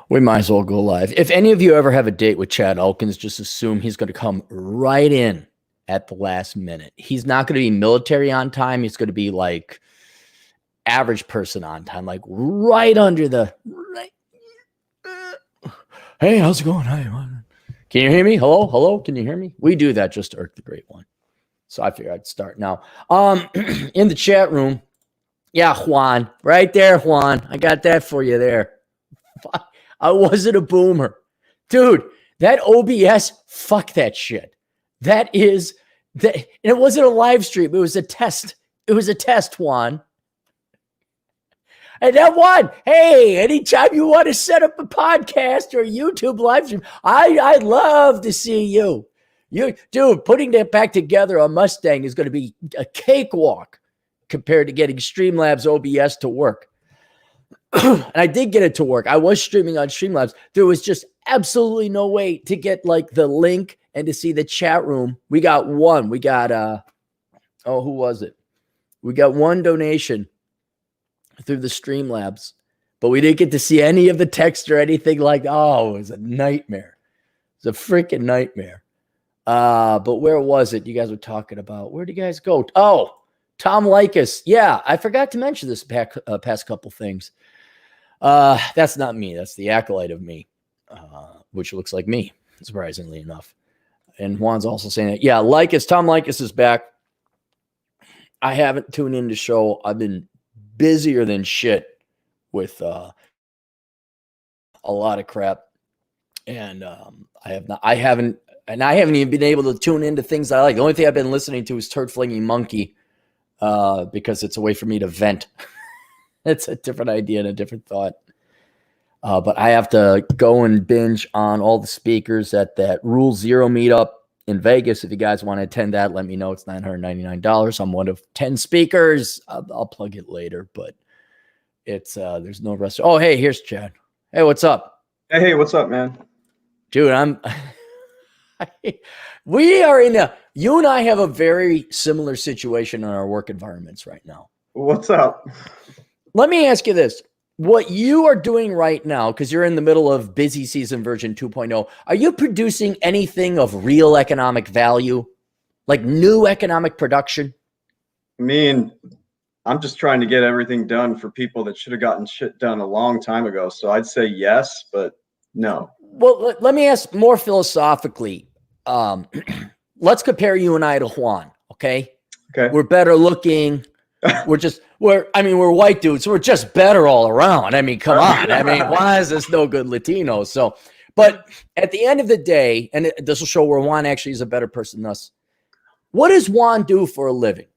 We might as well go live. If any of you ever have a date with Chad Elkins, just assume he's going to come right in at the last minute. He's not going to be military on time. He's going to be like average person on time, like right under the. Right. Hey, how's it going? Hi. Can you hear me? Hello? Hello? Can you hear me? We do that just to irk the great one. So I figured I'd start now. In the chat room. Yeah, Juan. Right there, Juan. I got that for you there. I wasn't a boomer. Dude, that OBS, fuck that shit. That is, and it wasn't a live stream. It was a test. It was a test, Juan. And then Juan, hey, anytime you want to set up a podcast or a YouTube live stream, I'd love to see you. Dude, putting that back together on Mustang is going to be a cakewalk compared to getting Streamlabs OBS to work. And I did get it to work. I was streaming on Streamlabs. There was just absolutely no way to get like the link and to see the chat room. We got one. We got, who was it? We got one donation through the Streamlabs, but we didn't get to see any of the text or anything like, it was a nightmare. It was a freaking nightmare. But where was it? You guys were talking about, where'd you guys go? Oh, Tom Likas. Yeah, I forgot to mention this past couple things. That's not me. That's the acolyte of me, which looks like me, surprisingly enough. And Juan's also saying that. Yeah, Tom Likas is back. I haven't tuned in to show. I've been busier than shit with a lot of crap. And I haven't even been able to tune into things I like. The only thing I've been listening to is Turd Flinging Monkey, because it's a way for me to vent. It's a different idea and a different thought. But I have to go and binge on all the speakers at that Rule Zero meetup in Vegas. If you guys want to attend that, let me know. It's $999. I'm one of 10 speakers. I'll plug it later, but it's there's no rest. Oh, hey, here's Chad. Hey, what's up? Hey, what's up, man? Dude, we are you and I have a very similar situation in our work environments right now. What's up? Let me ask you this. What you are doing right now, because you're in the middle of busy season version 2.0, are you producing anything of real economic value? Like new economic production? I mean, I'm just trying to get everything done for people that should have gotten shit done a long time ago. So I'd say yes, but no. Well, let me ask more philosophically. Let's compare you and I to Juan, okay? Okay. We're better looking. We're white dudes, so we're just better all around. I mean, come on. I mean, why is this no good Latino? So, but at the end of the day, and this will show where Juan actually is a better person than us. What does Juan do for a living?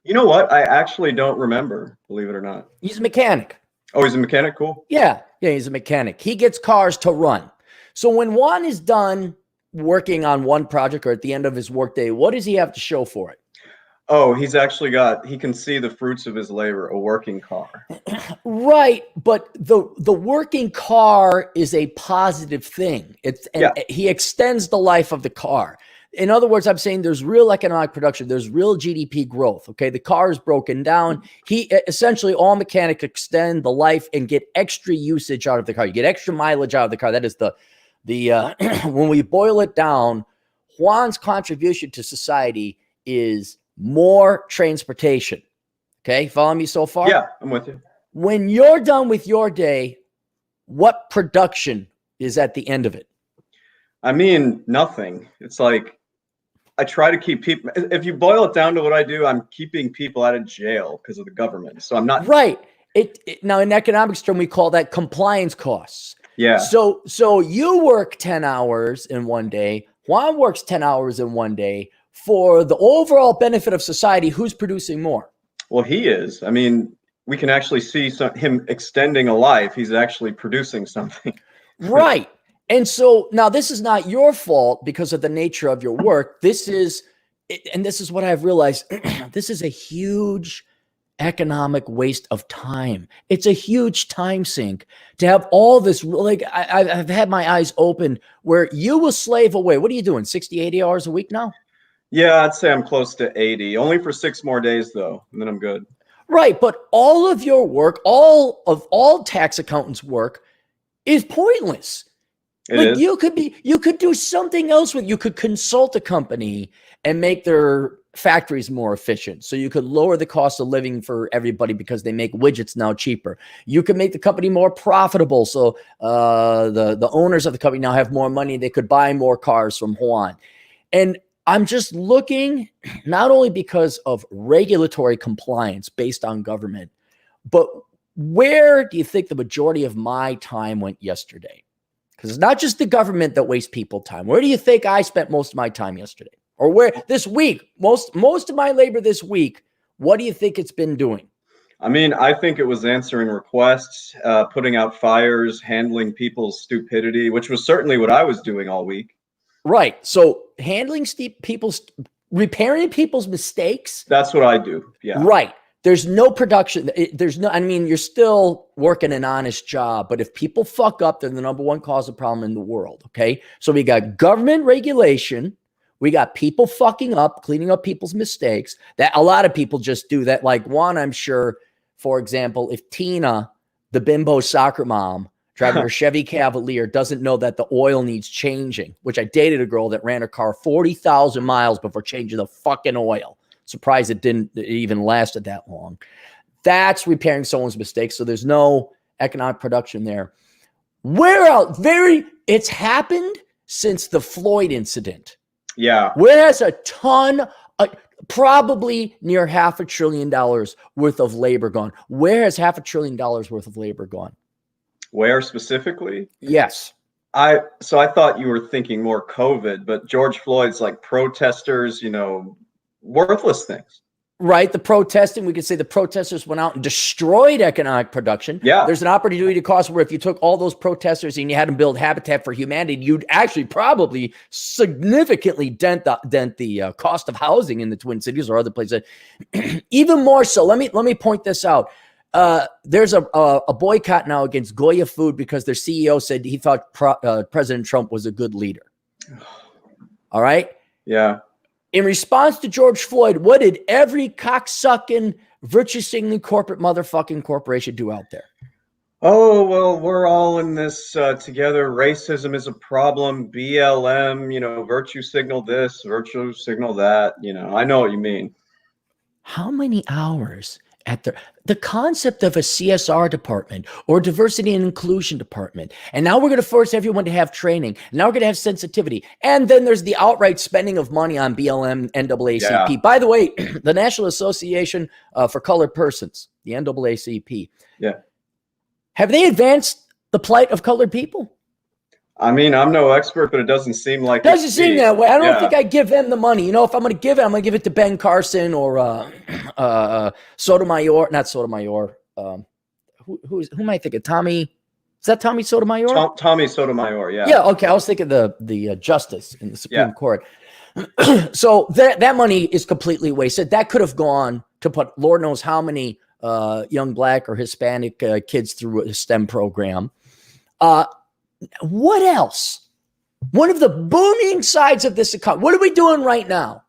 You know what? I actually don't remember, believe it or not. He's a mechanic. Oh, he's a mechanic? Cool. Yeah, he's a mechanic. He gets cars to run. So when Juan is done working on one project or at the end of his workday, what does he have to show for it? Oh, he can see the fruits of his labor, a working car. Right, but the working car is a positive thing. He extends the life of the car. In other words, I'm saying there's real economic production. There's real GDP growth. Okay, the car is broken down. Essentially all mechanics extend the life and get extra usage out of the car. You get extra mileage out of the car. That is the when we boil it down, Juan's contribution to society is more transportation. Okay, follow me so far? Yeah, I'm with you. When you're done with your day, what production is at the end of it? I mean, nothing. It's like I try to keep people. If you boil it down to what I do, I'm keeping people out of jail because of the government. So I'm not right. Now in economics term, we call that compliance costs. Yeah. So you work 10 hours in one day. Juan works 10 hours in one day. For the overall benefit of society, who's producing more? Well, he is. I mean, we can actually see him extending a life. He's actually producing something. Right. And so now this is not your fault because of the nature of your work. This is what I've realized. This is a huge economic waste of time. It's a huge time sink to have all this. Like I've had my eyes open where you will slave away. What are you doing? 60, 80 hours a week now? Yeah, I'd say I'm close to 80. Only for 6 more days, though, and then I'm good. Right, but all of your work, all tax accountants' work, is pointless. Like you could do something else with, you could consult a company and make their factories more efficient. So you could lower the cost of living for everybody because they make widgets now cheaper. You could make the company more profitable. So the owners of the company now have more money. They could buy more cars from Juan. And I'm just looking not only because of regulatory compliance based on government, but where do you think the majority of my time went yesterday? Because it's not just the government that wastes people time. Where do you think I spent most of my time yesterday? Or where this week, most of my labor this week, what do you think it's been doing? I mean, I think it was answering requests, putting out fires, handling people's stupidity, which was certainly what I was doing all week. Right. So handling repairing people's mistakes. That's what I do. Yeah. Right. There's no production. I mean, you're still working an honest job, but if people fuck up, they're the number one cause of problem in the world. Okay. So we got government regulation. We got people fucking up, cleaning up people's mistakes. That a lot of people just do that. Like one, I'm sure, for example, if Tina, the bimbo soccer mom, driving her Chevy Cavalier, doesn't know that the oil needs changing, which I dated a girl that ran her car 40,000 miles before changing the fucking oil. Surprised it even lasted that long. That's repairing someone's mistakes. So there's no economic production there. Where else? It's happened since the Floyd incident. Yeah. Where has a ton, probably near $500 billion worth of labor gone? Where has $500 billion worth of labor gone? Where specifically? Yes. So I thought you were thinking more COVID, but George Floyd's like protesters, worthless things. Right. The protesting, we could say the protesters went out and destroyed economic production. Yeah. There's an opportunity cost where if you took all those protesters and you had them build Habitat for Humanity, you'd actually probably significantly dent the cost of housing in the Twin Cities or other places. Even more so, let me point this out. There's a boycott now against Goya food because their CEO said he thought President Trump was a good leader. All right. Yeah. In response to George Floyd, what did every cocksucking, virtue-signaling corporate motherfucking corporation do out there? Oh, well, we're all in this together. Racism is a problem. BLM, virtue signal this, virtue signal that. I know what you mean. How many hours at the concept of a CSR department or diversity and inclusion department? And now we're going to force everyone to have training. And now we're going to have sensitivity. And then there's the outright spending of money on BLM, NAACP. Yeah. By the way, the National Association for Colored Persons, the NAACP. Yeah. Have they advanced the plight of colored people? I mean, I'm no expert, but it doesn't seem like doesn't seem that way. I don't think I give them the money. If I'm going to give it, I'm going to give it to Ben Carson or Sotomayor. Not Sotomayor. Who am I thinking? Tommy? Is that Tommy Sotomayor? Tommy Sotomayor. Yeah. Yeah. Okay. I was thinking the justice in the Supreme Court. So that money is completely wasted. That could have gone to put Lord knows how many young Black or Hispanic kids through a STEM program. What else? One of the booming sides of this economy. What are we doing right now?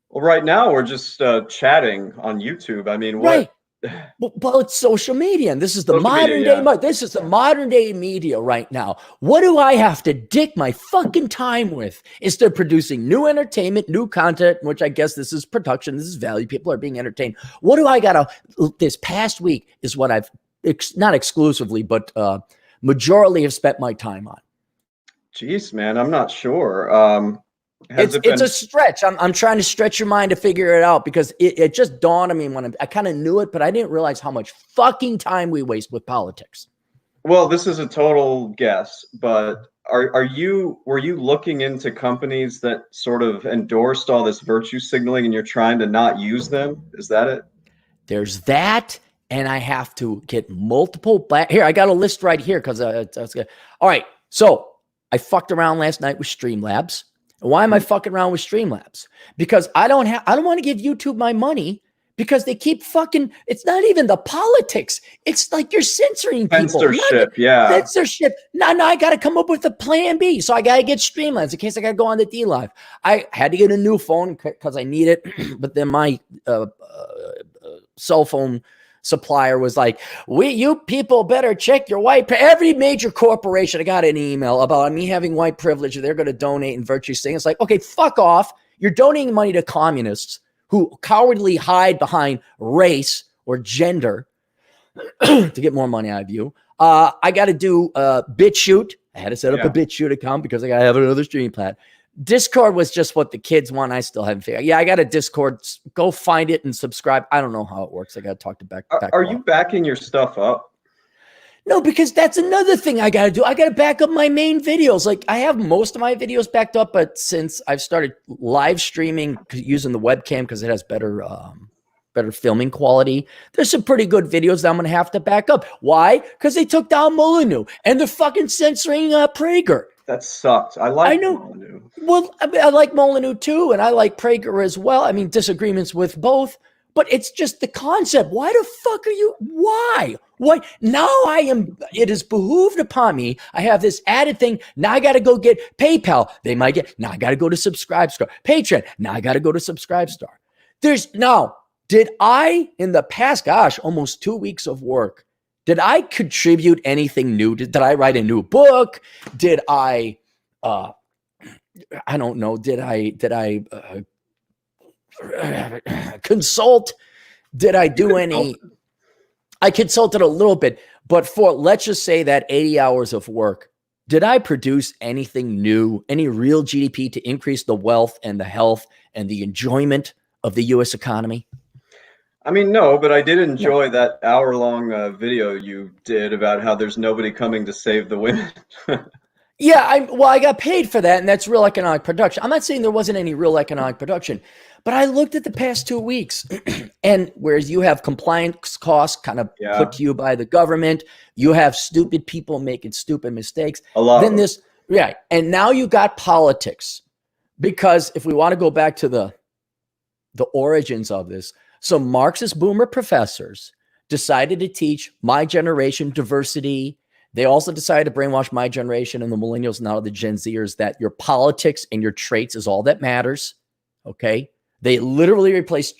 Well, right now we're just chatting on YouTube. I mean, what? Right. Well, it's social media, and this is the modern day. This is the modern day media right now. What do I have to dick my fucking time with? Instead of producing new entertainment, new content, which I guess this is production, this is value. People are being entertained. What do I got to? This past week is what I've not exclusively, but majorly have spent my time on. Jeez, man, I'm not sure. It's a stretch. I'm trying to stretch your mind to figure it out because it just dawned on me when I kind of knew it, but I didn't realize how much fucking time we waste with politics. Well, this is a total guess, but were you looking into companies that sort of endorsed all this virtue signaling and you're trying to not use them? Is that it? There's that. And I have to get multiple here. I got a list right here because all right. So I fucked around last night with Streamlabs. And why am I fucking around with Streamlabs? Because I don't want to give YouTube my money because they keep fucking. It's not even the politics. It's like you're censoring people. Censorship, yeah. Censorship. Now I got to come up with a plan B. So I got to get Streamlabs in case I got to go on the D Live. I had to get a new phone because I need it, but then my cell phone supplier was like, you people better check your white. Every major corporation, I got an email about me having white privilege. They're going to donate in virtue signaling. It's like, okay, fuck off. You're donating money to communists who cowardly hide behind race or gender to get more money out of you. I got to do BitChute. I had to set up a BitChute account because I got to have another streaming plat. Discord was just what the kids want. I still haven't figured. Yeah, I got a Discord. Go find it and subscribe. I don't know how it works. I got to talk to back. Are you backing your stuff up? No, because that's another thing I got to do. I got to back up my main videos. Like I have most of my videos backed up, but since I've started live streaming using the webcam because it has better filming quality, there's some pretty good videos that I'm going to have to back up. Why? Because they took down Molyneux and they're fucking censoring Prager. That sucks. I know. Molyneux. Well, I like Molyneux too, and I like Prager as well. I mean, disagreements with both, but it's just the concept. Why the fuck are you? Why? Now it is behooved upon me. I have this added thing. Now I got to go get PayPal. They might get, now I got to go to Subscribestar. Patreon. Now I got to go to Subscribestar. Did I, in the past, almost 2 weeks of work, did I contribute anything new? Did I write a new book? Did I, I don't know. Did I consult? Did I do any? I consulted a little bit, but for, let's just say that 80 hours of work, did I produce anything new, any real GDP to increase the wealth and the health and the enjoyment of the U.S. economy? I mean, no, but I did enjoy that hour-long video you did about how there's nobody coming to save the women. Yeah, I got paid for that, and that's real economic production. I'm not saying there wasn't any real economic production, but I looked at the past 2 weeks, and whereas you have compliance costs kind of put to you by the government, you have stupid people making stupid mistakes. A lot. Then and now you got politics, because if we want to go back to the origins of this, some Marxist boomer professors decided to teach my generation diversity. They also decided to brainwash my generation and the millennials, now the Gen Zers, that your politics and your traits is all that matters. Okay. They literally replaced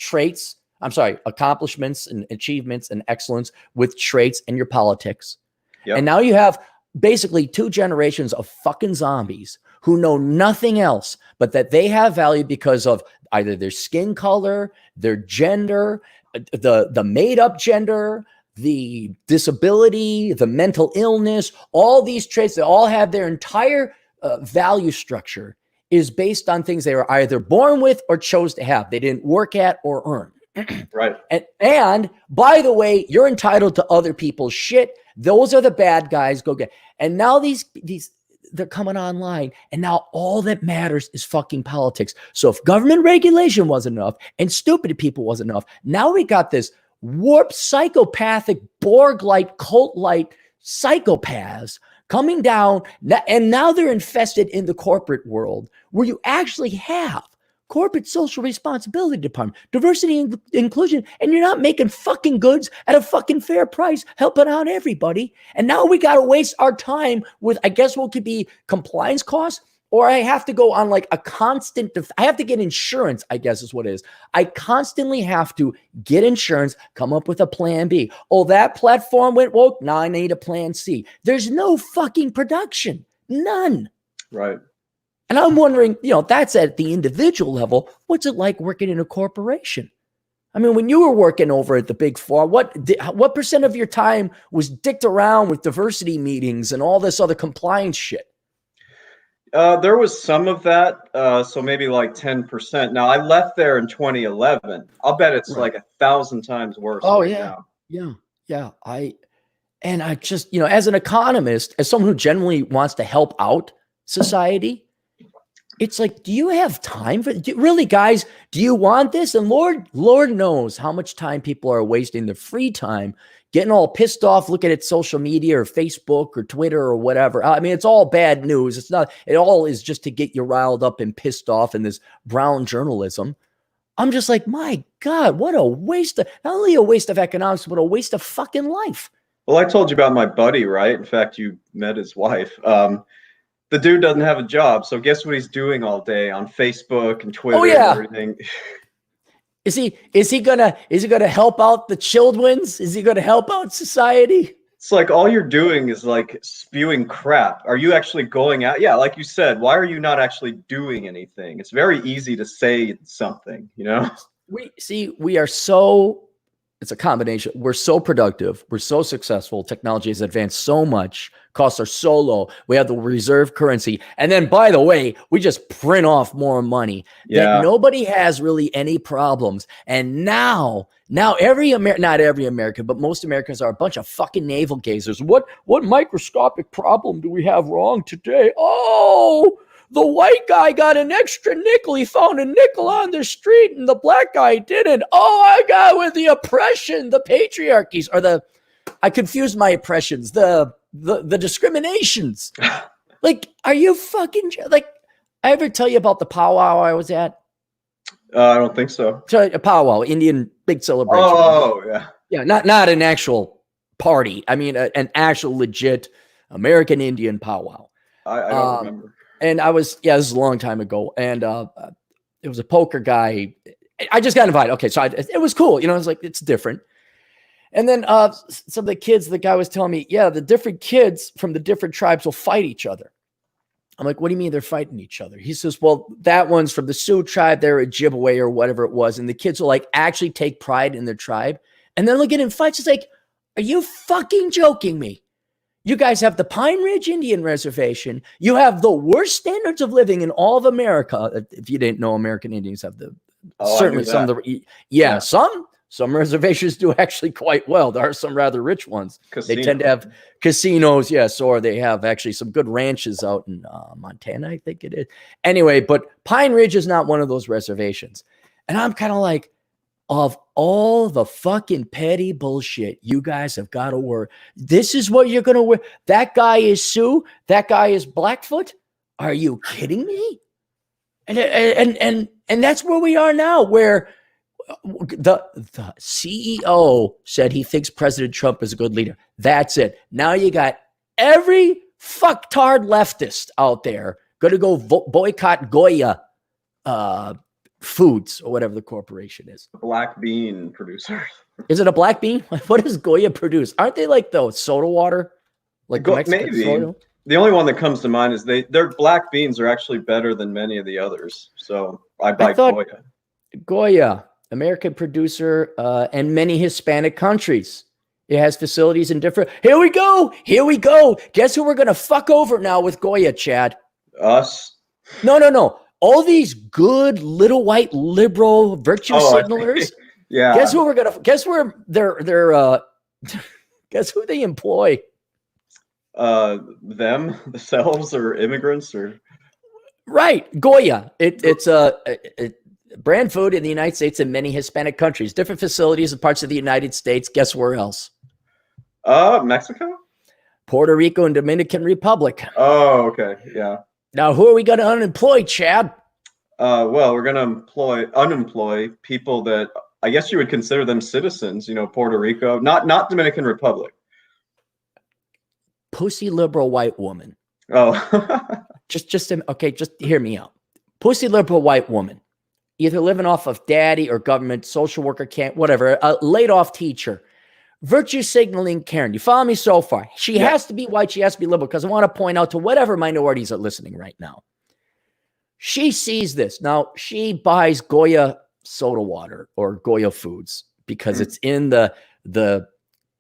accomplishments and achievements and excellence with traits and your politics. Yep. And now you have basically 2 generations of fucking zombies who know nothing else but that they have value because of either their skin color, their gender, the made-up gender, the disability, the mental illness, all these traits. They all have their entire value structure is based on things they were either born with or chose to have. They didn't work at or earn. Right. And by the way, you're entitled to other people's shit. Those are the bad guys. Go get. And now these they're coming online, and now all that matters is fucking politics. So if government regulation wasn't enough and stupid people wasn't enough, now we got this warped, psychopathic, Borg-like, cult-like psychopaths coming down, and now they're infested in the corporate world where you actually have corporate social responsibility department, diversity and inclusion, and you're not making fucking goods at a fucking fair price, helping out everybody. And now we got to waste our time with, I guess, what could be compliance costs, or I have to go on like a constant, I have to get insurance, I guess is what it is. I constantly have to get insurance, come up with a plan B. Oh, that platform went woke. Now I need a plan C. There's no fucking production. None. Right. And I'm wondering, that's at the individual level. What's it like working in a corporation? I mean, when you were working over at the Big Four, what percent of your time was dicked around with diversity meetings and all this other compliance shit? There was some of that, so maybe like 10%. Now, I left there in 2011. I'll bet it's like 1,000 times worse. Oh, yeah. Now. Yeah. I just, as an economist, as someone who genuinely wants to help out society, it's like, do you have time for really, guys? Do you want this? And Lord knows how much time people are wasting their free time getting all pissed off, looking at social media or Facebook or Twitter or whatever. I mean, it's all bad news. It's not. It all is just to get you riled up and pissed off in this brown journalism. I'm just like, my God, what a waste of, not only a waste of economics, but a waste of fucking life. Well, I told you about my buddy, right? In fact, you met his wife. The dude doesn't have a job, so guess what he's doing all day on Facebook and Twitter and everything? Is he gonna help out the children's? Is he gonna help out society? It's like all you're doing is like spewing crap. Are you actually going out? Yeah, like you said, why are you not actually doing anything? It's very easy to say something, you know? We are so, it's a combination. We're so productive. We're so successful. Technology has advanced so much. Costs are so low. We have the reserve currency. And then, by the way, we just print off more money that nobody has really any problems. And now not every American, but most Americans are a bunch of fucking navel gazers. What microscopic problem do we have wrong today? Oh, the white guy got an extra nickel. He found a nickel on the street and the black guy didn't. Oh, I got with the oppression, the patriarchies, or I confused my oppressions, the discriminations. Like, are you fucking, like, I ever tell you about the powwow I was at? I don't think so. A powwow, Indian big celebration. Oh, yeah. Yeah, not an actual party. I mean, an actual legit American Indian powwow. I don't remember. And this is a long time ago. And it was a poker guy. I just got invited. Okay, so it was cool. You know, I was like, it's different. And then some of the kids, the guy was telling me, yeah, the different kids from the different tribes will fight each other. I'm like, what do you mean they're fighting each other? He says, well, that one's from the Sioux tribe. They're a Ojibwe or whatever it was. And the kids will like actually take pride in their tribe. And then they'll get in fights. It's like, are you fucking joking me? You guys have the Pine Ridge Indian Reservation. You have the worst standards of living in all of America. If you didn't know, American Indians have certainly some of the, some reservations do actually quite well. There are some rather rich ones. They tend to have casinos, yes, or they have actually some good ranches out in Montana, I think it is. Anyway, but Pine Ridge is not one of those reservations. And I'm kind of like, of all the fucking petty bullshit you guys have got to wear, this is what you're going to wear. That guy is Sioux. That guy is Blackfoot. Are you kidding me? And that's where we are now, where the CEO said he thinks President Trump is a good leader. That's it. Now you got every fucktard leftist out there going to go boycott Goya Foods or whatever the corporation is. Black bean producer. Is it a black bean? What does Goya produce? Aren't they like the soda water? Like maybe. Soda? The only one that comes to mind is their black beans are actually better than many of the others. So I buy Goya. Goya, American producer, and many Hispanic countries. It has facilities in different. Here we go. Guess who we're gonna fuck over now with Goya, Chad? Us? No. All these good little white liberal virtue signalers. Yeah. Guess who we're gonna? Guess where they're guess who they employ? Themselves, or immigrants, or right? Goya. It's brand food in the United States and many Hispanic countries. Different facilities in parts of the United States. Guess where else? Mexico, Puerto Rico, and Dominican Republic. Oh, okay, yeah. Now, who are we going to unemploy, Chad? Well, we're going to unemploy people that I guess you would consider them citizens. You know, Puerto Rico, not Dominican Republic. Pussy liberal white woman. Oh, just hear me out. Pussy liberal white woman, either living off of daddy or government, social worker, can't, whatever, a laid off teacher. Virtue signaling Karen. You follow me so far? She has to be white. She has to be liberal, because I want to point out to whatever minorities are listening right now. She sees this. Now, she buys Goya soda water or Goya foods because it's in the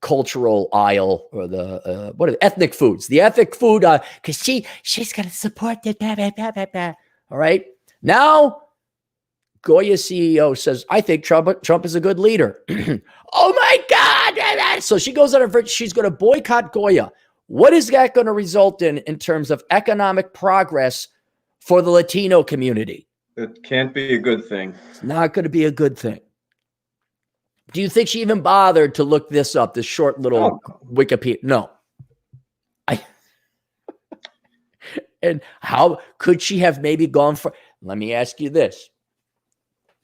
cultural aisle, or the ethnic foods. The ethnic food, because she's going to support the all right. Now, Goya CEO says, I think Trump is a good leader. Oh my God. So she goes on her, she's going to boycott Goya. What is that going to result in terms of economic progress for the Latino community? It can't be a good thing. It's not going to be a good thing. Do you think she even bothered to look this up, this short little Wikipedia? No. And how could she have maybe gone for, let me ask you this.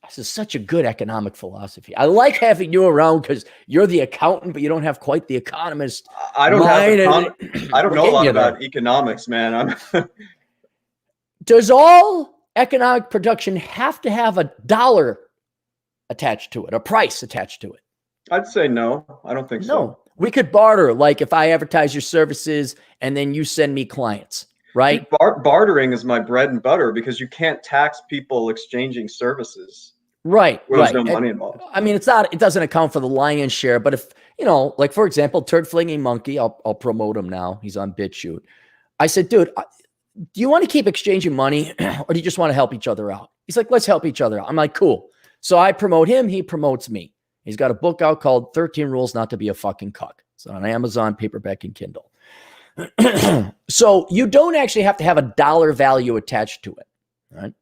This is such a good economic philosophy. I like having you around because you're the accountant, but you don't have quite the economist. I don't know a lot about economics, man. Does all economic production have to have a dollar attached to it, a price attached to it? I'd say no. I don't think so. No, we could barter. Like if I advertise your services and then you send me clients, right? Dude, bartering is my bread and butter because you can't tax people exchanging services. Right. Where there's right. no money involved. I mean, it doesn't account for the lion's share, but if, like for example, Turd Flinging Monkey, I'll promote him now. He's on BitChute. I said, dude, do you want to keep exchanging money or do you just want to help each other out? He's like, let's help each other out. I'm like, cool. So I promote him. He promotes me. He's got a book out called 13 Rules Not to Be a Fucking Cuck. It's on Amazon, paperback, and Kindle. So you don't actually have to have a dollar value attached to it. Right?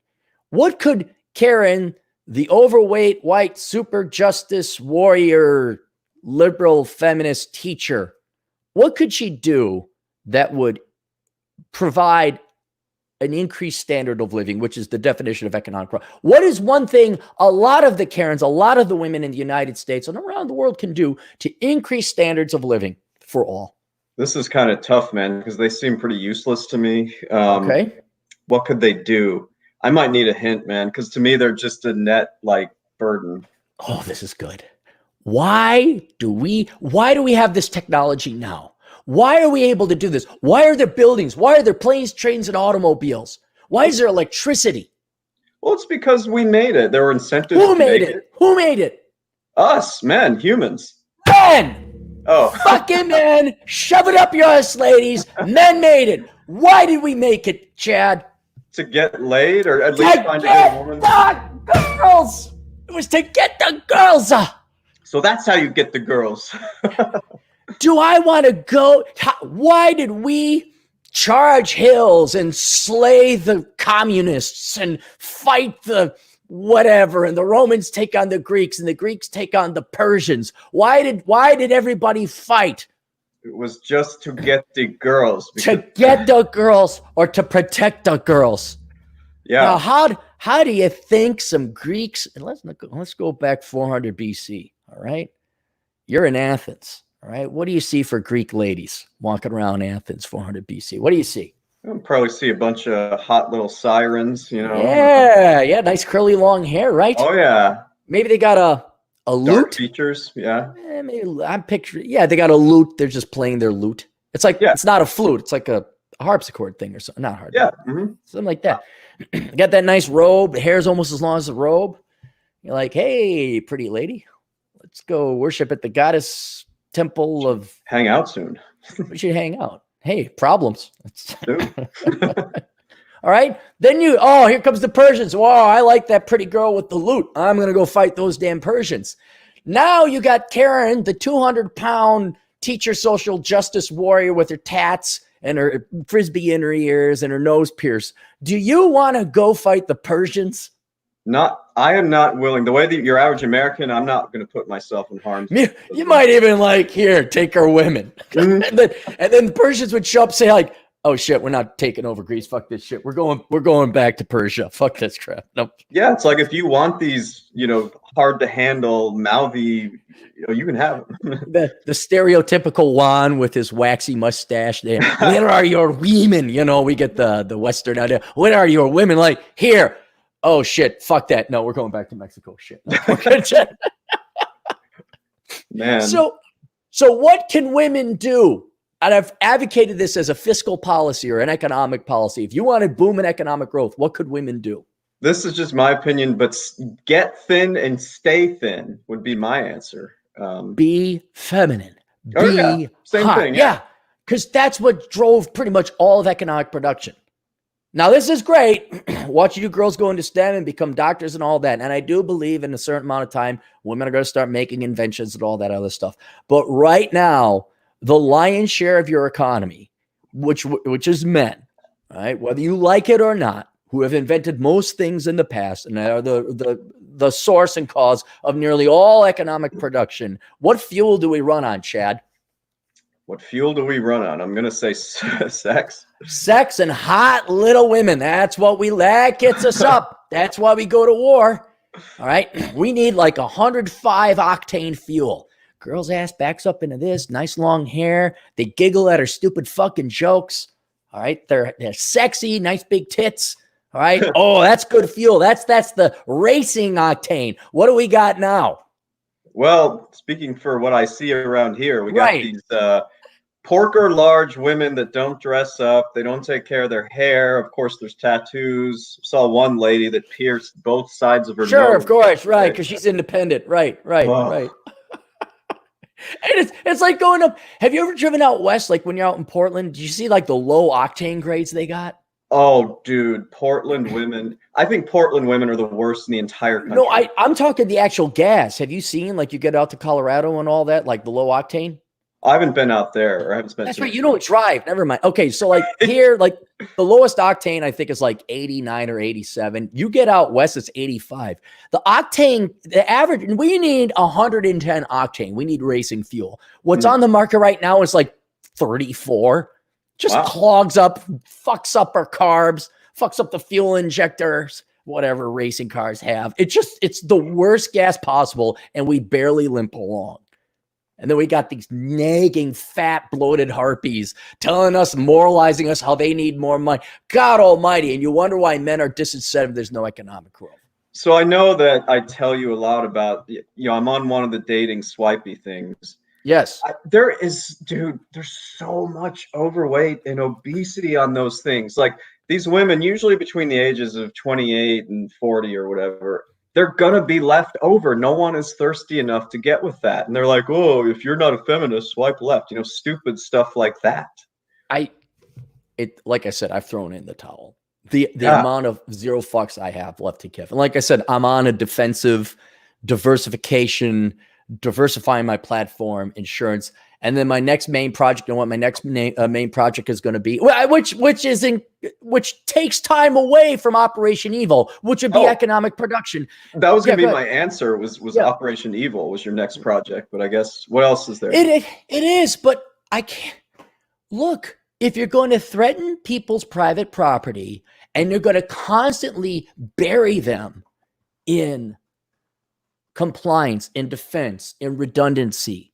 What could Karen, the overweight, white, super justice warrior, liberal feminist teacher, what could she do that would provide an increased standard of living, which is the definition of economic growth? What is one thing a lot of the Karens, a lot of the women in the United States and around the world can do to increase standards of living for all? This is kind of tough, man, because they seem pretty useless to me. Okay. What could they do? I might need a hint, man, because to me, they're just a net burden. Oh, this is good. Why do we have this technology now? Why are we able to do this? Why are there buildings? Why are there planes, trains, and automobiles? Why is there electricity? Well, it's because we made it. There were incentives. Who made it? Who made it? Us, men, humans. Men! Oh. Fucking men! Shove it up your ass, ladies. Men made it. Why did we make it, Chad? To get laid, or at least find a good woman? The girls! It was to get the girls! So that's how you get the girls. Do I want to go? Why did we charge hills and slay the communists and fight the whatever, and the Romans take on the Greeks and the Greeks take on the Persians? Why did everybody fight? It was just to get the girls. To get the girls or to protect the girls. Yeah. Now, how do you think some Greeks, and let's go back 400 BC, all right? You're in Athens. All right. What do you see for Greek ladies walking around Athens, 400 BC? What do you see? You'll probably see a bunch of hot little sirens, Yeah. Nice curly long hair, right? Oh, yeah. Maybe they got a lute. Dark features, yeah. Maybe I'm picturing, they got a lute. They're just playing their lute. It's like, It's not a flute. It's like a harpsichord thing or something. Not harp. Yeah. Mm-hmm. Something like that. Got that nice robe. The hair's almost as long as the robe. You're like, hey, pretty lady, let's go worship at the goddess temple of. Hang out soon. We should hang out. Hey, problems. All right. Then here comes the Persians. Whoa, I like that pretty girl with the lute. I'm going to go fight those damn Persians. Now you got Karen, the 200-pound teacher social justice warrior with her tats and her frisbee in her ears and her nose pierced. Do you want to go fight the Persians? I am not willing. The way that your average American, I'm not going to put myself in harm's way. You might even here, take our women. Mm-hmm. and then the Persians would show up and say oh shit, we're not taking over Greece. Fuck this shit. We're going back to Persia. Fuck this crap. Nope. Yeah, it's like if you want these, hard to handle, mouthy, you can have them. the stereotypical Juan with his waxy mustache there. Where are your women? We get the Western idea. Where are your women? Like, here. Oh shit, fuck that. No, we're going back to Mexico. Shit. No, man. So what can women do? And I've advocated this as a fiscal policy or an economic policy. If you want to boom in economic growth, what could women do? This is just my opinion, but get thin and stay thin would be my answer. Be feminine. Be same hot. thing. Yeah, because that's what drove pretty much all of economic production. Now, this is great. Watching you girls go into STEM and become doctors and all that. And I do believe in a certain amount of time, women are going to start making inventions and all that other stuff. But right now, the lion's share of your economy, which is men, right? Whether you like it or not, who have invented most things in the past and are the source and cause of nearly all economic production. What fuel do we run on, Chad? What fuel do we run on? I'm going to say sex. Sex and hot little women. That gets us up. That's why we go to war. All right. We need 105 octane fuel. Girl's ass backs up into this nice long hair. They giggle at her stupid fucking jokes. All right. They're sexy, nice big tits. All right. Oh, that's good fuel. That's the racing octane. What do we got now? Well, speaking for what I see around here, we got Right. these porker large women that don't dress up. They don't take care of their hair. Of course, there's tattoos. Saw one lady that pierced both sides of her Sure, nose. of course, right, because she's independent. Right. And it's like going up. Have you ever driven out west, like when you're out in Portland? Did you see like the low octane grades they got? Oh, dude, Portland women. I think Portland women are the worst in the entire country. No, I'm talking the actual gas. Have you seen, like, you get out to Colorado and all that, like the low octane? I haven't been out there, or I haven't spent. That's right. You don't drive. Never mind. Okay, so like here, like the lowest octane I think is like 89 or 87. You get out west, it's 85. The octane, the average, we need 110 octane. We need racing fuel. What's on the market right now is like 34. Just clogs up, fucks up our carbs, fucks up the fuel injectors, whatever racing cars have. It's the worst gas possible, and we barely limp along. And then we got these nagging, fat, bloated harpies telling us, moralizing us how they need more money. God almighty. And you wonder why men are disincentivized. There's no economic growth. So I know that I tell you a lot about, I'm on one of the dating swipey things. Yes. There's so much overweight and obesity on those things. Like these women, usually between the ages of 28 and 40 or whatever, they're going to be left over. No one is thirsty enough to get with that. And they're like, oh, if you're not a feminist, swipe left, stupid stuff like that. Like I said, I've thrown in the towel. The amount of zero fucks I have left to give. And like I said, I'm on a defensive diversification, diversifying my platform, insurance. And then my next main project, and what my next main project is going to be, which takes time away from Operation Evil, which would be economic production. That was going to be my answer. Was Operation Evil was your next project, but I guess what else is there? It is, but I can't look. If you're going to threaten people's private property and you're going to constantly bury them in compliance, in defense, in redundancy,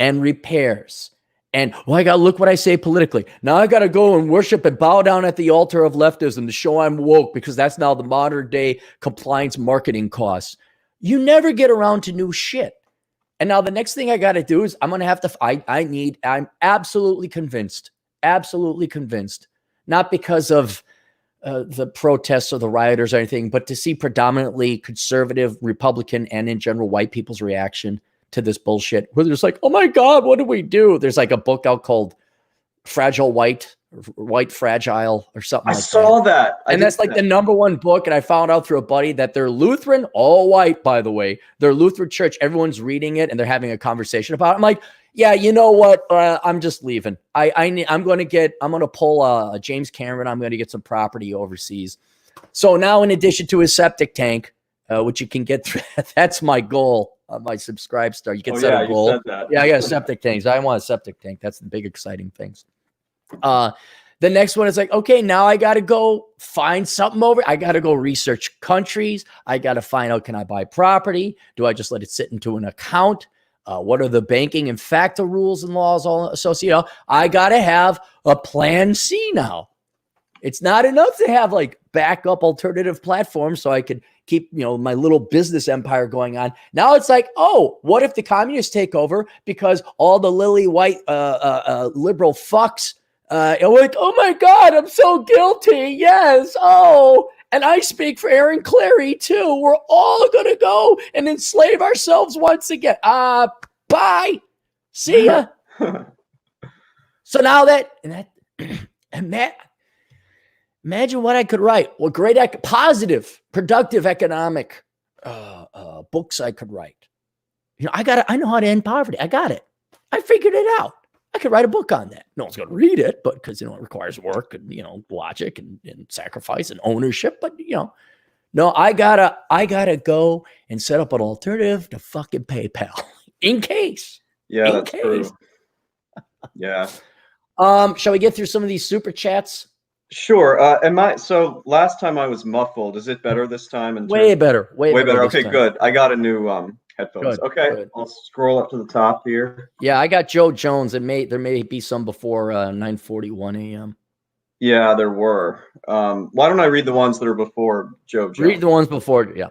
and repairs. And I got to look what I say politically. Now I got to go and worship and bow down at the altar of leftism to show I'm woke, because that's now the modern day compliance marketing costs. You never get around to new shit. And now the next thing I got to do is I'm going to have to, I'm absolutely convinced, not because of the protests or the rioters or anything, but to see predominantly conservative, Republican, and in general white people's reaction to this bullshit, where there's like, oh my God, what do we do? There's like a book out called Fragile White, or White Fragile, or something like that. I saw that. And that's like the #1 book. And I found out through a buddy that they're Lutheran, all white, by the way. They're Lutheran church. Everyone's reading it and they're having a conversation about it. I'm like, yeah, you know what? I'm just leaving. I'm going to pull a James Cameron. I'm going to get some property overseas. So now, in addition to his septic tank, which you can get through, that's my goal. My Subscribe Star. You can set a goal. You said that. Yeah, I got septic tanks. I want a septic tank. That's the big exciting things. The next one is like, okay, now I got to go find something over. I got to go research countries. I got to find out, can I buy property? Do I just let it sit into an account? What are the banking and FATCA rules and laws all associated? I got to have a plan C now. It's not enough to have like backup alternative platforms so I could keep, my little business empire going on. Now it's like, oh, what if the communists take over because all the lily white liberal fucks like, oh my God, I'm so guilty. Yes. Oh, and I speak for Aaron Clarey too. We're all going to go and enslave ourselves once again. Bye. See ya. So now imagine what I could write. What great, positive, productive economic books I could write. I know how to end poverty. I got it. I figured it out. I could write a book on that. No one's going to read it, but because, it requires work and, logic and sacrifice and ownership. But, no, I gotta go and set up an alternative to fucking PayPal in case. Yeah, that's true. Yeah. Shall we get through some of these super chats? Sure. So last time I was muffled. Is it better this time? Way better. Way better. Okay, good. I got a new headphones. Good, okay. Good. I'll scroll up to the top here. Yeah, I got Joe Jones. There may be some before 9:41 a.m. Yeah, there were. Why don't I read the ones that are before Joe Jones? Read the ones before, yeah.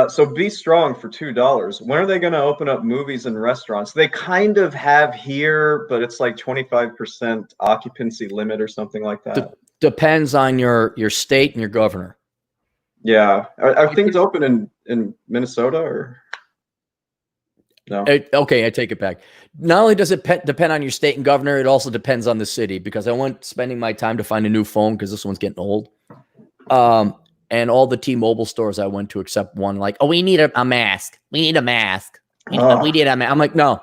So Be Strong for $2. When are they going to open up movies and restaurants? They kind of have here, but it's like 25% occupancy limit or something like that. Depends on your state and your governor. Yeah. Are things open in Minnesota or no? Okay, I take it back. Not only does it depend on your state and governor, it also depends on the city, because I went spending my time to find a new phone because this one's getting old. And all the T-Mobile stores I went to, except one, like, oh, we need a mask. We need a mask. We need a mask. I'm like, no.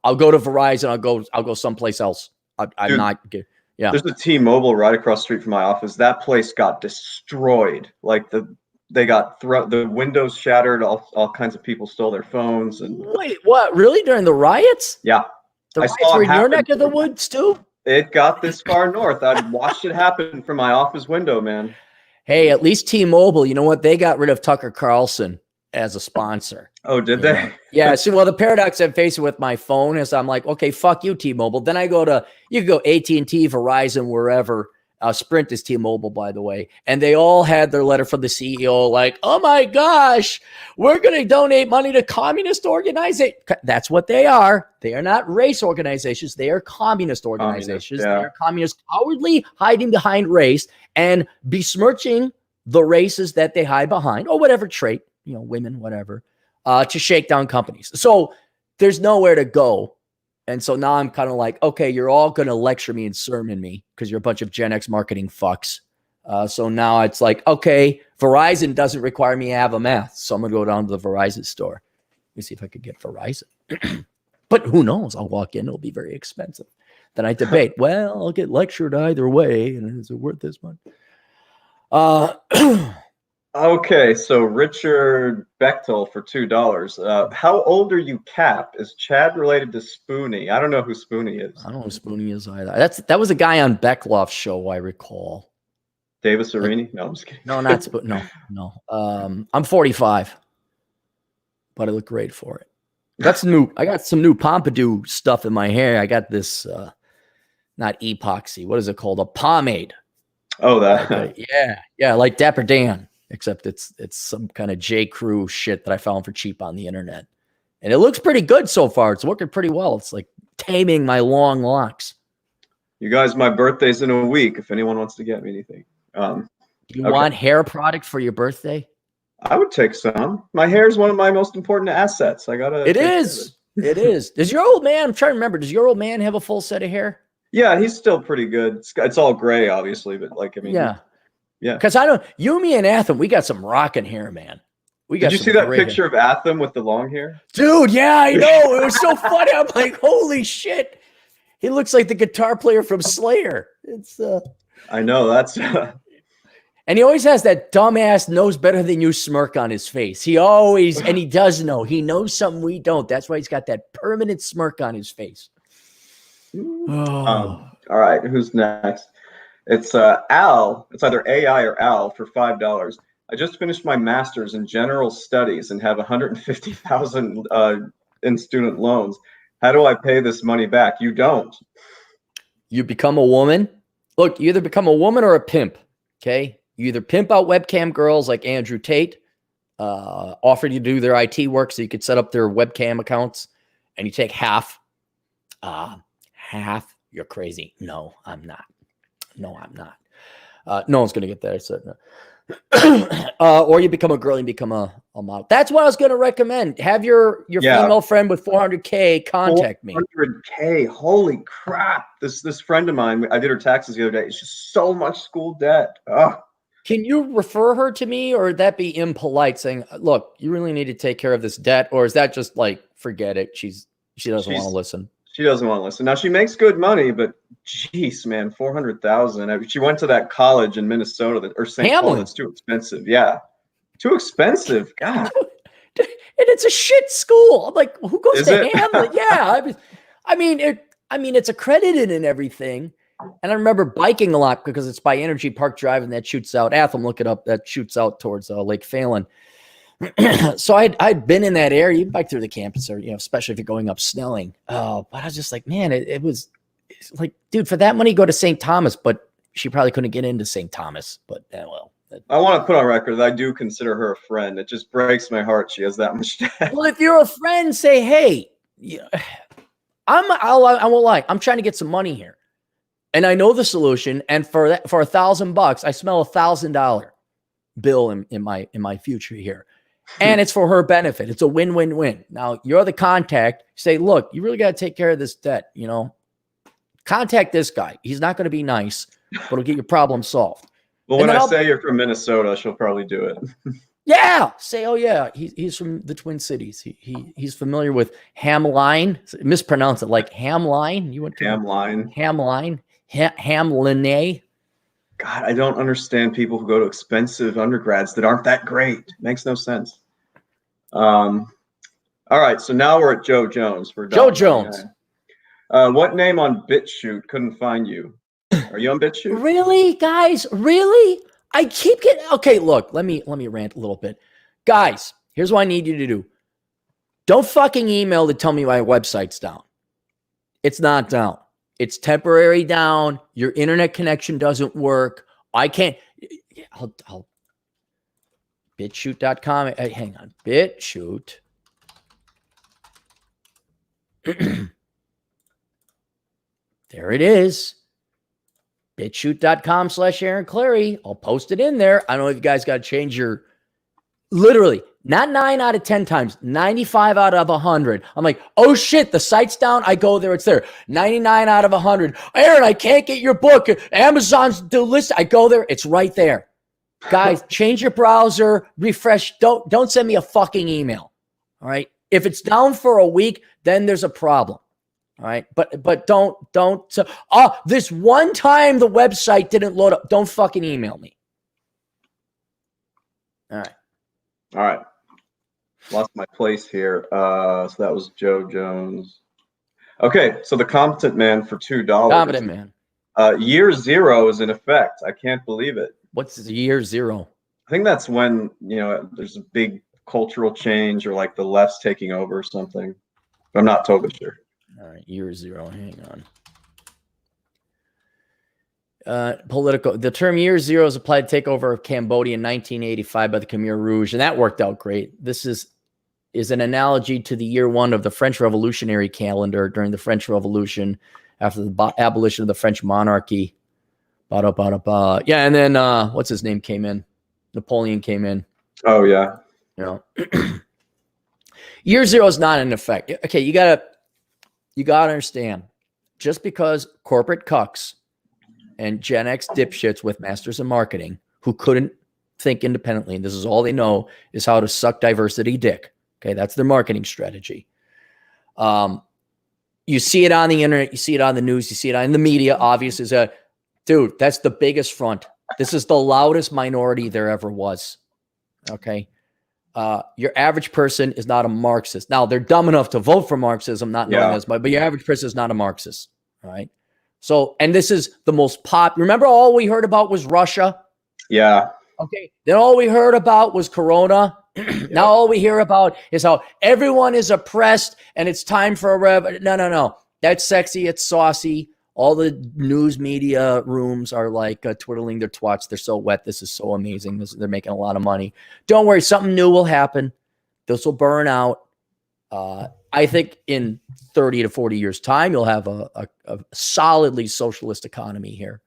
I'll go to Verizon. I'll go someplace else. I'm not. Yeah. There's a T-Mobile right across the street from my office. That place got destroyed. Like the windows shattered. All kinds of people stole their phones. And wait, what? Really? During the riots? Yeah. The riots were in your neck of the woods too? It got this far north. I watched it happen from my office window, man. Hey, at least T-Mobile, you know what? They got rid of Tucker Carlson as a sponsor. Oh, did they? Yeah. See, well, the paradox I'm facing with my phone is I'm like, okay, fuck you, T-Mobile. Then I go to, you can go AT&T, Verizon, wherever. Sprint is T-Mobile, by the way. And they all had their letter from the CEO like, oh my gosh, we're going to donate money to communist organizations. That's what they are. They are not race organizations. They are communist organizations. They are communist, cowardly hiding behind race and besmirching the races that they hide behind, or whatever trait, women, whatever, to shake down companies. So there's nowhere to go. And so now I'm kind of like, okay, you're all going to lecture me and sermon me because you're a bunch of Gen X marketing fucks. So now it's like, okay, Verizon doesn't require me to have a mask. So I'm going to go down to the Verizon store. Let me see if I could get Verizon. But who knows? I'll walk in. It'll be very expensive. Then I debate, well, I'll get lectured either way. And is it worth this much? Okay, so Richard Bechtel for $2. How old are you, Cap? Is Chad related to Spoonie? I don't know who Spoonie is. I don't know who Spoonie is either. That was a guy on Beckloff's show, I recall. Davis Arini? No, I'm just kidding. No, not Spoonie. No. I'm 45, but I look great for it. I got some new Pompadour stuff in my hair. I got this, not epoxy. What is it called? A pomade. Oh, that. Yeah, like Dapper Dan. Except it's some kind of J. Crew shit that I found for cheap on the internet. And it looks pretty good so far. It's working pretty well. It's like taming my long locks. You guys, my birthday's in a week. If anyone wants to get me anything. Do you want hair product for your birthday? I would take some. My hair is one of my most important assets. I gotta. It is. It is. Does your old man, I'm trying to remember, does your old man have a full set of hair? Yeah, he's still pretty good. It's all gray, obviously, but like, I mean. Yeah. Yeah. Because I don't, you, me, and Atham, we got some rocking hair, man. Did you see that picture of Atham with the long hair? Dude, yeah, I know. It was so funny. I'm like, holy shit. He looks like the guitar player from Slayer. It's I know, that's and he always has that dumbass knows better than you smirk on his face. He always, and he does know. He knows something we don't. That's why he's got that permanent smirk on his face. All right, who's next? It's Al. It's either AI or Al for $5. I just finished my master's in general studies and have $150,000 in student loans. How do I pay this money back? You don't. You become a woman. Look, you either become a woman or a pimp. Okay. You either pimp out webcam girls like Andrew Tate, offered you to do their IT work so you could set up their webcam accounts, and you take half. Half. You're crazy. No, I'm not. No, I'm not. No one's going to get that. So, no. Or you become a girl and become a model. That's what I was going to recommend. Have your female friend with 400K contact me. 400K. Holy crap. This friend of mine, I did her taxes the other day. It's just so much school debt. Ugh. Can you refer her to me, or would that be impolite saying, look, you really need to take care of this debt? Or is that just like, forget it. She doesn't want to listen. She doesn't want to listen. Now she makes good money, but geez, man, 400,000. I mean, she went to that college in Minnesota or St. Paul. That's too expensive. Yeah, too expensive. God, and it's a shit school. I'm like, who goes to Hamlin? Yeah, I mean, it's accredited and everything. And I remember biking a lot because it's by Energy Park Drive, and that shoots out. Atham, look it up. That shoots out towards Lake Phelan. So I'd been in that area. You bike through the campus, or especially if you're going up Snelling. But I was just like, man, it's like, dude, for that money, go to St. Thomas. But she probably couldn't get into St. Thomas, but well. I want to put on record that I do consider her a friend. It just breaks my heart she has that much debt. Well, if you're a friend, say, hey, I won't lie. I'm trying to get some money here. And I know the solution. And for $1,000, I smell $1,000 bill in my future here. And it's for her benefit. It's a win-win-win. Now, you're the contact. Say, look, you really got to take care of this debt, you know. Contact this guy. He's not going to be nice, but he'll get your problem solved. Well, when I say you're from Minnesota, she'll probably do it. Yeah. Say, oh, yeah, he's from the Twin Cities. He's familiar with Hamline. Mispronounce it like Hamline. You went to Hamline. Hamline. God, I don't understand people who go to expensive undergrads that aren't that great. It makes no sense. All right, so now we're at Joe Jones. Joe Jones. What name on BitChute couldn't find you? Are you on BitChute? Really, guys? Really? I keep getting... Okay, look, let me rant a little bit. Guys, here's what I need you to do. Don't fucking email to tell me my website's down. It's not down. It's temporary down. Your internet connection doesn't work. I can't... I'll BitChute.com. Hang on. BitChute. There it is. BitChute.com/Aaron Clarey. I'll post it in there. I don't know if you guys got to change your... Literally, not 9 out of 10 times, 95 out of 100. I'm like, oh shit, the site's down. I go there, it's there. 99 out of 100. Aaron, I can't get your book. Amazon's delisted. I go there, it's right there. Guys, change your browser, refresh. Don't send me a fucking email. All right. If it's down for a week, then there's a problem. All right. But don't. This one time the website didn't load up. Don't fucking email me. All right. Lost my place here. So that was Joe Jones. Okay. So the Competent Man for $2. Competent Man. Year 0 is in effect. I can't believe it. What's the year 0? I think that's when, there's a big cultural change or like the left's taking over or something. I'm not totally sure. All right, year 0. Hang on. Political. The term year 0 is applied to takeover of Cambodia in 1985 by the Khmer Rouge, and that worked out great. This is an analogy to the year 1 of the French Revolutionary calendar during the French Revolution after the abolition of the French monarchy. Yeah, and then what's his name came in? Napoleon came in. Oh yeah. Year 0 is not in effect. Okay, you gotta understand. Just because corporate cucks and Gen X dipshits with masters in marketing who couldn't think independently, and this is all they know is how to suck diversity dick. Okay, that's their marketing strategy. You see it on the internet, you see it on the news, you see it in the media. Obviously, dude, that's the biggest front. This is the loudest minority there ever was. Okay. Your average person is not a Marxist. Now, they're dumb enough to vote for Marxism, not knowing this, but your average person is not a Marxist. All right. So, and this is the most remember all we heard about was Russia? Yeah. Okay. Then all we heard about was Corona. Now all we hear about is how everyone is oppressed and it's time for a No. That's sexy. It's saucy. All the news media rooms are like twiddling their twats. They're so wet. This is so amazing. They're making a lot of money. Don't worry. Something new will happen. This will burn out. I think in 30 to 40 years time, you'll have a solidly socialist economy here.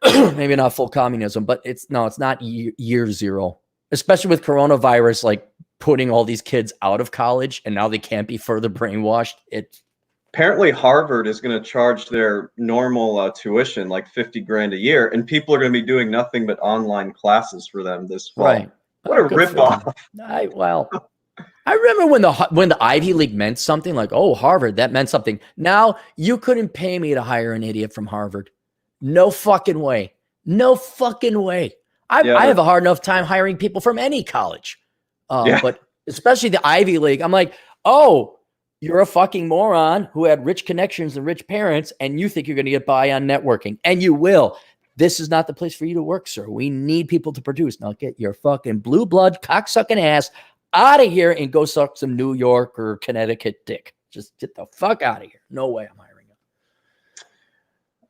Maybe not full communism, but it's not year 0, especially with coronavirus, like putting all these kids out of college and now they can't be further brainwashed. Apparently Harvard is going to charge their normal tuition like $50,000 a year, and people are going to be doing nothing but online classes for them this fall. Right. What a ripoff. I remember when the Ivy League meant something, like, oh, Harvard, that meant something. Now you couldn't pay me to hire an idiot from Harvard. No fucking way. No fucking way. I have a hard enough time hiring people from any college. But especially the Ivy League. I'm like, oh, you're a fucking moron who had rich connections and rich parents, and you think you're going to get by on networking, and you will. This is not the place for you to work, sir. We need people to produce. Now get your fucking blue blood cocksucking ass out of here and go suck some New York or Connecticut dick. Just get the fuck out of here. No way I'm hiring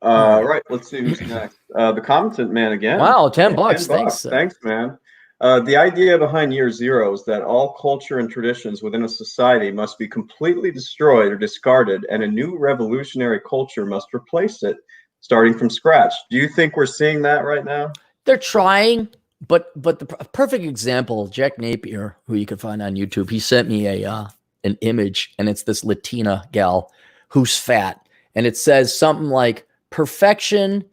Right. Let's see who's next. The commentant man again. Wow, $10. 10 bucks. Thanks. Thanks, man. The idea behind year zero is that all culture and traditions within a society must be completely destroyed or discarded, and a new revolutionary culture must replace it, starting from scratch. Do you think we're seeing that right now? They're trying, but the perfect example, Jack Napier, who you can find on YouTube, he sent me an image, and it's this Latina gal who's fat, and it says something like perfection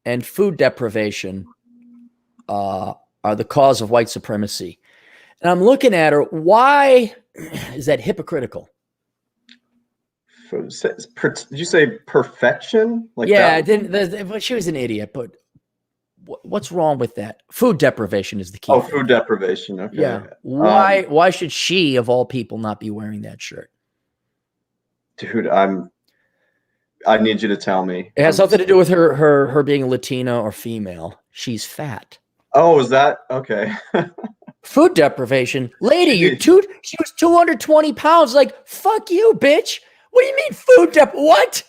and food deprivation are the cause of white supremacy. And I'm looking at her. Why is that hypocritical? Did you say perfection? Like yeah, she was an idiot, but what's wrong with that? Food deprivation is the key. Oh, food deprivation. Okay. Yeah. Why should she, of all people, not be wearing that shirt? Dude, I need you to tell me. It has something to do with her being Latina or female. She's fat. Oh, is that okay? Food deprivation, lady. She was 220 pounds. Like, fuck you, bitch. What do you mean food what?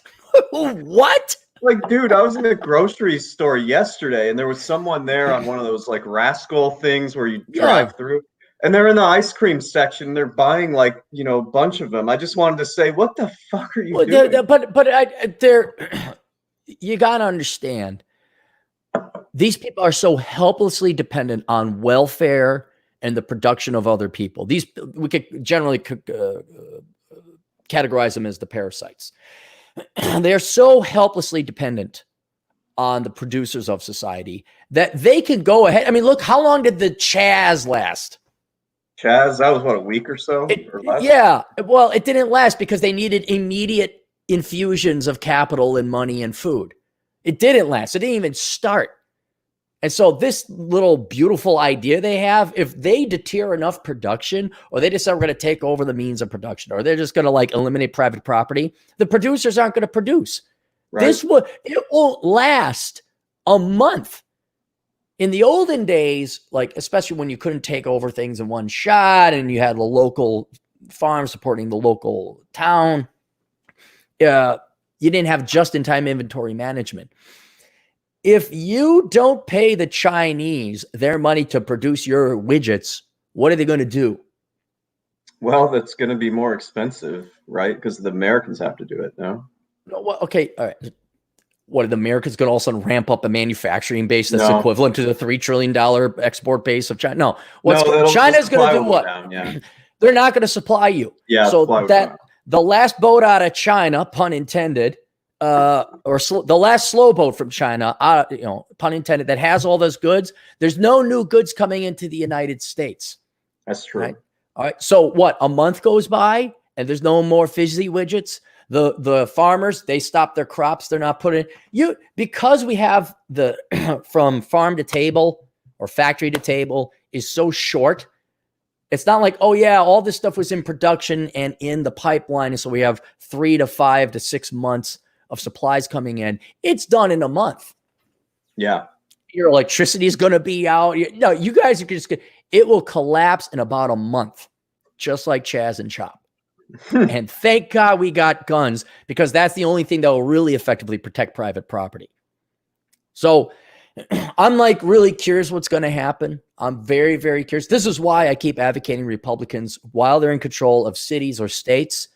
What? Like, dude, I was in a grocery store yesterday, and there was someone there on one of those like rascal things where you drive through, and they're in the ice cream section. They're buying like a bunch of them. I just wanted to say, what the fuck are you doing? But you gotta understand. These people are so helplessly dependent on welfare and the production of other people. We could generally categorize them as the parasites. They are so helplessly dependent on the producers of society that they can go ahead. I mean, look, how long did the Chaz last? Chaz, that was what, a week or so? Or less? Yeah. Well, it didn't last because they needed immediate infusions of capital and money and food. It didn't last. It didn't even start. And so this little beautiful idea they have, if they deter enough production, or they decide we're going to take over the means of production, or they're just going to like eliminate private property, the producers aren't going to produce. Right. It won't last a month. In the olden days, like especially when you couldn't take over things in one shot and you had the local farm supporting the local town, you didn't have just-in-time inventory management. If you don't pay the Chinese their money to produce your widgets, what are they going to do? Well, that's going to be more expensive, right? Because the Americans have to do it, no? No, well, okay, all right. What, are the Americans going to all of a sudden ramp up a manufacturing base that's equivalent to the $3 trillion export base of China? No. China's going to do what? Yeah. They're not going to supply you. Yeah. So the last boat out of China, pun intended, the last slow boat from China, pun intended, that has all those goods, there's no new goods coming into the United States. That's true. Right? All right. So what? A month goes by and there's no more fizzy widgets. The farmers, they stop their crops. They're not putting because we have the from farm to table or factory to table is so short. It's not like, oh yeah, all this stuff was in production and in the pipeline. And so we have 3 to 5 to 6 months of supplies coming in. It's done in a month. Yeah. Your electricity is going to be out. No, you guys are just it will collapse in about a month, just like Chaz and Chop. And thank God we got guns, because that's the only thing that will really effectively protect private property. So I'm like really curious what's going to happen. I'm very, very curious. This is why I keep advocating Republicans, while they're in control of cities or states,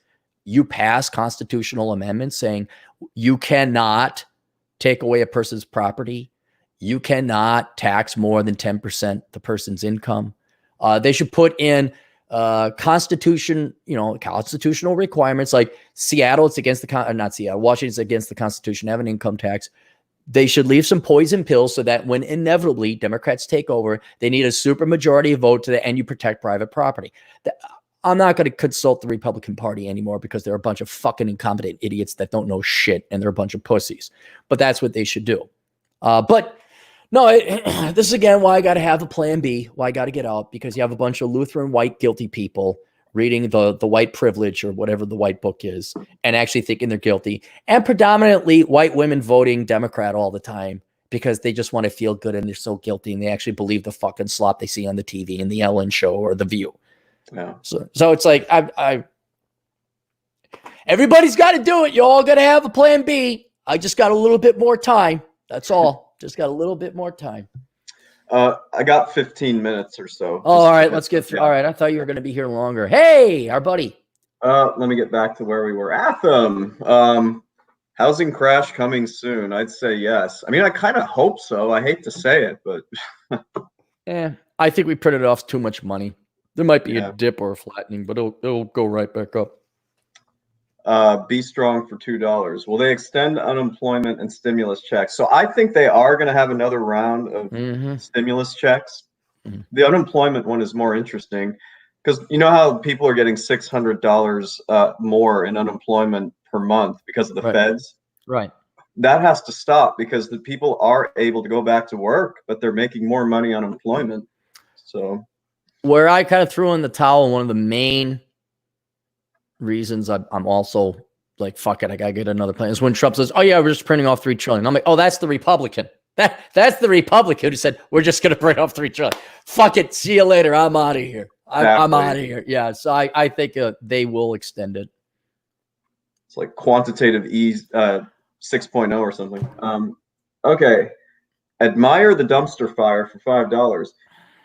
you pass constitutional amendments saying you cannot take away a person's property. You cannot tax more than 10% the person's income. They should put in constitutional requirements, like Seattle, it's against not Seattle, Washington's against the Constitution, have an income tax. They should leave some poison pills so that when inevitably Democrats take over, they need a supermajority vote to the end. You protect private property. I'm not going to consult the Republican Party anymore because they're a bunch of fucking incompetent idiots that don't know shit, and they're a bunch of pussies. But that's what they should do. But no, this is again why I got to have a plan B, why I got to get out, because you have a bunch of Lutheran white guilty people reading the white privilege or whatever the white book is and actually thinking they're guilty, and predominantly white women voting Democrat all the time because they just want to feel good and they're so guilty and they actually believe the fucking slop they see on the TV in the Ellen show or the View. Yeah. So it's like everybody's got to do it. You all got to have a plan B. I just got a little bit more time. That's all. Just got a little bit more time. I got 15 minutes or so. Oh, all right. Let's get through. Yeah. All right. I thought you were going to be here longer. Hey, our buddy. Let me get back to where we were. Atham. Housing crash coming soon. I'd say yes. I mean, I kind of hope so. I hate to say it, but I think we printed off too much money. There might be a dip or a flattening, but it'll go right back up. Be strong for $2. Will they extend unemployment and stimulus checks? So I think they are going to have another round of stimulus checks. The unemployment one is more interesting because you know how people are getting $600 more in unemployment per month because of the feds? Right. That has to stop because the people are able to go back to work, but they're making more money on unemployment. So where I kind of threw in the towel, one of the main reasons I'm also like, fuck it, I gotta get another plan, is when Trump says, oh yeah, we're just printing off $3 trillion. I'm like, oh, that's the Republican. That's the Republican who said we're just gonna print off $3 trillion. Fuck it, see you later. I'm out of here. I'm out of here. Yeah, so I think they will extend it. It's like quantitative ease 6.0 or something. Okay. Admire the dumpster fire for $5.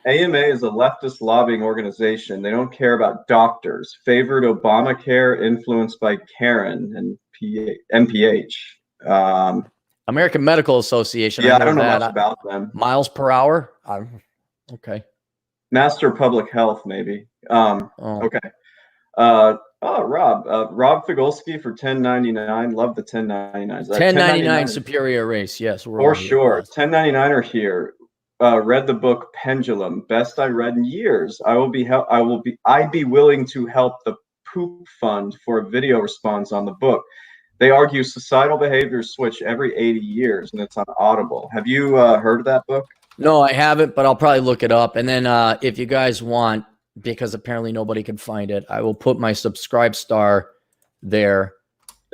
AMA is a leftist lobbying organization. They don't care about doctors. Favored Obamacare, influenced by Karen and MPH. American Medical Association. Yeah, I don't know much about them. Miles per hour. Okay. Master Public Health, maybe. Okay. Rob Figolski for $10.99. Love the $10.99s. $10.99 superior race. Yes, for sure. $10.99 are here. Read the book Pendulum, best I read in years. I'd be willing to help the Poop Fund for a video response on the book. They argue societal behaviors switch every 80 years, and it's on Audible. Have you heard of that book? No, I haven't, but I'll probably look it up. And then if you guys want, because apparently nobody can find it, I will put my Subscribe Star there.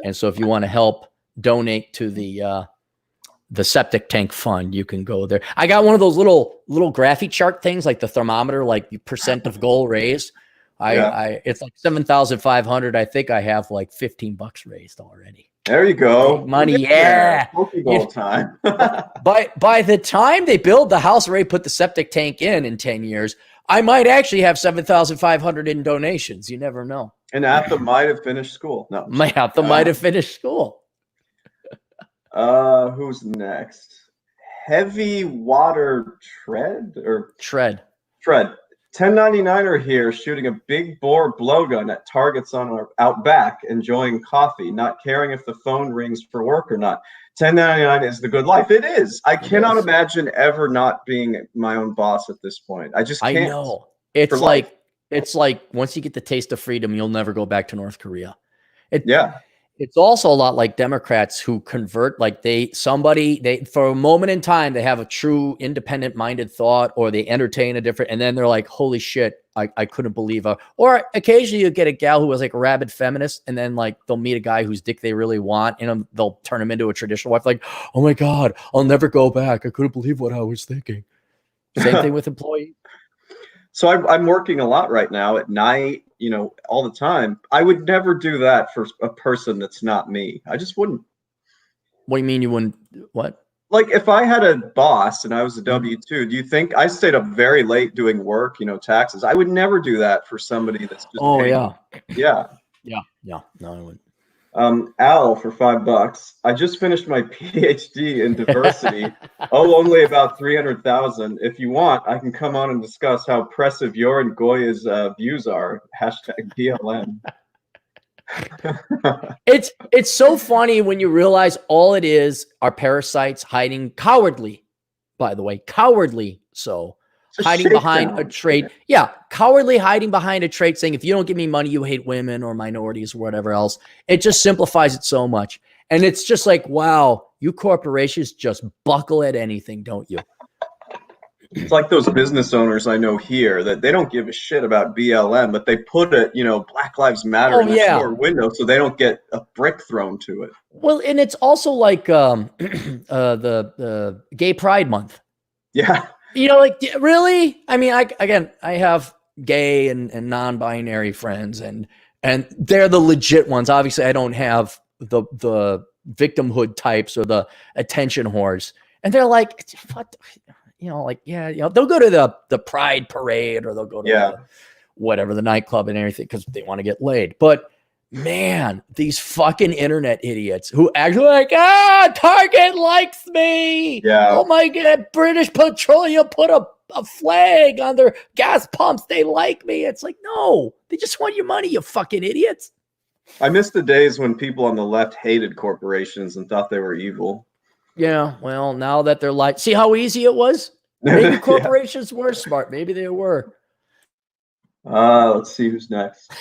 And so if you want to help donate to the septic tank fund, you can go there. I got one of those little graphy chart things, like the thermometer, like percent of goal raised. It's like 7,500. I think I have like $15 raised already. There you go. Big money. Yeah. Pokeball time. by the time they build the house, already put the septic tank in 10 years, I might actually have 7,500 in donations. You never know. And Atham might have finished school. No. Atham might have finished school. Who's next? Heavy Water Tread. $10.99 are here shooting a big bore blowgun at targets on our out back, enjoying coffee, not caring if the phone rings for work or not. $10.99 is the good life. It is. I cannot imagine ever not being my own boss at this point. I just can't. I know. It's like once you get the taste of freedom, you'll never go back to North Korea. It's also a lot like Democrats who convert, like they for a moment in time, they have a true independent minded thought, or they entertain a different, and then they're like, holy shit, I couldn't believe it. Or occasionally you get a gal who was like a rabid feminist, and then like they'll meet a guy whose dick they really want, and they'll turn him into a traditional wife. Like, oh my God, I'll never go back. I couldn't believe what I was thinking. Same thing with employees. So I'm working a lot right now at night, all the time. I would never do that for a person that's not me. I just wouldn't. What do you mean you wouldn't? What? Like if I had a boss and I was a W-2, do you think I stayed up very late doing work, taxes? I would never do that for somebody that's just. Oh, yeah. Yeah. No, I wouldn't. Al for $5. I just finished my PhD in diversity. Only about 300,000. If you want, I can come on and discuss how oppressive your and Goya's views are. #BLM. It's so funny when you realize all it is are parasites hiding cowardly, by the way, cowardly. So hiding behind a trait. Yeah. Cowardly hiding behind a trait saying, if you don't give me money, you hate women or minorities or whatever else. It just simplifies it so much. And it's just like, wow, you corporations just buckle at anything, don't you? It's like those business owners I know here that they don't give a shit about BLM, but they put it, Black Lives Matter in the store window so they don't get a brick thrown to it. Well, and it's also like the Gay Pride Month. Yeah. Like, really? I mean, I have gay and non-binary friends, and they're the legit ones. Obviously, I don't have the victimhood types or the attention whores. And they're like, what? Like, yeah, they'll go to the pride parade or they'll go to the, whatever, the nightclub and everything because they want to get laid. But man, these fucking internet idiots who actually like, Target likes me. Yeah. Oh my God, British Petroleum put a flag on their gas pumps. They like me. It's like, no, they just want your money, you fucking idiots. I miss the days when people on the left hated corporations and thought they were evil. Yeah, well, now that they're like, see how easy it was? Maybe corporations were smart. Maybe they were. Let's see who's next.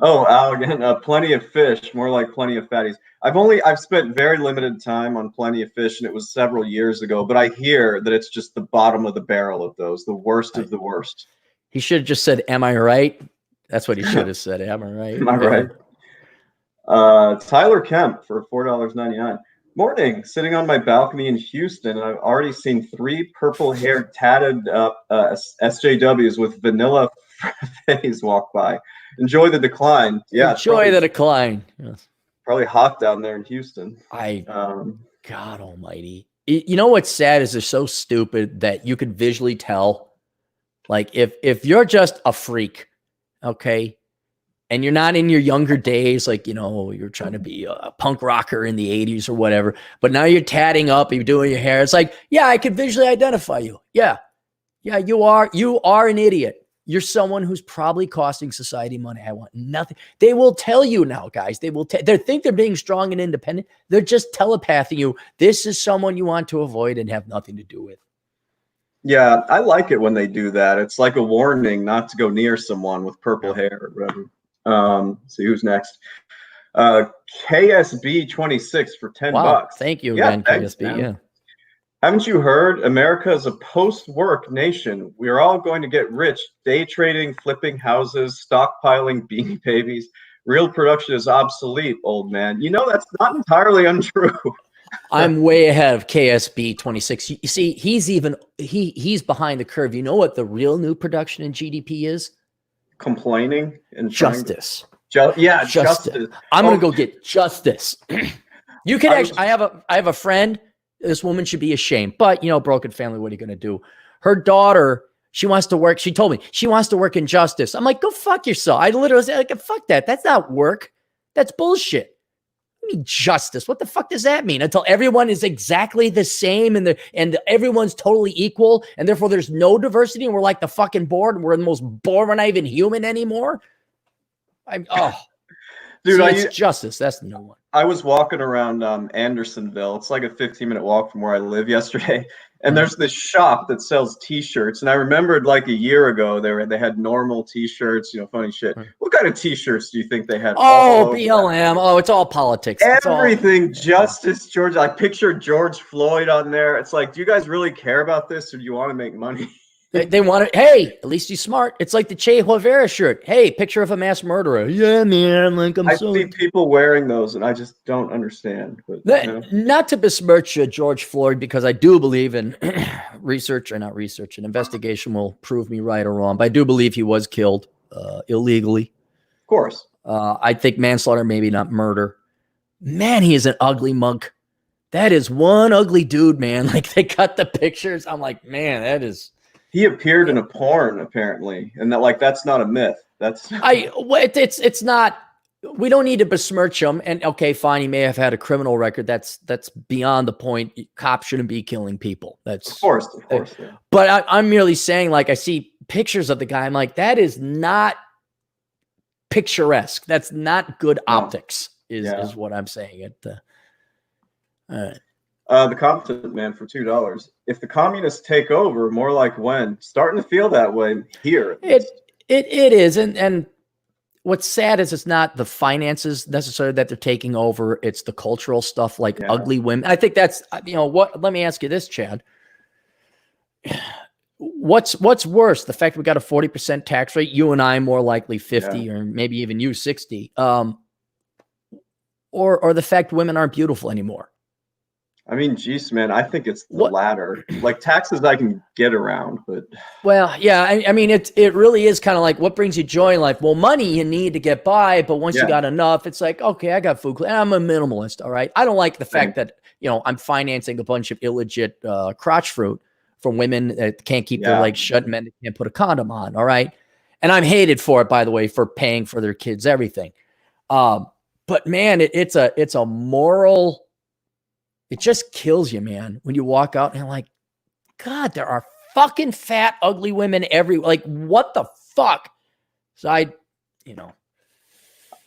Oh, again, Plenty of Fish, more like Plenty of Fatties. I've spent very limited time on Plenty of Fish, and it was several years ago, but I hear that it's just the bottom of the barrel of those, the worst of the worst. He should have just said, am I right? That's what he should have said. Am I right? Am I right? Tyler Kemp for $4.99. Morning, sitting on my balcony in Houston, and I've already seen 3 purple-haired tatted SJWs with vanilla face walk by. Enjoy the decline. Yeah, enjoy the decline. Yes. Probably hot down there in Houston. God almighty. You know what's sad is they're so stupid that you could visually tell. Like if you're just a freak, okay, and you're not in your younger days, like, you're trying to be a punk rocker in the 80s or whatever, but now you're tatting up, you're doing your hair. It's like, yeah, I could visually identify you. Yeah, you are an idiot. You're someone who's probably costing society money. I want nothing. They will tell you now, guys. They think they're being strong and independent. They're just telepathing you. This is someone you want to avoid and have nothing to do with. Yeah, I like it when they do that. It's like a warning not to go near someone with purple hair or whatever. See who's next. KSB 26 for $10. Thank you again, thanks, KSB. Man. Yeah. Haven't you heard? America is a post-work nation. We are all going to get rich, day trading, flipping houses, stockpiling Beanie Babies. Real production is obsolete, old man. That's not entirely untrue. I'm way ahead of KSB 26. You see, he's behind the curve. You know what the real new production in GDP is? Complaining and justice. Justice. I'm gonna go get justice. You can actually. I have a friend. This woman should be ashamed, but broken family. What are you gonna do? Her daughter, she wants to work. She told me she wants to work in justice. I'm like, go fuck yourself. I literally said, like, fuck that. That's not work. That's bullshit. I mean, justice. What the fuck does that mean? Until everyone is exactly the same and everyone's totally equal, and therefore there's no diversity, and we're like the fucking board, and we're the most bored. We're not even human anymore. Dude, it's justice. That's the new one. I was walking around Andersonville. It's like a 15-minute walk from where I live yesterday. And there's this shop that sells T-shirts. And I remembered like a year ago, they had normal T-shirts, funny shit. What kind of T-shirts do you think they had? BLM. Oh, it's all politics. Everything. Justice, George. I pictured George Floyd on there. It's like, do you guys really care about this, or do you want to make money? They want it. Hey, at least he's smart. It's like the Che Guevara shirt. Hey, picture of a mass murderer. Yeah, man. I see people wearing those, and I just don't understand. But, not to besmirch George Floyd, because I do believe in an investigation will prove me right or wrong. But I do believe he was killed illegally. Of course. I think manslaughter, maybe not murder. Man, he is an ugly mug. That is one ugly dude, man. Like, they cut the pictures. I'm like, man, that is. He appeared in a porn, apparently, and that's not a myth. It's not. We don't need to besmirch him. And okay, fine, he may have had a criminal record. That's beyond the point. Cops shouldn't be killing people. That's of course. Yeah. But I'm merely saying, like, I see pictures of the guy. I'm like, that is not picturesque. That's not good optics. Is what I'm saying. All right. The Competent Man for $2. If the communists take over, more like when? Starting to feel that way here. It is, and what's sad is it's not the finances necessarily that they're taking over. It's the cultural stuff, like ugly women. I think that's what. Let me ask you this, Chad. What's worse, the fact we got a 40% tax rate? You and I more likely 50, or maybe even you 60. Or the fact women aren't beautiful anymore. I mean, geez, man, I think it's the latter. Like taxes I can get around, but well, yeah, I mean, it really is kind of like what brings you joy in life. Well, money you need to get by, but once you got enough, it's like, okay, I got food. And I'm a minimalist, all right? I don't like the fact that, I'm financing a bunch of illegit crotch fruit from women that can't keep their legs shut, men that can't put a condom on, all right? And I'm hated for it, by the way, for paying for their kids everything. But man, it's a moral. It just kills you, man, when you walk out and you're like, God, there are fucking fat, ugly women everywhere. Like, what the fuck? So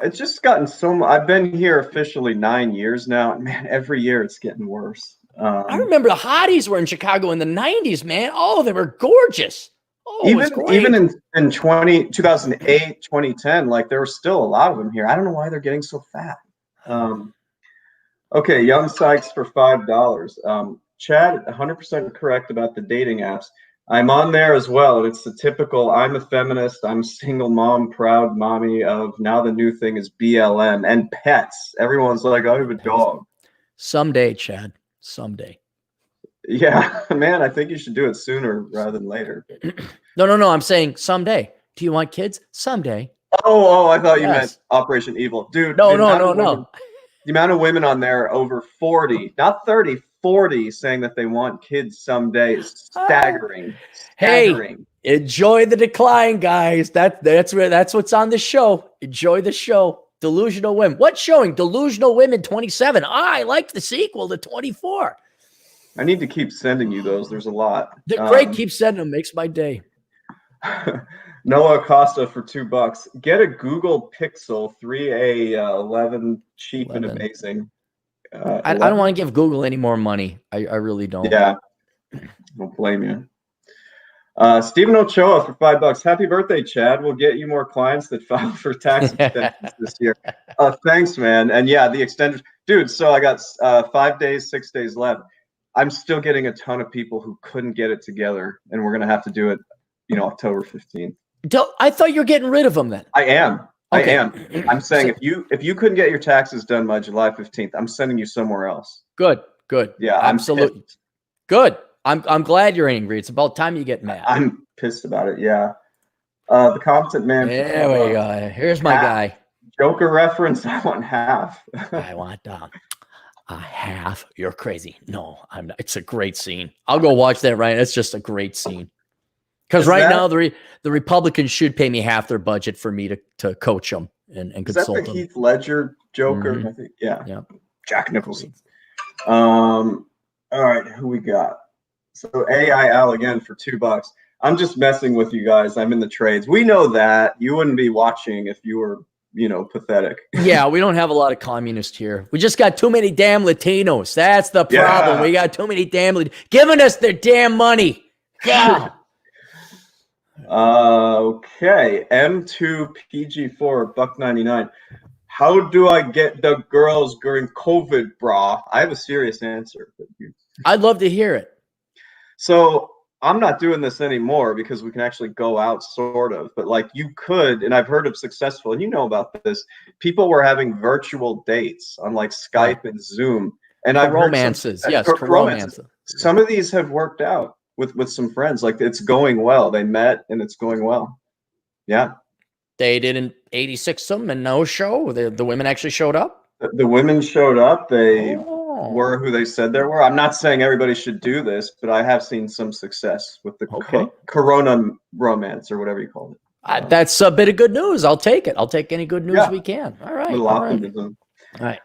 it's just gotten so much. I've been here officially 9 years now, and man, every year it's getting worse. I remember the hotties were in Chicago in the 90s, man. Oh, they were gorgeous. Oh, even in 2008, 2010, like there were still a lot of them here. I don't know why they're getting so fat. Okay, Young Sykes for $5. Chad, 100% correct about the dating apps. I'm on there as well, and it's the typical, I'm a feminist, I'm a single mom, proud mommy of, now the new thing is BLM and pets. Everyone's like, I have a dog. Someday, Chad, someday. Yeah, man, I think you should do it sooner rather than later. No, I'm saying someday. Do you want kids? Someday. Oh, I thought you meant Operation Evil. Dude, no. The amount of women on there over 40, not 30, 40 saying that they want kids someday is staggering. Hey, enjoy the decline, guys. That's what's on the show. Enjoy the show. Delusional Women. What's showing? Delusional Women 27. I like the sequel to 24. I need to keep sending you those. There's a lot. They're great. Keep sending them. Makes my day. Noah Acosta for $2. Get a Google Pixel 3A 11, cheap 11. And amazing. I don't want to give Google any more money. I really don't. Yeah, don't blame you. Stephen Ochoa for $5. Happy birthday, Chad. We'll get you more clients that file for tax extensions this year. Thanks, man. And yeah, the extenders, dude. So I got 5 days, 6 days left. I'm still getting a ton of people who couldn't get it together, and we're gonna have to do it, October 15th. I thought you were getting rid of them then. I am. Okay. I am. I'm saying if you couldn't get your taxes done by July 15th, I'm sending you somewhere else. Good. Yeah, absolutely. Good. I'm glad you're angry. It's about time you get mad. I'm pissed about it. Yeah. The competent man. There we go. Here's my guy. Joker reference. I want half. I want a half. You're crazy. No, I'm not. It's a great scene. I'll go watch that. Right. It's just a great scene. Because now the Republicans should pay me half their budget for me to coach them and consult them. Is that the Heath Ledger Joker? Mm-hmm. I think, yeah. Jack Nicholson. All right, who we got? So AIL again for $2. I'm just messing with you guys. I'm in the trades. We know that. You wouldn't be watching if you were, pathetic. Yeah, we don't have a lot of communists here. We just got too many damn Latinos. That's the problem. We got too many damn giving us their damn money. Yeah. Okay, M2PG4 $1.99. How do I get the girls during COVID, brah? I have a serious answer. I'd love to hear it. So I'm not doing this anymore because we can actually go out, sort of. But like you could, and I've heard of successful, and you know about this. People were having virtual dates on like Skype and Zoom, and I've romances. Yes, romances. Some of these have worked out with some friends. Like it's going well. They met and it's going well. Yeah. They didn't 86 them and no show. The women actually showed up. The women showed up. They were who they said they were. I'm not saying everybody should do this, but I have seen some success with the Corona romance or whatever you call it. That's a bit of good news. I'll take it. I'll take any good news we can. All right. Little optimism. All right.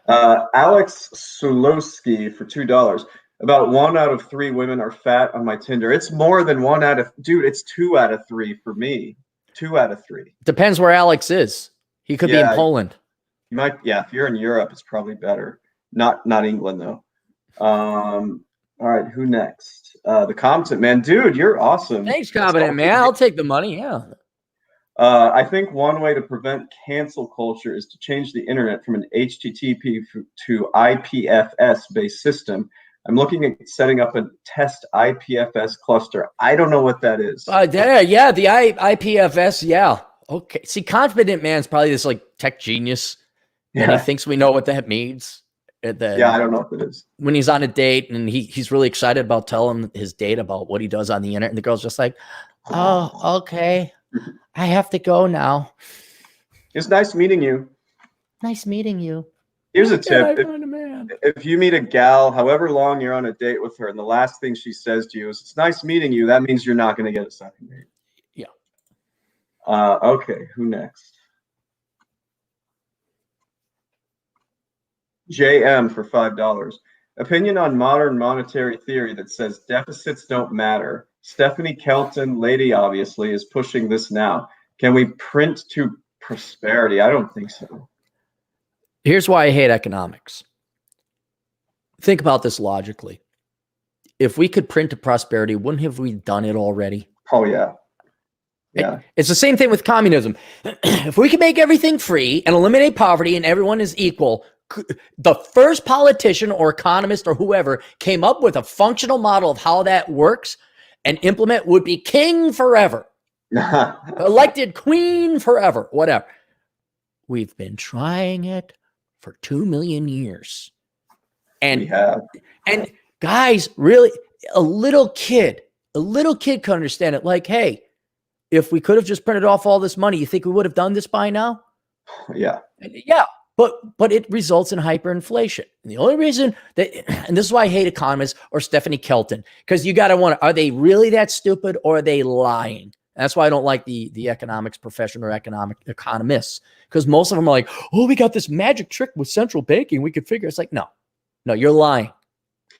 Alex Sulowski for $2. About 1 out of 3 women are fat on my Tinder. It's more than 1 out of, dude, it's 2 out of 3 for me. 2 out of 3. Depends where Alex is. He could be in Poland. You might, if you're in Europe, it's probably better. Not England though. All right, who next? The competent man. Dude, you're awesome. Thanks, competent man. I'll take the money, yeah. I think one way to prevent cancel culture is to change the internet from an HTTP to IPFS based system. I'm looking at setting up a test IPFS cluster. I don't know what that is. The IPFS, yeah. Okay. See, confident man's probably this like tech genius, and he thinks we know what that means. Yeah, I don't know if it is. When he's on a date and he's really excited about telling his date about what he does on the internet, and the girl's just like, oh, okay, I have to go now. It's nice meeting you. Nice meeting you. Here's a tip. If you meet a gal, however long you're on a date with her, and the last thing she says to you is, it's nice meeting you, that means you're not going to get a second date. Yeah. Okay, who next? JM for $5. Opinion on modern monetary theory that says deficits don't matter. Stephanie Kelton, lady obviously, is pushing this now. Can we print to prosperity? I don't think so. Here's why I hate economics. Think about this logically. If we could print to prosperity, wouldn't have we done it already? Oh, yeah. Yeah. It's the same thing with communism. If we could make everything free and eliminate poverty and everyone is equal, the first politician or economist or whoever came up with a functional model of how that works and implement would be king forever. Elected queen forever, whatever. We've been trying it for 2 million years. And guys, really, a little kid can understand it. Like, hey, if we could have just printed off all this money, you think we would have done this by now? Yeah. Yeah. But it results in hyperinflation. And the only reason that, and this is why I hate economists or Stephanie Kelton, because you got to wonder, are they really that stupid or are they lying? And that's why I don't like the economics profession or economists, because most of them are like, oh, we got this magic trick with central banking. We could figure. It's like, no, you're lying.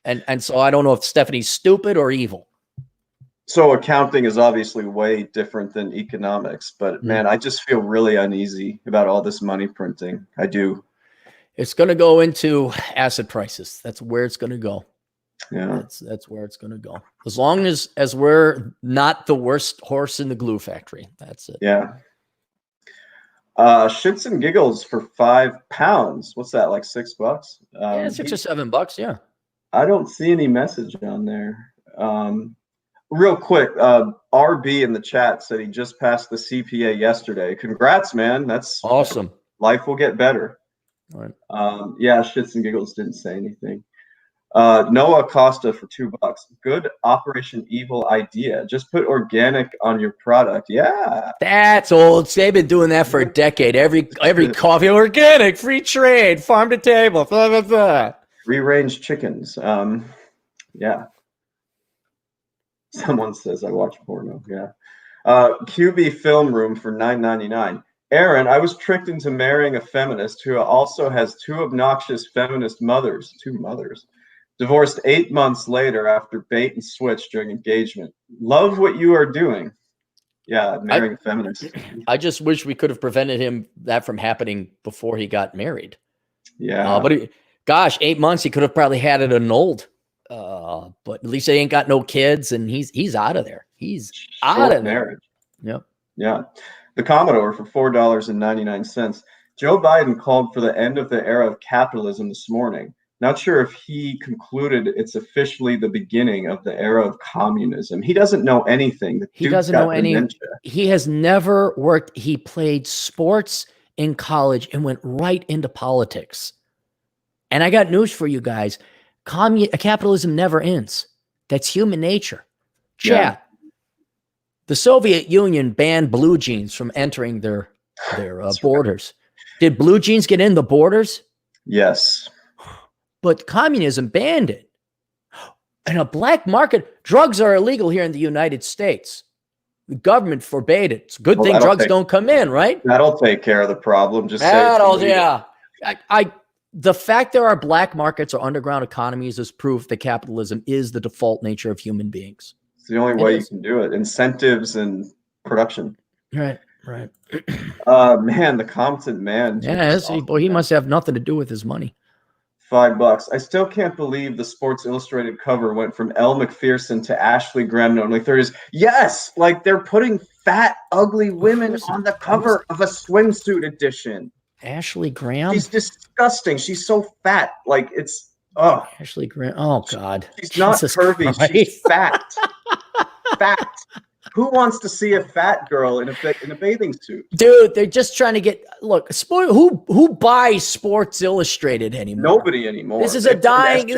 And so I don't know if Stephanie's stupid or evil. So accounting is obviously way different than economics, but man, I just feel really uneasy about all this money printing. I do. It's going to go into asset prices. That's where it's going to go. Yeah. That's where it's going to go. As long as we're not the worst horse in the glue factory. That's it. Yeah. Shits and giggles for £5. What's that? Like $6? Yeah, $6 or $7. Yeah. I don't see any message on there. Real quick, RB in the chat said he just passed the CPA yesterday. Congrats, man. That's awesome. Life will get better. All right. Yeah, Shits and Giggles didn't say anything. Noah Costa for $2. Good Operation Evil idea. Just put organic on your product. Yeah. That's old. They've been doing that for a decade. Every coffee, organic, free trade, farm to table, blah, blah, blah. Free-range chickens. Yeah. Someone says I watch porno. Yeah. QB Film Room for $9.99. Aaron, I was tricked into marrying a feminist who also has two obnoxious feminist mothers. Two mothers. Divorced 8 months later after bait and switch during engagement. Love what you are doing. Yeah, marrying a feminist. I just wish we could have prevented that from happening before he got married. Yeah. But gosh, 8 months, he could have probably had it annulled. But at least they ain't got no kids, and he's out of there. He's out of marriage. There. Yep. Yeah. The Commodore for $4.99. Joe Biden called for the end of the era of capitalism this morning. Not sure if he concluded it's officially the beginning of the era of communism. He doesn't know anything. He doesn't know any. He has never worked. He played sports in college and went right into politics. And I got news for you guys. Capitalism never ends. That's human nature. Chat. Yeah. The Soviet Union banned blue jeans from entering their borders. Right. Did blue jeans get in the borders? Yes. But communism banned it. And a black market, drugs are illegal here in the United States. The government forbade it. It's a good thing drugs don't come in, right? That'll take care of the problem. Just yeah. The fact there are black markets or underground economies is proof that capitalism is the default nature of human beings. It's the only way you can do it. Incentives and production. Right. Man, the competent man. Yeah, he must have nothing to do with his money. $5. I still can't believe the Sports Illustrated cover went from Elle Macpherson to Ashley Graham in only 30s. Yes, like they're putting fat, ugly women on the cover of a swimsuit edition. Ashley Graham? She's disgusting. She's so fat. Like it's Ashley Graham. Oh God. She's not curvy. Christ. She's fat. Fat. Who wants to see a fat girl in a bathing suit? Dude, they're just trying to get look. Sport. Who buys Sports Illustrated anymore? Nobody anymore. This is a dying.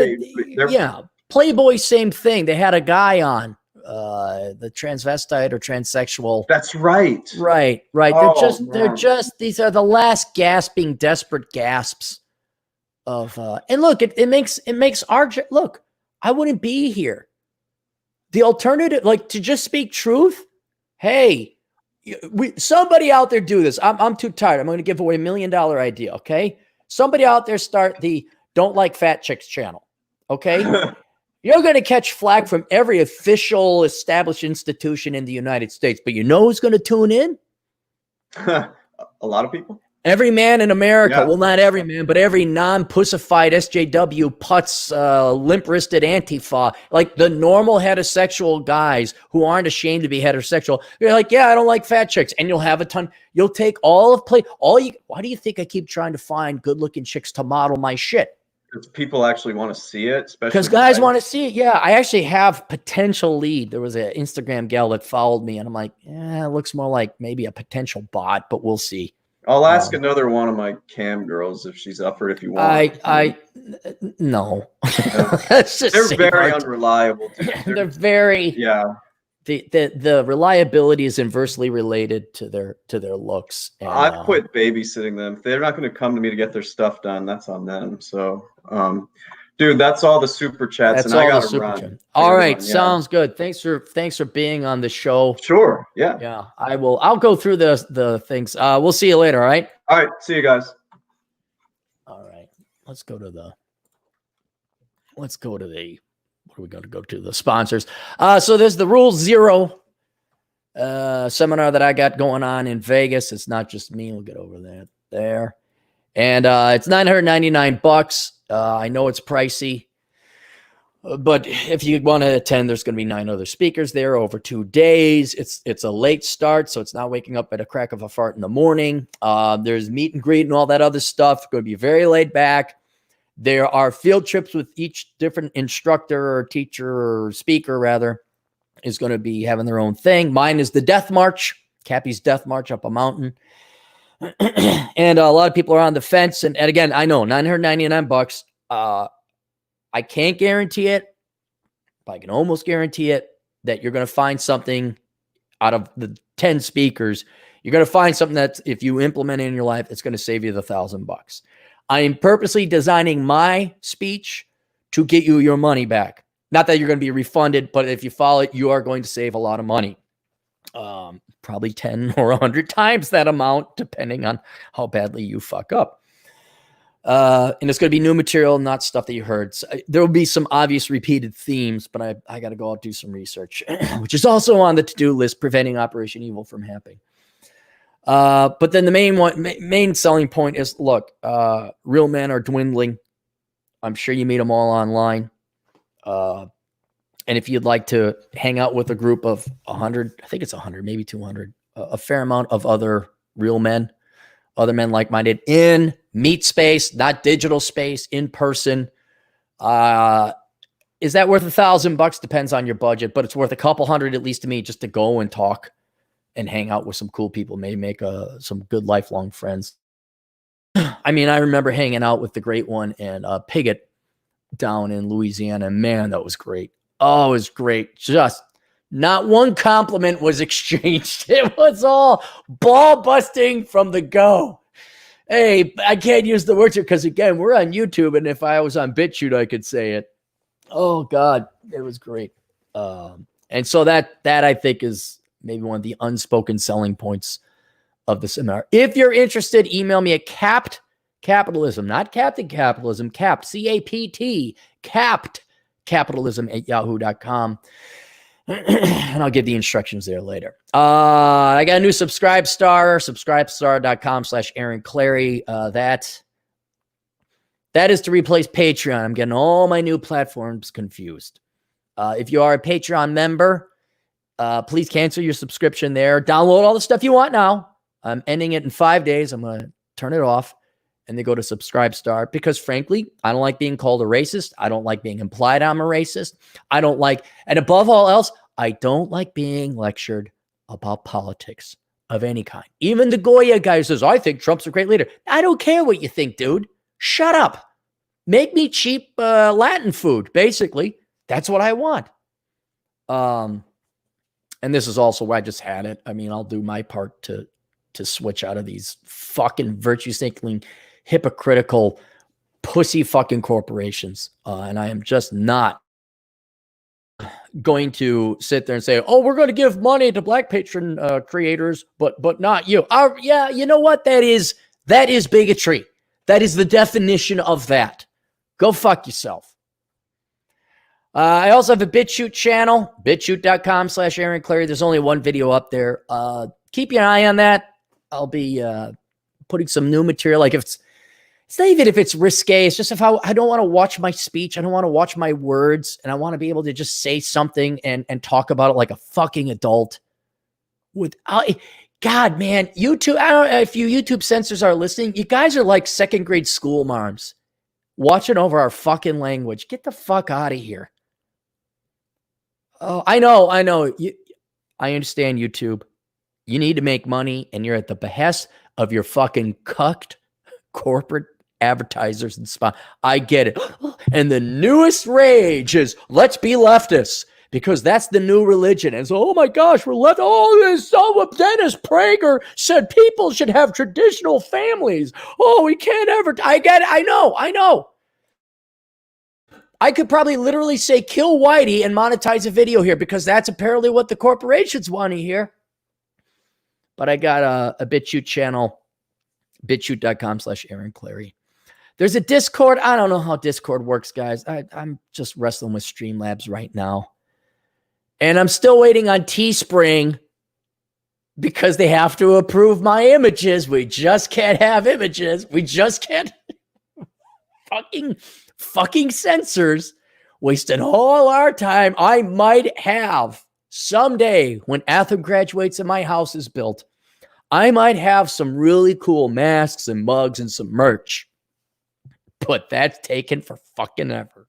Yeah, Playboy, same thing. They had a guy on the transvestite or transsexual. That's right. Right. They're just. These are the last gasping, desperate gasps of. And look, it makes our look. I wouldn't be here. The alternative, like to just speak truth. Hey, somebody out there do this. I'm too tired. I'm going to give away $1 million idea. Okay. Somebody out there start the Don't Like Fat Chicks channel. Okay. You're going to catch flack from every official established institution in the United States, but you know who's going to tune in? A lot of people. Every man in America, yeah. Well, not every man, but every non-pussified SJW putz, limp-wristed Antifa, like the normal heterosexual guys who aren't ashamed to be heterosexual. You're like, yeah, I don't like fat chicks. And you'll have a ton. You'll take why do you think I keep trying to find good-looking chicks to model my shit? Because people actually want to see it, especially because guys want to see it. Yeah, I actually have potential lead. There was an Instagram gal that followed me, and I'm like, yeah, it looks more like maybe a potential bot, but we'll see. I'll ask another one of my cam girls if she's up for it if you want. No. They're very unreliable. They're very The reliability is inversely related to their looks. And, I've quit babysitting them. If they're not going to come to me to get their stuff done, that's on them. So, dude, that's all the super chats, and I got to run. All right, sounds good. Thanks for being on the show. Sure, yeah. Yeah, I'll go through the things. We'll see you later, all right? All right, see you guys. All right. Let's go to the what are we going to go to? The sponsors. So there's the Rule Zero seminar that I got going on in Vegas. It's not just me. We'll get over that there. And it's $999. I know it's pricey, but if you want to attend, there's going to be 9 other speakers there over 2 days. It's a late start, so it's not waking up at a crack of a fart in the morning. There's meet and greet and all that other stuff. It's going to be very laid back. There are field trips with each different instructor or teacher or speaker, rather, is going to be having their own thing. Mine is the Death March, Cappy's Death March up a mountain. And a lot of people are on the fence. And again, I know $999. I can't guarantee it, but I can almost guarantee it that you're going to find something out of the 10 speakers. You're going to find something that if you implement it in your life, it's going to save you the $1,000. I am purposely designing my speech to get you your money back. Not that you're going to be refunded, but if you follow it, you are going to save a lot of money. Probably 10 or 100 times that amount, depending on how badly you fuck up. And it's going to be new material, not stuff that you heard. So there will be some obvious repeated themes, but I got to go out and do some research, which is also on the to-do list, preventing Operation Evil from happening. But then the main selling point is, look, real men are dwindling. I'm sure you meet them all online. And if you'd like to hang out with a group of 100, I think it's 100, maybe 200, a fair amount of other real men, other men like-minded in meet space, not digital space, in person. Is that worth $1,000? Depends on your budget, but it's worth a couple hundred at least to me just to go and talk and hang out with some cool people, maybe make some good lifelong friends. I mean, I remember hanging out with the great one and Piggott down in Louisiana. Man, that was great. Oh, it was great. Just not one compliment was exchanged. It was all ball busting from the go. Hey, I can't use the word because, again, we're on YouTube, and if I was on BitChute, I could say it. Oh, God, it was great. And so that I think is maybe one of the unspoken selling points of the seminar. If you're interested, email me at Capped Capitalism, not Captain Capitalism, Capped, C-A-P-T, Capped Capitalism at yahoo.com. And I'll give the instructions there later. I got a new Subscribestar, subscribestar.com/Aaron Clarey. That is to replace Patreon. I'm getting all my new platforms confused. If you are a Patreon member, please cancel your subscription there. Download all the stuff you want now. I'm ending it in 5 days. I'm going to turn it off and then go to Subscribestar because, frankly, I don't like being called a racist. I don't like being implied I'm a racist. I don't like, and above all else, I don't like being lectured about politics of any kind. Even the Goya guy says, I think Trump's a great leader. I don't care what you think, dude. Shut up. Make me cheap Latin food, basically. That's what I want. And this is also where I just had it. I mean, I'll do my part to switch out of these fucking virtue-signaling, hypocritical, pussy fucking corporations. And I am just not going to sit there and say, oh, we're going to give money to Black patron creators, but not you. Yeah, you know what? That is bigotry. That is the definition of that. Go fuck yourself. I also have a BitChute channel, bitchute.com/Aaron Clarey. There's only one video up there. Keep your eye on that. I'll be putting some new material. Like if it's not even if it's risque. It's just if I don't want to watch my speech. I don't want to watch my words. And I want to be able to just say something and talk about it like a fucking adult. Without, God, man, YouTube, I don't know if you YouTube censors are listening. You guys are like second grade school marms watching over our fucking language. Get the fuck out of here. Oh, I know. I understand YouTube. You need to make money and you're at the behest of your fucking cucked corporate advertisers and spot. I get it. And the newest rage is let's be leftists because that's the new religion. And so, oh my gosh, we're left. Oh, this Dennis Prager said people should have traditional families. Oh, we can't ever. I get it. I know. I could probably literally say kill Whitey and monetize a video here because that's apparently what the corporations want to hear. But I got a BitChute channel, bitchute.com/Aaron Clarey. There's a Discord. I don't know how Discord works, guys. I'm just wrestling with Streamlabs right now. And I'm still waiting on Teespring because they have to approve my images. We just can't have images. We just can't. Fucking censors wasting all our time. I might have someday when Atham graduates and my house is built, I might have some really cool masks and mugs and some merch. But that's taken for fucking ever.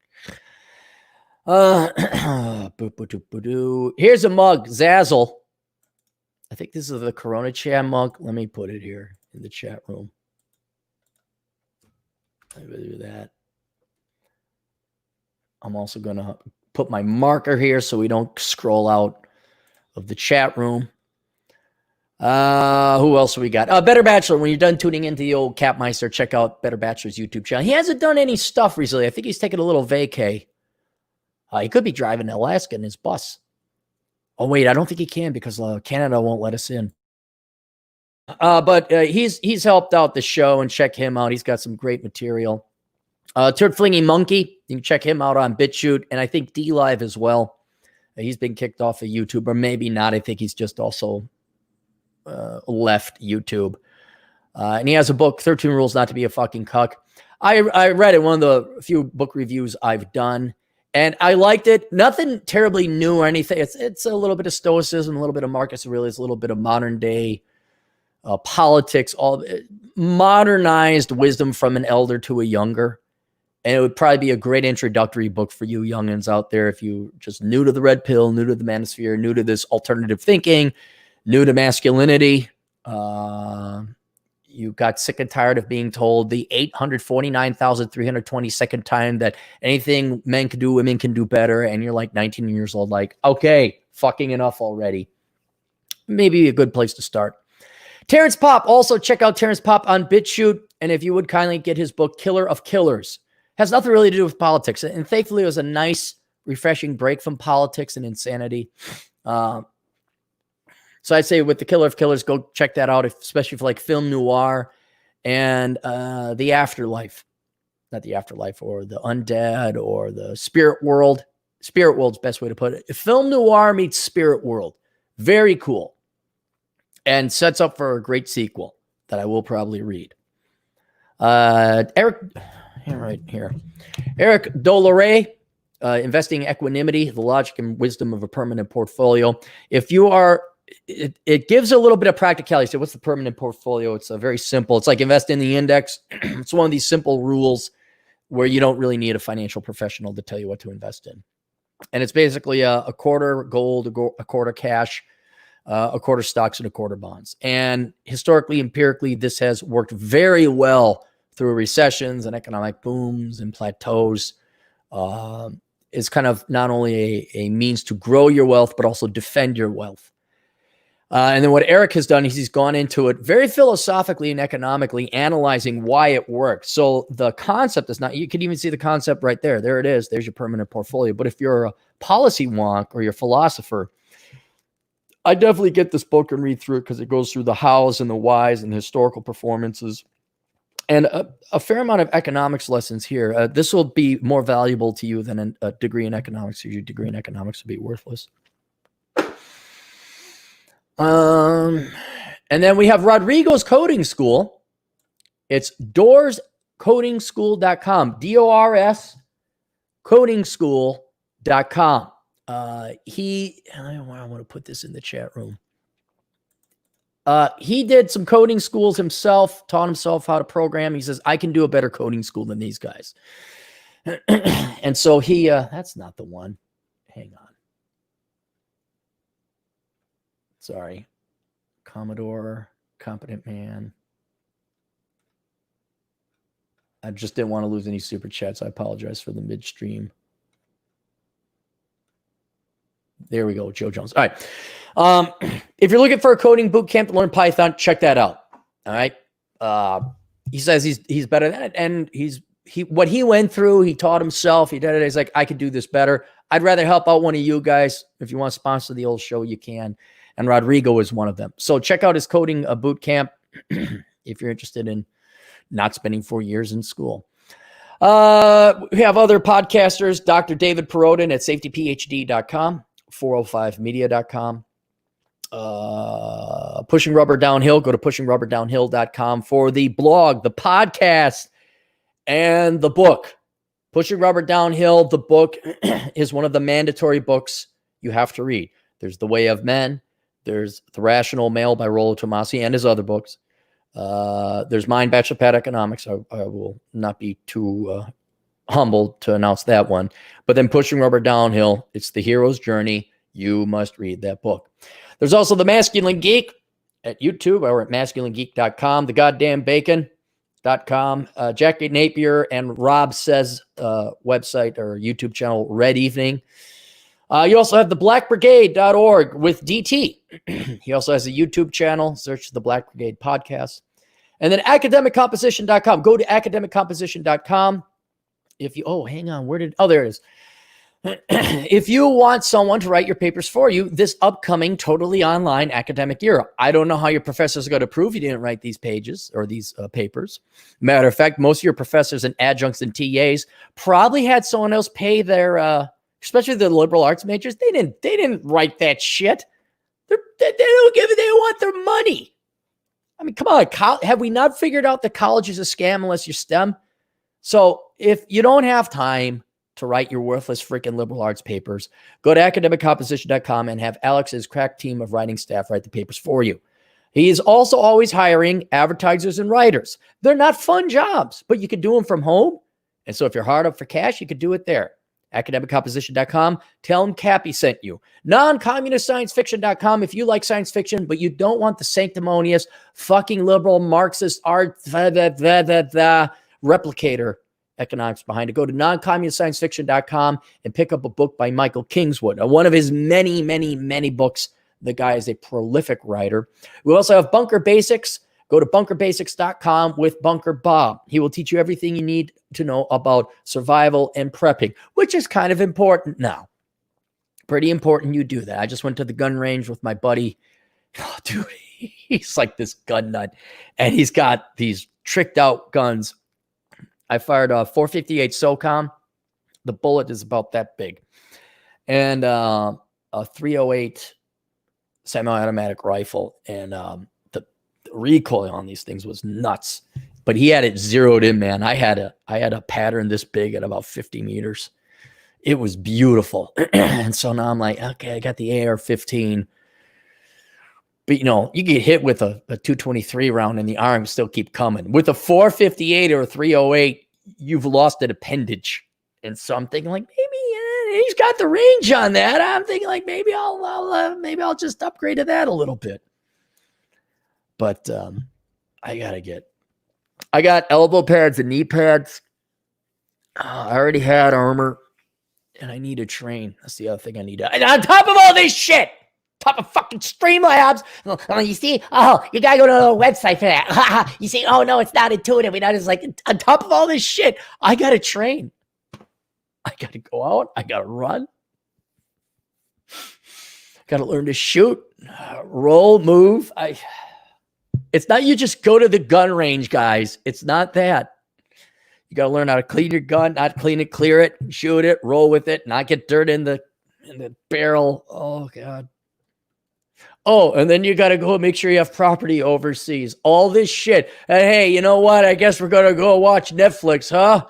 Here's a mug, Zazzle. I think this is the Corona Chat mug. Let me put it here in the chat room. Let me do that. I'm also going to put my marker here so we don't scroll out of the chat room. Who else we got? Better Bachelor. When you're done tuning into the old Capmeister, check out Better Bachelor's YouTube channel. He hasn't done any stuff recently. I think he's taking a little vacay. He could be driving to Alaska in his bus. Oh, wait, I don't think he can because Canada won't let us in. But he's helped out the show, and check him out. He's got some great material. Turd Flingy Monkey, you can check him out on BitChute, and I think DLive as well. He's been kicked off of YouTube, or maybe not. I think he's just also left YouTube. And he has a book, 13 Rules Not to Be a Fucking Cuck. I read it, one of the few book reviews I've done, and I liked it. Nothing terribly new or anything. It's a little bit of stoicism, a little bit of Marcus Aurelius, a little bit of modern day politics, all modernized wisdom from an elder to a younger. And it would probably be a great introductory book for you youngins out there if you just new to the red pill, new to the manosphere, new to this alternative thinking, new to masculinity. You got sick and tired of being told the 849,322nd time that anything men can do, women can do better. And you're like 19 years old, like, okay, fucking enough already. Maybe a good place to start. Terrence Popp, also check out Terrence Popp on BitChute. And if you would kindly get his book, Killer of Killers. Has nothing really to do with politics. And thankfully, it was a nice, refreshing break from politics and insanity. So I'd say with the Killer of Killers, go check that out, especially for like film noir and the afterlife. Not the afterlife, or the undead, or the spirit world. Spirit world's best way to put it. Film noir meets spirit world. Very cool. And sets up for a great sequel that I will probably read. Eric... right here. Eric Dolore, Investing Equanimity, the Logic and Wisdom of a Permanent Portfolio. If you are, it gives a little bit of practicality. So what's the permanent portfolio? It's very simple. It's like invest in the index. It's one of these simple rules where you don't really need a financial professional to tell you what to invest in. And it's basically a quarter gold, a quarter cash, a quarter stocks, and a quarter bonds. And historically, empirically, this has worked very well through recessions and economic booms and plateaus. It's kind of not only a means to grow your wealth, but also defend your wealth. And then what Eric has done is he's gone into it very philosophically and economically, analyzing why it works. So the concept is not, you can even see the concept right there. There it is. There's your permanent portfolio. But if you're a policy wonk or you're a philosopher, I definitely get this book and read through it because it goes through the hows and the whys and the historical performances and a fair amount of economics lessons here. This will be more valuable to you than a degree in economics. Your degree in economics would be worthless. And then we have Rodrigo's Coding School. It's doorscodingschool.com, DORS codingschool.com. I want to put this in the chat room. He did some coding schools himself, taught himself how to program. He says, I can do a better coding school than these guys. And so he, that's not the one. Hang on. Sorry. Commodore, Competent Man. I just didn't want to lose any super chats. I apologize for the midstream. There we go, Joe Jones. All right. If you're looking for a coding boot camp to learn Python, check that out. All right. He says he's better than it, and what he went through, he taught himself. He did it. He's like, I could do this better. I'd rather help out one of you guys. If you want to sponsor the old show, you can. And Rodrigo is one of them. So check out his coding boot camp if you're interested in not spending 4 years in school. We have other podcasters, Dr. David Perodin at safetyphd.com, 405media.com. Pushing Rubber Downhill, go to pushingrubberdownhill.com for the blog, the podcast, and the book. Pushing Rubber Downhill, the book, is one of the mandatory books you have to read. There's The Way of Men. There's The Rational Male by Rollo Tomassi and his other books. There's Mind Bachelor Economics. I will not be too humbled to announce that one. But then Pushing Rubber Downhill, it's the hero's journey. You must read that book. There's also The Masculine Geek at YouTube or at masculinegeek.com. The Goddamn Bacon.com. Jackie Napier and Rob Says website or YouTube channel, Red Evening. You also have the blackbrigade.org with DT. He also has a YouTube channel. Search the Black Brigade podcast. And then academiccomposition.com. Go to academiccomposition.com. If you, hang on. There it is. If you want someone to write your papers for you this upcoming totally online academic year, I don't know how your professors are going to prove you didn't write these pages or these papers. Matter of fact, most of your professors and adjuncts and TAs probably had someone else pay their, especially the liberal arts majors. They didn't write that shit. They want their money. I mean, come on. Have we not figured out that college is a scam unless you STEM? So if you don't have time to write your worthless freaking liberal arts papers, go to academiccomposition.com and have Alex's crack team of writing staff write the papers for you. He is also always hiring advertisers and writers. They're not fun jobs, but you can do them from home. And so if you're hard up for cash, you could do it there. academiccomposition.com. Tell them Cappy sent you. Non-communist-science-fiction.com. If you like science fiction, but you don't want the sanctimonious, fucking liberal, Marxist art, replicator economics behind it, go to non-communist-science-fiction.com and pick up a book by Michael Kingswood, one of his many, many, many books. The guy is a prolific writer. We also have Bunker Basics. Go to bunkerbasics.com with Bunker Bob. He will teach you everything you need to know about survival and prepping, which is kind of important now. Pretty important you do that. I just went to the gun range with my buddy. Oh, dude, he's like this gun nut, and he's got these tricked out guns. I fired a .458 SOCOM. The bullet is about that big. And a .308 semi-automatic rifle. And the recoil on these things was nuts. But he had it zeroed in, man. I had a pattern this big at about 50 meters. It was beautiful. And so now I'm like, okay, I got the AR-15. But, you get hit with a 223 round and the arms still keep coming. With a .458 or a .308, you've lost an appendage. And so I'm thinking like, maybe he's got the range on that. I'm thinking like maybe I'll just upgrade to that a little bit. But I got elbow pads and knee pads. I already had armor, and I need a train. That's the other thing I need. And on top of all this shit, top of fucking Streamlabs. Oh, you see? Oh, you gotta go to the website for that. You see? Oh no, it's not intuitive. It's like on top of all this shit, I got to train. I got to go out. I got to run. Got to learn to shoot, roll, move. It's not you just go to the gun range, guys. It's not that. You got to learn how to clean your gun, not clean it, clear it, shoot it, roll with it, not get dirt in the barrel. Oh God. Oh, and then you got to go make sure you have property overseas. All this shit. And hey, you know what? I guess we're going to go watch Netflix, huh?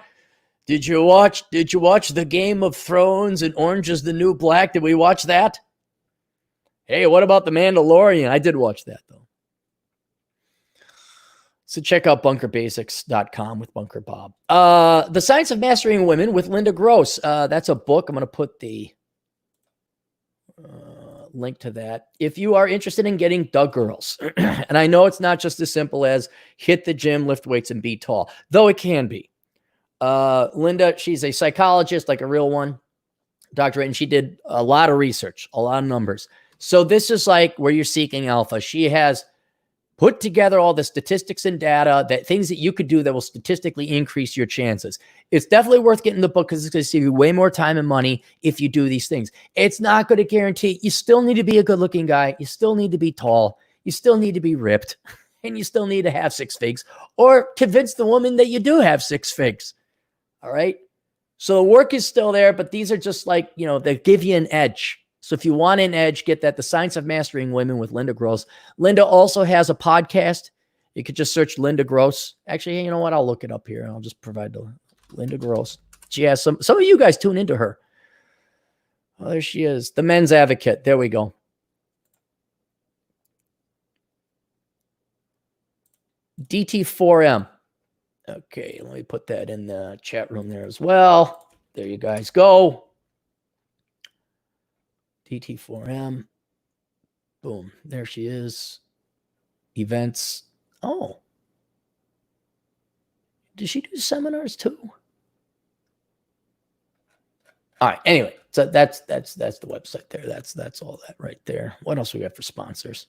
Did you watch the Game of Thrones and Orange is the New Black? Did we watch that? Hey, what about The Mandalorian? I did watch that, though. So check out bunkerbasics.com with Bunker Bob. The Science of Mastering Women with Linda Gross. That's a book. I'm going to put the link to that. If you are interested in getting the girls, and I know it's not just as simple as hit the gym, lift weights, and be tall, though it can be. Linda, she's a psychologist, like a real one, doctorate, and she did a lot of research, a lot of numbers. So this is like where you're seeking alpha. She has put together all the statistics and data, that things that you could do that will statistically increase your chances. It's definitely worth getting the book because it's going to save you way more time and money if you do these things. It's not going to guarantee. You still need to be a good-looking guy. You still need to be tall. You still need to be ripped. And you still need to have 6 figs or convince the woman that you do have 6 figs. All right. So the work is still there, but these are just like, they give you an edge. So if you want an edge, get that. The Science of Mastering Women with Linda Gross. Linda also has a podcast. You could just search Linda Gross. Actually, you know what? I'll look it up here and I'll just provide the Linda Gross. She has some of you guys tune into her. Oh, there she is. The Men's Advocate. There we go. DT4M. Okay, let me put that in the chat room there as well. There you guys go. DT4M. Boom. There she is. Events. Oh. Does she do seminars too? All right. Anyway, so that's the website there. That's all that right there. What else we got for sponsors?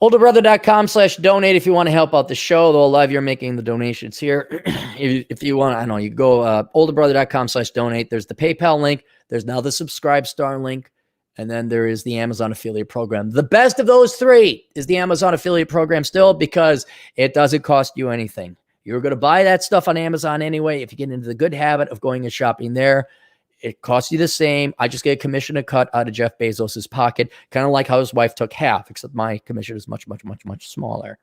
olderbrother.com/donate if you want to help out the show. Though live, you're making the donations here. if you want, I know you go olderbrother.com/donate. There's the PayPal link. There's now the Subscribe Star link. And then there is the Amazon affiliate program. The best of those 3 is the Amazon affiliate program still because it doesn't cost you anything. You're going to buy that stuff on Amazon anyway. If you get into the good habit of going and shopping there, it costs you the same. I just get a commission a cut out of Jeff Bezos's pocket, kind of like how his wife took half, except my commission is much, much, much, much smaller.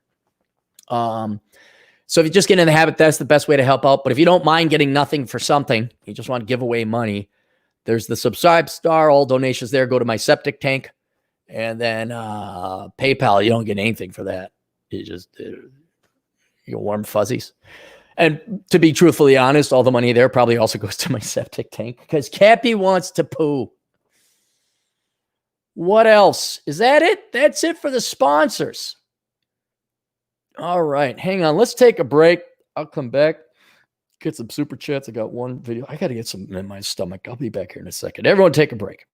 So if you just get in the habit, that's the best way to help out. But if you don't mind getting nothing for something, you just want to give away money, there's the Subscribe Star, all donations there go to my septic tank. And then PayPal, you don't get anything for that. You just you get warm fuzzies. And to be truthfully honest, all the money there probably also goes to my septic tank because Cappy wants to poo. What else? Is that it? That's it for the sponsors. All right. Hang on. Let's take a break. I'll come back. Get some super chats. I got one video. I got to get some in my stomach. I'll be back here in a second. Everyone take a break.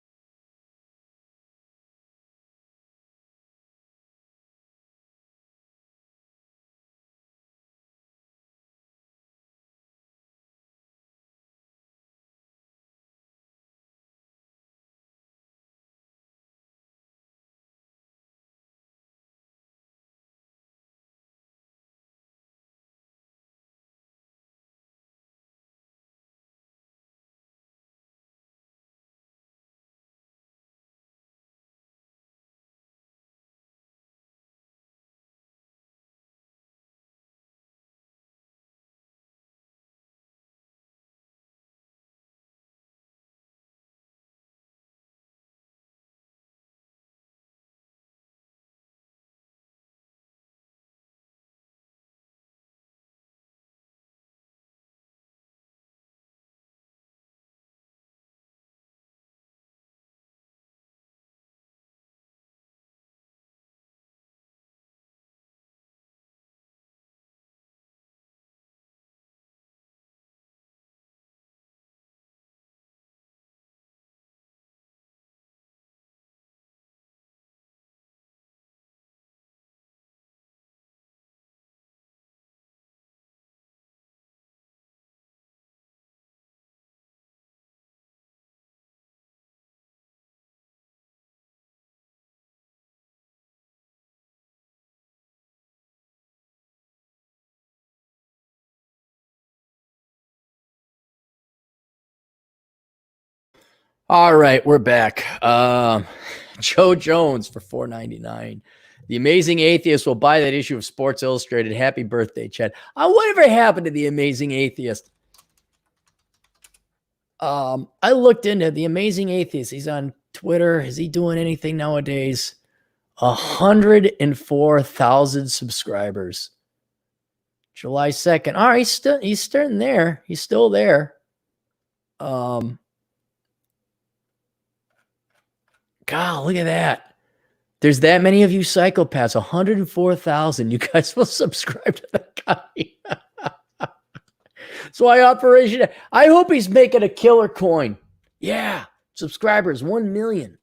All right, we're back. Joe Jones for $4.99. The Amazing Atheist will buy that issue of Sports Illustrated. Happy birthday, Chad. Whatever happened to the Amazing Atheist? I looked into the Amazing Atheist. He's on Twitter. Is he doing anything nowadays? 104,000 subscribers. July 2nd. All right, he's still there. He's still there. God, look at that. There's that many of you psychopaths. 104,000. You guys will subscribe to that guy. So I hope he's making a killer coin. Yeah. Subscribers, 1 million.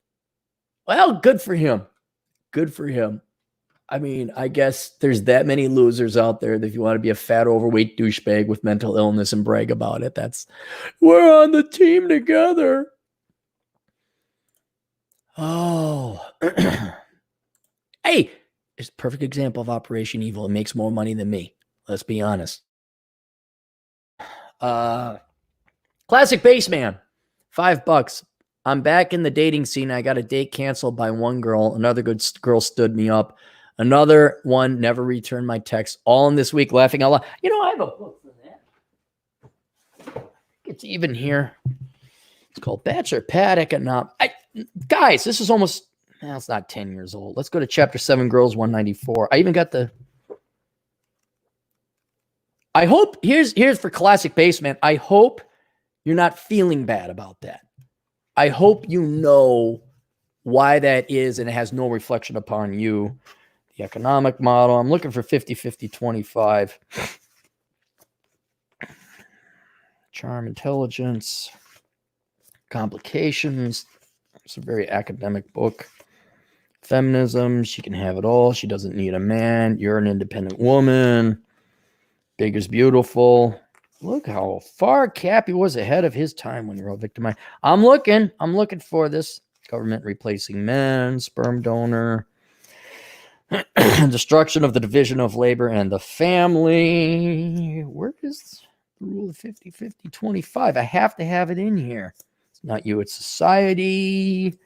Well, good for him. Good for him. I mean, I guess there's that many losers out there that if you want to be a fat, overweight douchebag with mental illness and brag about it, we're on the team together. Oh. Hey, it's a perfect example of Operation Evil. It makes more money than me. Let's be honest. Classic Baseman, $5. I'm back in the dating scene. I got a date canceled by one girl. Another good girl stood me up. Another one never returned my text. All in this week, laughing out loud. You know, I have a book for that. It's even here. It's called Bachelor Pad Economics. Guys, this is almost, it's not 10 years old. Let's go to chapter 7, girls 194. I even got I hope, here's for Classic Baseman. I hope you're not feeling bad about that. I hope you know why that is and it has no reflection upon you. The economic model. I'm looking for 50, 50, 25. Charm, intelligence, complications. It's a very academic book. Feminism. She can have it all. She doesn't need a man. You're an independent woman. Big is beautiful. Look how far Cappy was ahead of his time when you're all victimized. I'm looking for this. Government replacing men, sperm donor, destruction of the division of labor and the family. Where is the rule of 50, 50, 25? I have to have it in here. It's not you, it's society.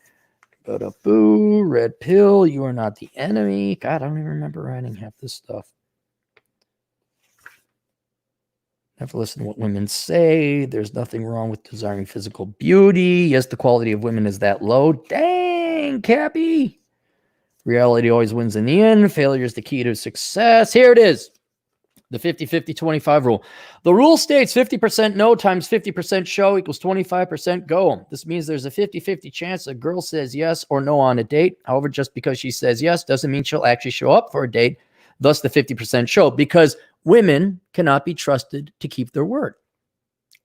Boo, red pill. You are not the enemy. God, I don't even remember writing half this stuff. Never listen to what women say. There's nothing wrong with desiring physical beauty. Yes, the quality of women is that low. Dang, Cappy. Reality always wins in the end. Failure is the key to success. Here it is. The 50-50-25 rule. The rule states 50% no times 50% show equals 25% go. This means there's a 50-50 chance a girl says yes or no on a date. However, just because she says yes doesn't mean she'll actually show up for a date. Thus, the 50% show. Because women cannot be trusted to keep their word.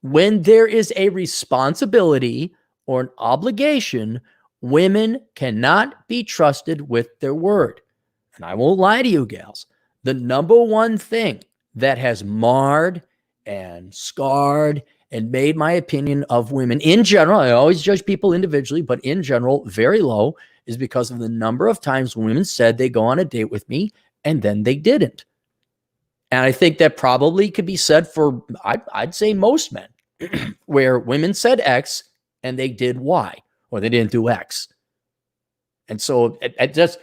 When there is a responsibility or an obligation, women cannot be trusted with their word. And I won't lie to you, gals. The number one thing that has marred and scarred and made my opinion of women in general, I always judge people individually, but in general, very low, is because of the number of times women said they go on a date with me and then they didn't. And I think that probably could be said for, I'd say most men, where women said X and they did Y, or they didn't do X. And so it just,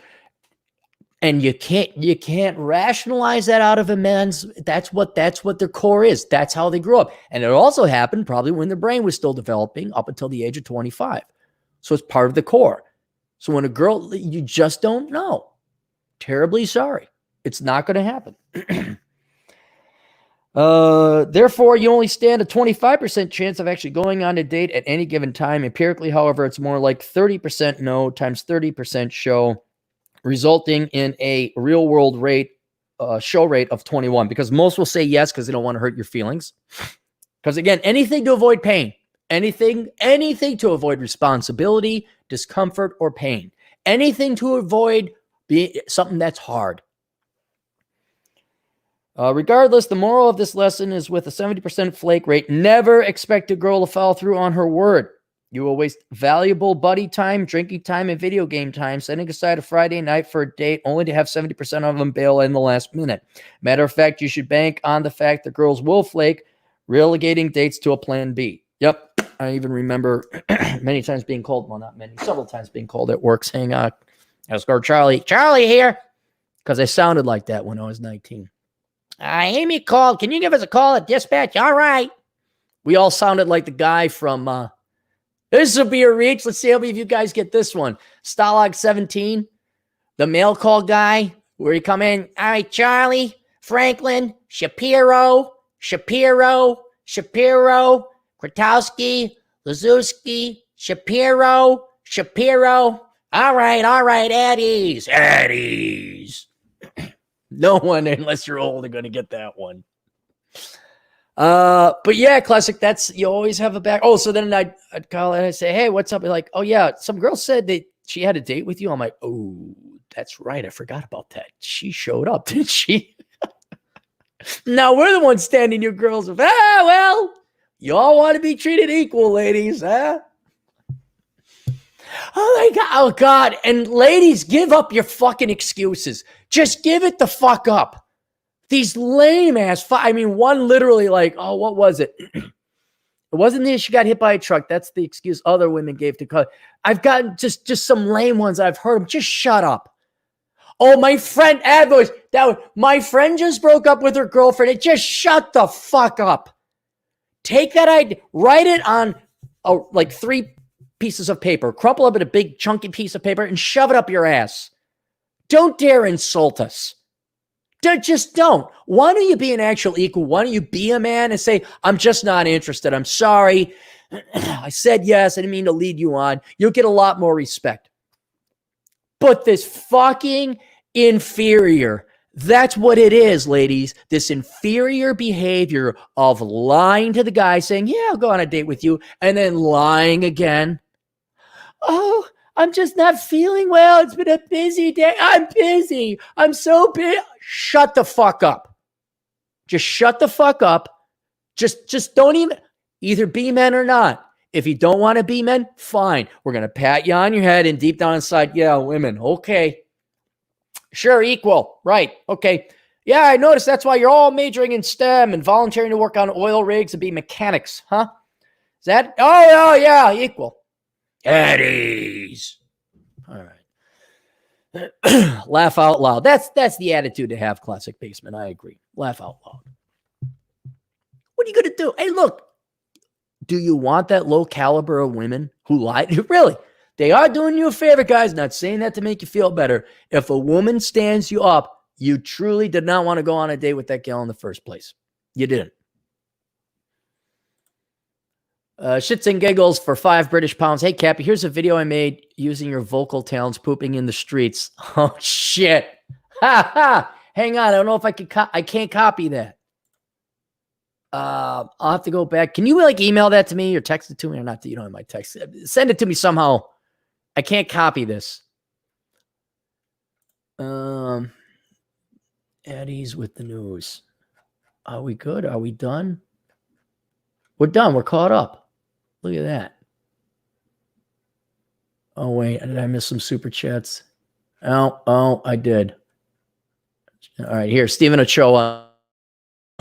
and you can't rationalize that out of a man's, that's what their core is. That's how they grew up. And it also happened probably when their brain was still developing up until the age of 25. So it's part of the core. So when a girl, you just don't know. Terribly sorry. It's not going to happen. Therefore, you only stand a 25% chance of actually going on a date at any given time. Empirically, however, it's more like 30% no times 30% show, resulting in a real world rate, show rate of 21. Because most will say yes because they don't want to hurt your feelings. Because again, anything to avoid pain, anything to avoid responsibility, discomfort, or pain, anything to avoid being something that's hard. Regardless, the moral of this lesson is with a 70% flake rate, never expect a girl to follow through on her word. You will waste valuable buddy time, drinking time, and video game time, setting aside a Friday night for a date only to have 70% of them bail in the last minute. Matter of fact, you should bank on the fact that girls will flake, relegating dates to a plan B. Yep. I even remember many times being called, well, not many, several times being called at work saying, escort Charlie here. Because I sounded like that when I was 19. Amy called. Can you give us a call at dispatch? All right. We all sounded like the guy from, this will be a reach. Let's see how many of you guys get this one. Stalag 17, the mail call guy, where you come in. All right, Charlie, Franklin, Shapiro, Kratowski, Lazowski, Shapiro. All right, Eddie's. No one, unless you're old, are going to get that one. But yeah, classic. You always have a back. Oh, so then I'd call and I'd say, hey, what's up? Like, oh yeah, some girl said that she had a date with you. I'm like, oh, that's right. I forgot about that. She showed up, didn't she? Now we're the ones standing your girls with, well, you all want to be treated equal, ladies, huh? Oh my God. Oh God. And ladies, give up your fucking excuses. Just give it the fuck up. These lame ass, one literally like, oh, what was it? It wasn't that she got hit by a truck. That's the excuse other women gave to cut. I've gotten just some lame ones. I've heard them. Just shut up. Oh, my friend, my friend just broke up with her girlfriend. Just shut the fuck up. Take that idea, write it on like 3 pieces of paper, crumple up in a big chunky piece of paper and shove it up your ass. Don't dare insult us. Just don't. Why don't you be an actual equal? Why don't you be a man and say, I'm just not interested. I'm sorry. I said yes. I didn't mean to lead you on. You'll get a lot more respect. But this fucking inferior, that's what it is, ladies. This inferior behavior of lying to the guy saying, yeah, I'll go on a date with you. And then lying again. Oh, I'm just not feeling well. It's been a busy day. I'm busy. I'm so busy. Shut the fuck up. Just shut the fuck up. Just don't even either be men or not. If you don't want to be men, fine. We're going to pat you on your head and deep down inside, yeah, women. Okay. Sure, equal. Right. Okay. Yeah, I noticed that's why you're all majoring in STEM and volunteering to work on oil rigs and be mechanics, huh? Is that? Oh, yeah, equal. Eddie's. All right. Laugh out loud. That's the attitude to have, Classic Basement. I agree. Laugh out loud. What are you going to do? Hey, look. Do you want that low caliber of women who lie? Really? They are doing you a favor, guys. Not saying that to make you feel better. If a woman stands you up, you truly did not want to go on a date with that gal in the first place. You didn't. Shits and giggles for 5 British pounds. Hey, Cappy, here's a video I made using your vocal talents pooping in the streets. Oh, shit. Ha, ha. Hang on. I don't know if I can. I can't copy that. I'll have to go back. Can you like email that to me or text it to me or not? You don't have my text. Send it to me somehow. I can't copy this. Eddie's with the news. Are we good? Are we done? We're done. We're caught up. Look at that. Oh, wait. Did I miss some super chats? Oh, I did. All right. Here, Stephen Ochoa.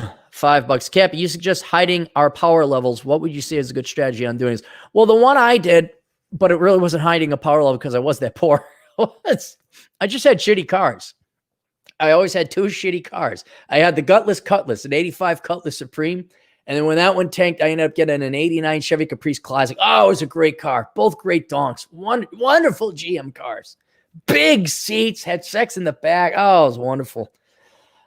$5. Cappy, you suggest hiding our power levels. What would you say is a good strategy on doing this? Well, the one I did, but it really wasn't hiding a power level because I was that poor. I just had shitty cars. I always had 2 shitty cars. I had the gutless Cutlass, an 85 Cutlass Supreme. And then when that one tanked, I ended up getting an 89 Chevy Caprice Classic. Oh, it was a great car. Both great donks. Wonderful GM cars. Big seats, had sex in the back. Oh, it was wonderful.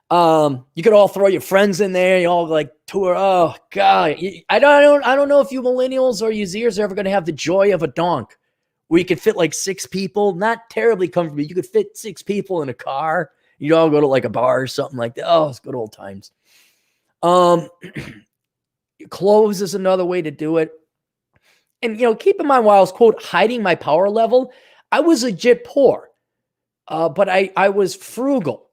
You could all throw your friends in there. You all like tour. Oh God. I don't know if you millennials or you Zers are ever going to have the joy of a donk where you could fit like 6 people, not terribly comfortable. You could fit 6 people in a car. You'd all go to like a bar or something like that. Oh, it's good old times. Clothes is another way to do it. And, keep in mind while I was, quote, hiding my power level, I was legit poor. But I was frugal.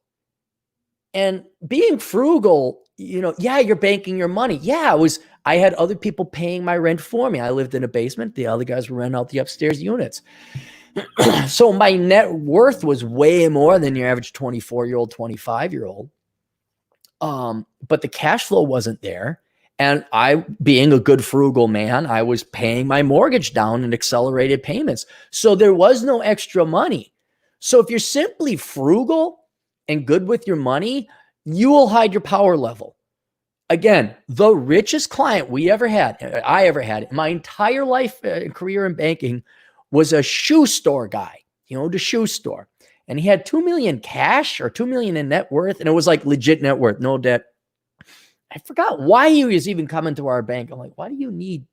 And being frugal, yeah, you're banking your money. Yeah, I had other people paying my rent for me. I lived in a basement. The other guys were renting out the upstairs units. So my net worth was way more than your average 24-year-old, 25-year-old. But the cash flow wasn't there. And I, being a good frugal man, I was paying my mortgage down in accelerated payments. So there was no extra money. So if you're simply frugal and good with your money, you will hide your power level. Again, the richest client I ever had in my entire life and career in banking was a shoe store guy. He owned a shoe store, and he had 2 million cash or 2 million in net worth. And it was like legit net worth, no debt. I forgot why he was even coming to our bank. I'm like, why do you need,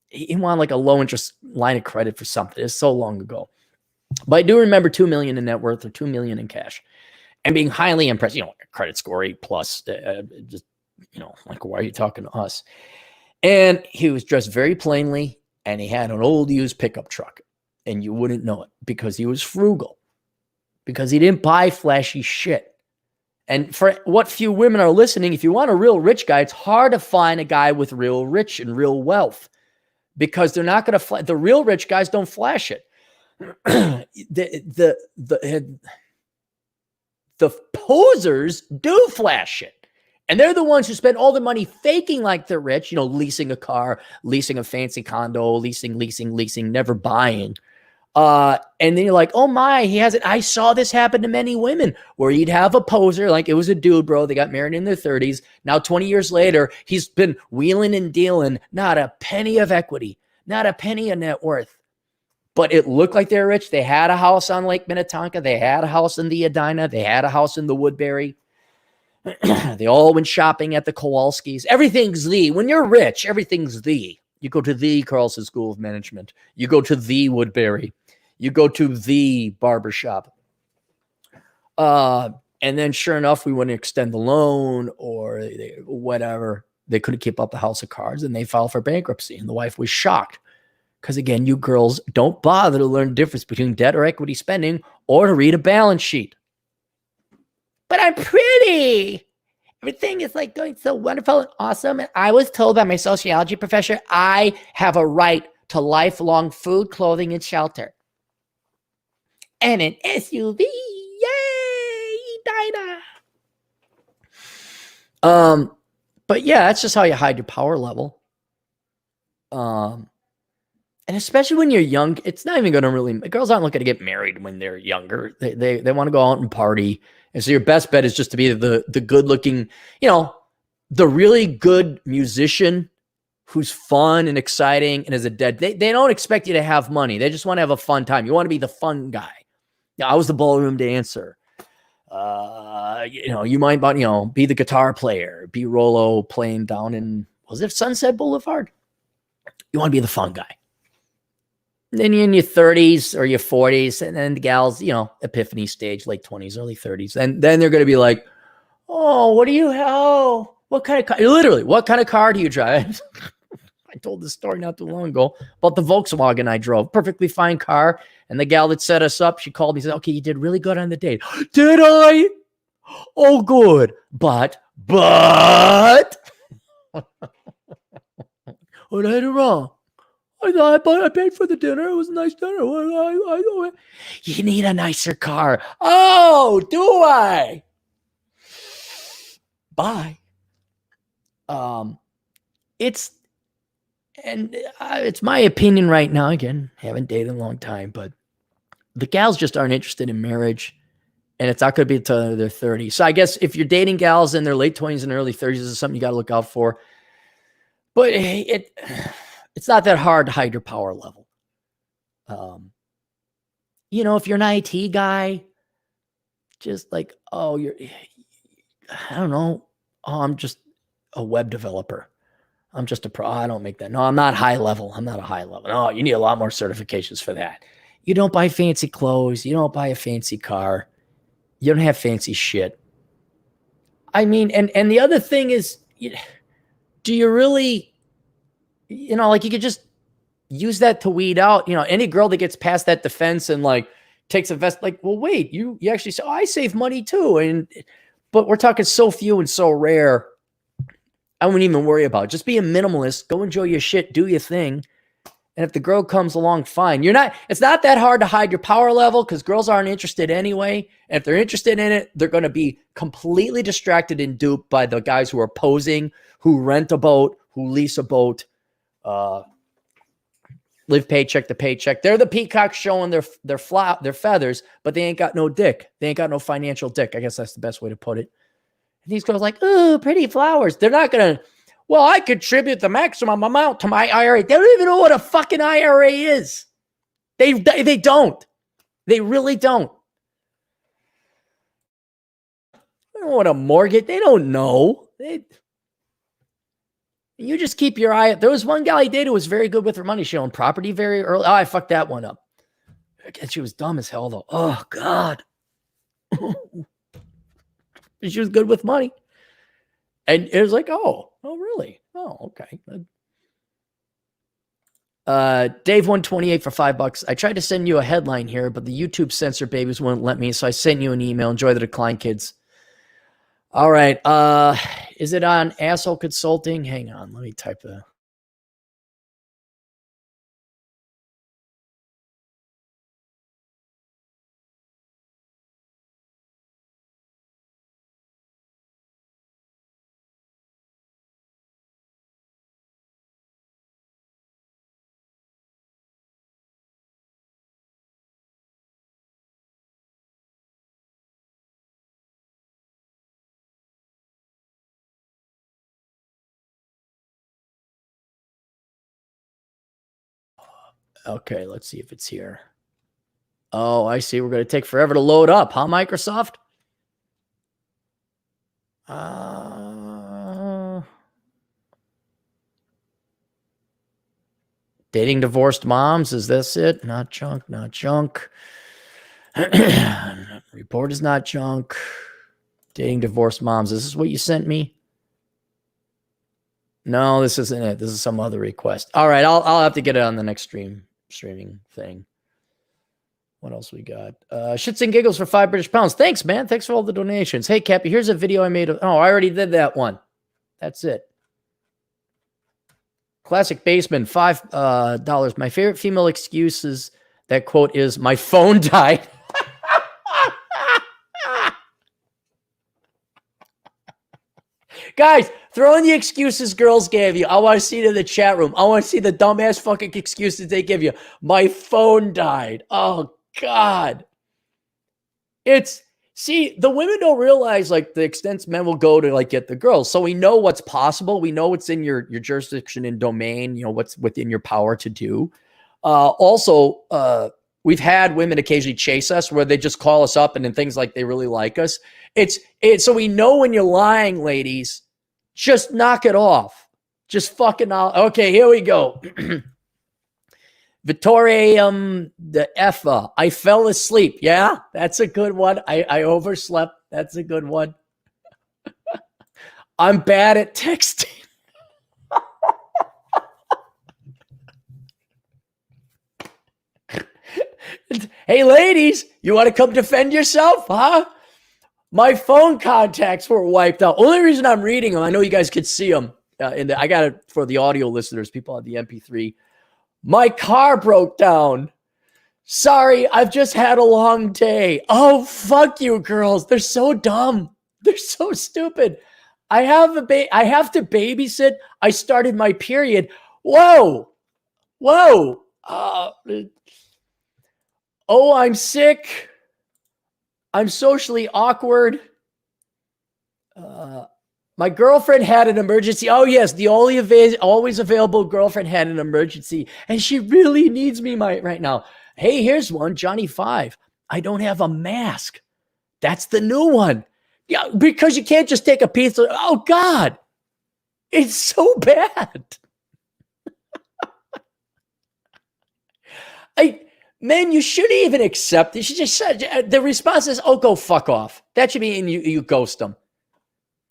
he wanted like a low interest line of credit for something. It's so long ago. But I do remember 2 million in net worth or 2 million in cash and being highly impressed, credit score A plus, just, like, why are you talking to us? And he was dressed very plainly, and he had an old used pickup truck, and you wouldn't know it because he was frugal, because he didn't buy flashy shit. And for what few women are listening, if you want a real rich guy, it's hard to find a guy with real rich and real wealth, because they're not going to the real rich guys don't flash it. the posers do flash it. And they're the ones who spend all the money faking like they're rich, leasing a car, leasing a fancy condo, leasing, never buying. And then you're like, oh my, he has it. I saw this happen to many women where you'd have a poser, like it was a dude, bro. They got married in their 30s. Now, 20 years later, he's been wheeling and dealing, not a penny of equity, not a penny of net worth. But it looked like they're rich. They had a house on Lake Minnetonka. They had a house in the Edina. They had a house in the Woodbury. They all went shopping at the Kowalskis. Everything's the. When you're rich, everything's the. You go to the Carlson School of Management. You go to the Woodbury. You go to the barbershop. And then sure enough, we wouldn't extend the loan or whatever. They couldn't keep up the house of cards, and they filed for bankruptcy. And the wife was shocked. Because again, you girls don't bother to learn the difference between debt or equity spending or to read a balance sheet. But I'm pretty. Everything is like going so wonderful and awesome. And I was told by my sociology professor, I have a right to lifelong food, clothing, and shelter. And an SUV. Yay! Dinah. But yeah, that's just how you hide your power level. And especially when you're young, it's not even going to really, girls aren't looking to get married when they're younger. They want to go out and party. And so your best bet is just to be the good looking, the really good musician who's fun and exciting and is they don't expect you to have money. They just want to have a fun time. You want to be the fun guy. Yeah, I was the ballroom dancer. You might, be the guitar player, be Rollo playing down in, was it Sunset Boulevard? You want to be the fun guy. Then you're in your 30s or your 40s, and then the gals, epiphany stage, late 20s, early 30s. And then they're going to be like, oh, what kind of car? Literally, what kind of car do you drive? I told this story not too long ago about the Volkswagen I drove. Perfectly fine car. And the gal that set us up, she called me and said, okay, you did really good on the date. Did I? Oh, good. But. What did I do wrong? I paid for the dinner. It was a nice dinner. You need a nicer car. Oh, do I? Bye. It's my opinion right now. Again, haven't dated in a long time, but the gals just aren't interested in marriage, and it's not going to be until they're 30. So I guess if you're dating gals in their late 20s and early 30s, this is something you got to look out for. But it's not that hard to hide your power level. If you're an IT guy, just like, I don't know. Oh, I'm just a web developer. I'm just a pro. I don't make that. No, I'm not high level. I'm not a high level. No, you need a lot more certifications for that. You don't buy fancy clothes. You don't buy a fancy car. You don't have fancy shit. I mean, and the other thing is, do you really, you could just use that to weed out, any girl that gets past that defense and like takes a vest, like, well, wait, you actually say, I save money too. But we're talking so few and so rare. I wouldn't even worry about it. Just be a minimalist. Go enjoy your shit. Do your thing. And if the girl comes along, fine. It's not that hard to hide your power level because girls aren't interested anyway. And if they're interested in it, they're going to be completely distracted and duped by the guys who are posing, who rent a boat, who lease a boat, live paycheck to paycheck. They're the peacocks showing their feathers, but they ain't got no dick. They ain't got no financial dick. I guess that's the best way to put it. And these girls like, ooh, pretty flowers. They're not going to, well, I contribute the maximum amount to my IRA. They don't even know what a fucking IRA is. They don't. They really don't. They don't know what a mortgage. They don't know. You just keep your eye. There was one gal I dated who was very good with her money. She owned property very early. Oh, I fucked that one up. And she was dumb as hell, though. Oh, God. She was good with money. And it was like, oh, really? Oh, okay. Dave 128 for $5. I tried to send you a headline here, but the YouTube censor babies wouldn't let me, so I sent you an email. Enjoy the decline, kids. All right. Is it on Asshole Consulting? Hang on. Let me type the. Okay, let's see if it's here. Oh, I see. We're going to take forever to load up, huh, Microsoft? Dating divorced moms. Is this it? Not junk, not junk. Report is not junk. Dating divorced moms. Is this what you sent me? No, this isn't it. This is some other request. All right, I'll have to get it on the next streaming thing. What else we got? Shits and giggles for £5 British. Thanks, man. Thanks for all the donations. Hey, Cappy, here's a video I made. Oh, I already did that one. That's it. Classic Baseman, $5. My favorite female excuse is that quote is, my phone died. Guys, throw in the excuses girls gave you. I want to see it in the chat room. I want to see the dumbass fucking excuses they give you. My phone died. Oh, God. See, the women don't realize like the extent men will go to like get the girls. So we know what's possible. We know what's in your jurisdiction and domain, you know, what's within your power to do. Also, we've had women occasionally chase us where they just call us up and then things like they really like us. It's so we know when you're lying, ladies, just knock it off. Just fucking out. Okay, here we go. Vittoria, the Effa. I fell asleep. Yeah, that's a good one. I overslept. That's a good one. I'm bad at texting. Hey, ladies, you want to come defend yourself, huh? My phone contacts were wiped out. Only reason I'm reading them, I know you guys could see them. I got it for the audio listeners, people on the MP3. My car broke down. Sorry, I've just had a long day. Oh, fuck you, girls. They're so dumb. They're so stupid. I have to babysit. I started my period. Whoa. Oh, I'm sick. I'm socially awkward. My girlfriend had an emergency. Oh, yes, the always available girlfriend had an emergency, and she really needs me right now. Hey, here's one, Johnny 5. I don't have a mask. That's the new one. Yeah, because you can't just take a piece of, oh, God. It's so bad. Men, you shouldn't even accept it. You should just say, the response is, oh, go fuck off. That should be, and you ghost them.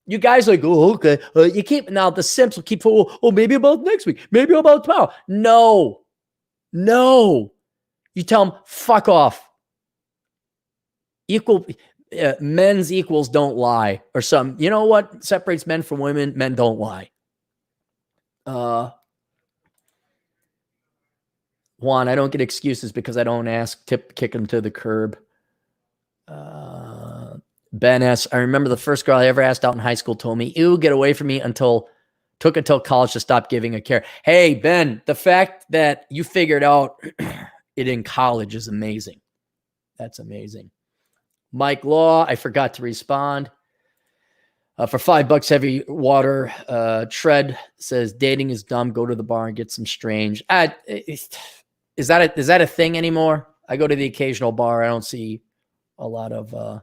You guys are like, oh, okay. You keep, now the simps will keep, oh, maybe about next week. Maybe about tomorrow. No. You tell them, fuck off. Men's equals don't lie. Or some, you know what separates men from women? Men don't lie. Juan, I don't get excuses because I don't ask. Kick them to the curb. Ben S. I remember the first girl I ever asked out in high school told me, ew, get away from me until Took until college to stop giving a care. Hey, Ben, the fact that you figured out it in college is amazing. That's amazing. Mike Law, I forgot to respond. For $5, heavy water. Tread says dating is dumb. Go to the bar and get some strange. Is that a thing anymore? I go to the occasional bar. I don't see a lot of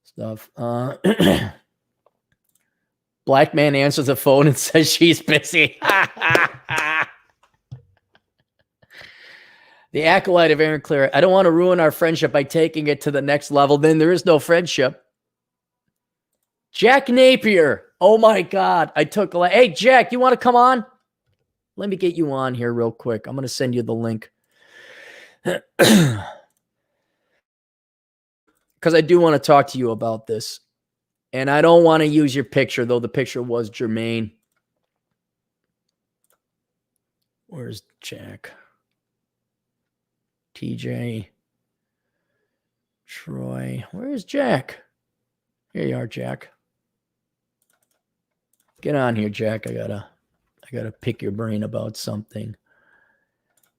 stuff. Black man answers the phone and says she's busy. The acolyte of Aaron Clarey. I don't want to ruin our friendship by taking it to the next level. Then there is no friendship. Jack Napier. Oh my God. Hey, Jack, you want to come on? Let me get you on here real quick. I'm going to send you the link. Because I do want to talk to you about this. And I don't want to use your picture, though the picture was germane. Where's Jack? TJ. Troy. Where's Jack? Here you are, Jack. Get on here, Jack. I gotta pick your brain about something.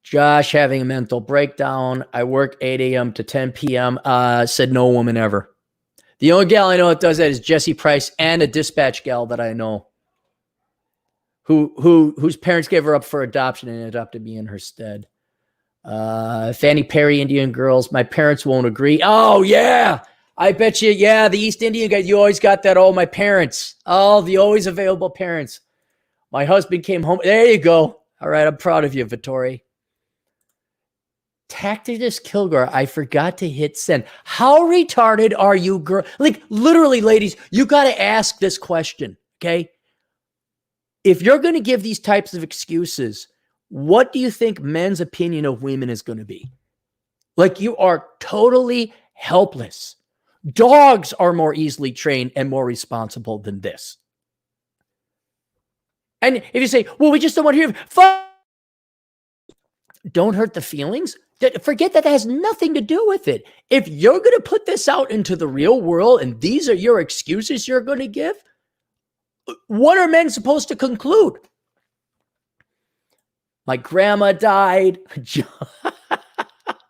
Josh having a mental breakdown. I work 8 a.m. to 10 p.m. Said no woman ever. The only gal I know that does that is Jessie Price, and a dispatch gal that I know whose parents gave her up for adoption and adopted me in her stead. Fanny Perry, Indian girls. My parents won't agree. Oh, yeah. I bet you, yeah, the East Indian guys, you always got that. Oh, my parents. Oh, the always available parents. My husband came home. There you go. All right, I'm proud of you, Vittori. Tacticus Kilgore, I forgot to hit send. How retarded are you, girl? Like, literally, ladies, you got to ask this question, okay? If you're going to give these types of excuses, what do you think men's opinion of women is going to be? Like, you are totally helpless. Dogs are more easily trained and more responsible than this. And if you say, well, we just don't want to hear, don't hurt the feelings. Forget that has nothing to do with it. If you're going to put this out into the real world and these are your excuses you're going to give, what are men supposed to conclude? My grandma died.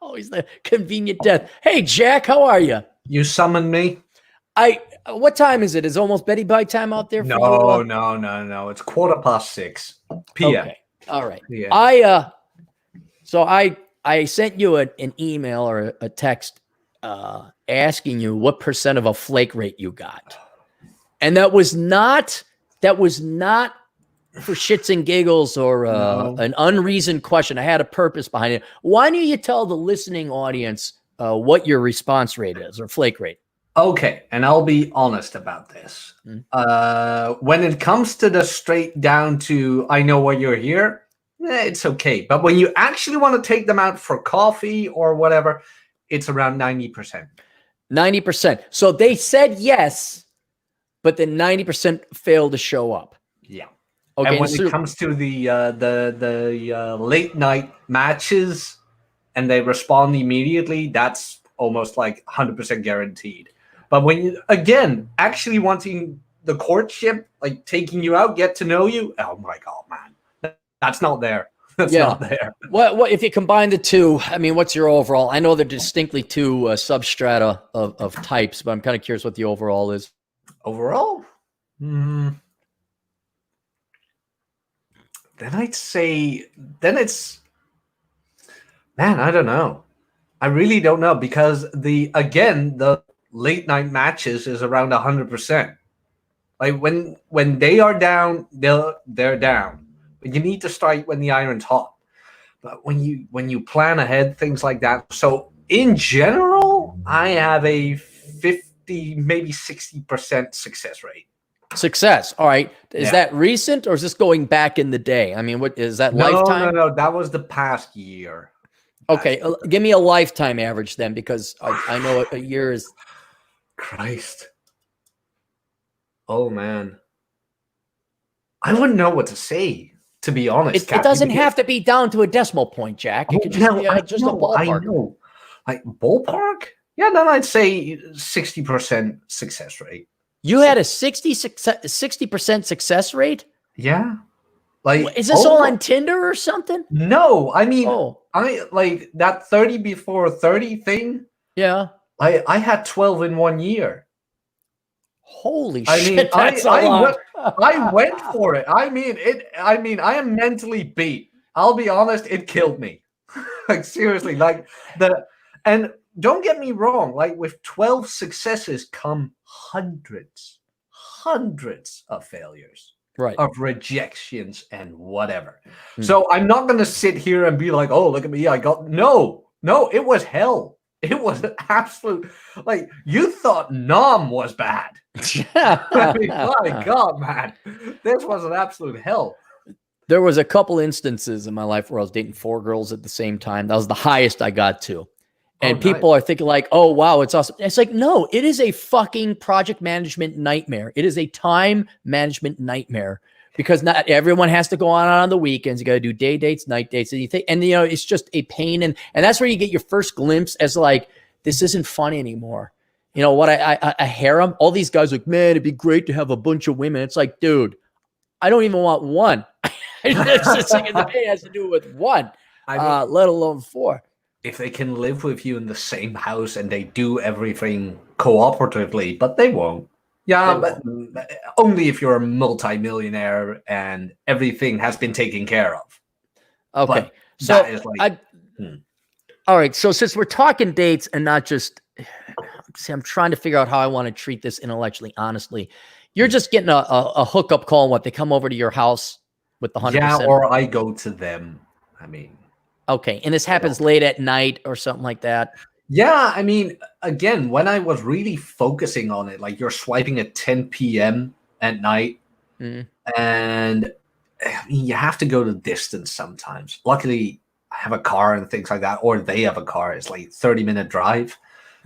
Always the convenient death. Hey, Jack, how are you? You summoned me? What time is it? Is almost Betty Bye time out there for you? No. It's 6:15 p.m. Okay. All right. Yeah. I sent you an email or a text asking you what % of a flake rate you got. And that was not for shits and giggles or an unreasoned question. I had a purpose behind it. Why don't you tell the listening audience what your response rate is or flake rate? Okay, and I'll be honest about this. When it comes to the straight down to I know why you're here, it's okay. But when you actually want to take them out for coffee or whatever, it's around 90%. 90%. So they said yes, but then 90% failed to show up. Yeah. Okay. And when it comes to the late night matches and they respond immediately, that's almost like 100% guaranteed. But when you, again, actually wanting the courtship, like taking you out, get to know you, oh my God, man, that's not there. That's not there. What if you combine the two? I mean, what's your overall? I know they're distinctly two substrata of types, but I'm kind of curious what the overall is. Overall? Then I'd say, it's, man, I don't know. I really don't know because the late night matches is around 100%. Like when they are down, they're down. But you need to strike when the iron's hot. But when you plan ahead, things like that. So in general, I have a 50, maybe 60% success rate. Success. All right. Is that recent or is this going back in the day? I mean, what is that lifetime? No. That was the past year. Okay. Give me a lifetime average then, because I know a year is. Christ. Oh, man. I wouldn't know what to say, to be honest. It doesn't have to be down to a decimal point, Jack. It could just be just a ballpark. I know. Like ballpark? Yeah, then I'd say 60% success rate. You had a 60% success rate? Yeah. Like, is this all on Tinder or something? No, I mean, I like that 30 before 30 thing. Yeah. I had 12 in 1 year. Holy shit, that's a lot. I went for it. I mean, I am mentally beat. I'll be honest, it killed me. Like, seriously, and don't get me wrong, like, with 12 successes come hundreds of failures. Right. Of rejections and whatever. So I'm not going to sit here and be like, oh, look at me. No, it was hell. It was an absolute, like, you thought Nom was bad. I mean, my God, man, this was an absolute hell. There was a couple instances in my life where I was dating 4 girls at the same time. That was the highest I got to. And people are thinking like, oh, wow, it's awesome. It's like, no, it is a fucking project management nightmare. It is a time management nightmare because not everyone has to go on the weekends. You got to do day dates, night dates. And you know, it's just a pain. And that's where you get your first glimpse as like, this isn't fun anymore. You know what? I harem, all these guys like, man, it'd be great to have a bunch of women. It's like, dude, I don't even want one. This thing in the day has to do with one, let alone 4. If they can live with you in the same house and they do everything cooperatively, but they won't. Yeah, but only if you're a multimillionaire and everything has been taken care of. Okay. But so that is like, all right. So since we're talking dates and not just, see, I'm trying to figure out how I want to treat this intellectually, honestly. You're just getting a hookup call and what, they come over to your house with the 100%? Yeah, or I go to them. I mean. Okay. And this happens late at night or something like that? Yeah. I mean, again, when I was really focusing on it, like you're swiping at 10 p.m. at night. And I mean, you have to go the distance sometimes. Luckily, I have a car and things like that, or they have a car. It's like 30-minute drive,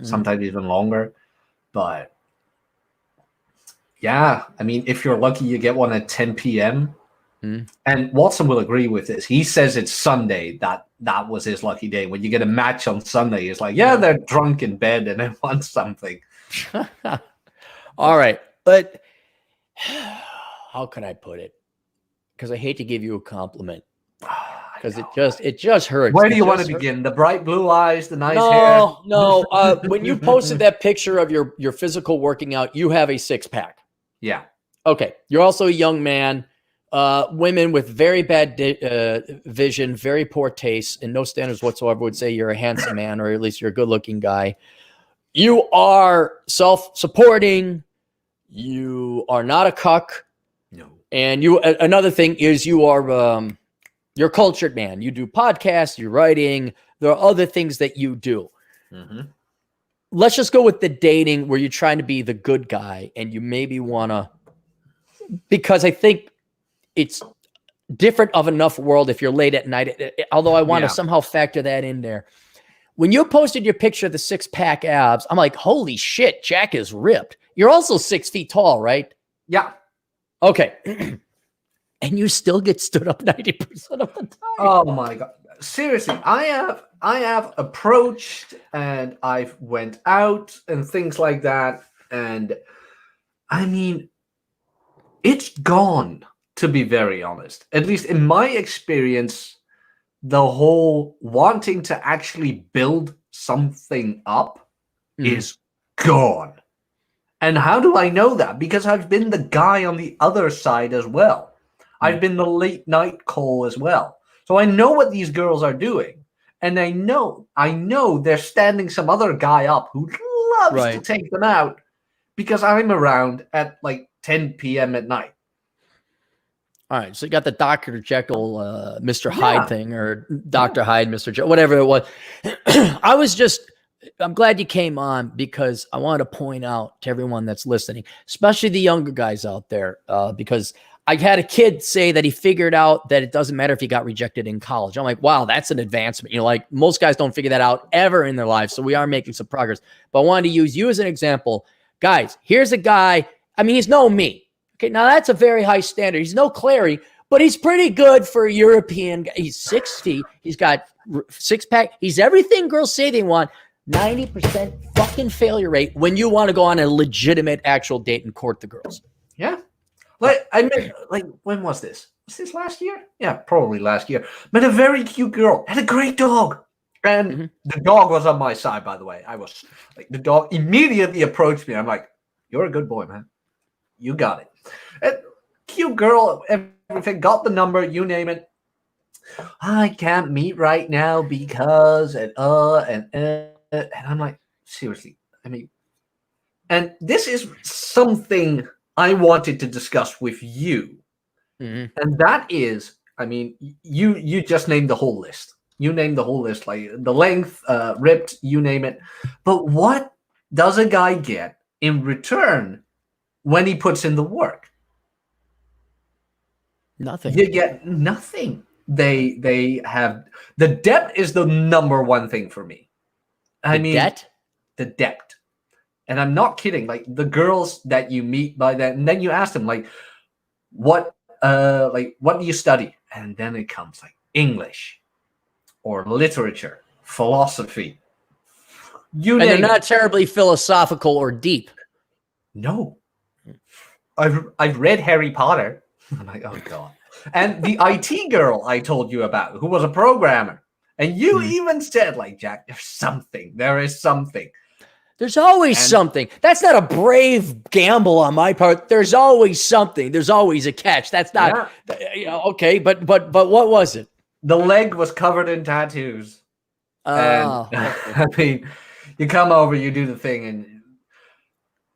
sometimes even longer. But yeah, I mean, if you're lucky, you get one at 10 p.m. And Watson will agree with this. He says it's Sunday that was his lucky day. When you get a match on Sunday, it's like, yeah, they're drunk in bed and they want something. All right. But how can I put it? Because I hate to give you a compliment. Because it just hurts. Where do you want to begin? The bright blue eyes, the nice hair? No. When you posted that picture of your physical working out, you have a 6-pack. Yeah. Okay. You're also a young man. Women with very bad vision, very poor taste, and no standards whatsoever would say you're a handsome man, or at least you're a good-looking guy. You are self-supporting. You are not a cuck. No. And you. Another thing is you are you're a cultured man. You do podcasts. You're writing. There are other things that you do. Let's just go with the dating where you're trying to be the good guy, and you maybe want to, because I think it's different of enough world if you're late at night, although I want to somehow factor that in there. When you posted your picture of the 6-pack abs, I'm like, holy shit, Jack is ripped. You're also 6 feet tall, right? Yeah. Okay. And you still get stood up 90% of the time. Oh my God. Seriously, I have approached and I've went out and things like that. And I mean, it's gone. To be very honest, at least in my experience, the whole wanting to actually build something up is gone. And how do I know that? Because I've been the guy on the other side as well. I've been the late night call as well. So I know what these girls are doing. And I know they're standing some other guy up who loves to take them out because I'm around at like 10 p.m. at night. All right, so you got the Dr. Jekyll, Mr. Hyde thing, or Dr. Hyde, Mr. Jekyll, whatever it was. I'm glad you came on because I wanted to point out to everyone that's listening, especially the younger guys out there, because I had a kid say that he figured out that it doesn't matter if he got rejected in college. I'm like, wow, that's an advancement. You know, like most guys don't figure that out ever in their lives, so we are making some progress. But I wanted to use you as an example. Guys, here's a guy, I mean, he's no me. Okay, now that's a very high standard. He's no Clarey, but he's pretty good for a European guy. He's 6 feet. He's got 6-pack. He's everything girls say they want. 90% fucking failure rate when you want to go on a legitimate actual date and court the girls. Yeah. Like I met, like, when was this? Was this last year? Yeah, probably last year. Met a very cute girl, had a great dog. And the dog was on my side, by the way. I was like, the dog immediately approached me. I'm like, you're a good boy, man. You got it. And cute girl, everything, got the number, you name it. I can't meet right now because, and I'm like, seriously, I mean, and this is something I wanted to discuss with you. And that is, I mean, you just named the whole list. You named the whole list, like the length, ripped, you name it. But what does a guy get in return when he puts in the work? Nothing. You get nothing. They have, the debt is the number one thing for me. The debt. And I'm not kidding. Like the girls that you meet by that, and then you ask them like, what do you study? And then it comes like English or literature, philosophy. And they're not terribly philosophical or deep. No. I've read Harry Potter. I'm like, oh God. And the IT girl I told you about, who was a programmer. And you even said, like, Jack, there's something. There is something. There's always something. That's not a brave gamble on my part. There's always something. There's always a catch. That's not, okay. But what was it? The leg was covered in tattoos. Oh. And, I mean, you come over, you do the thing. And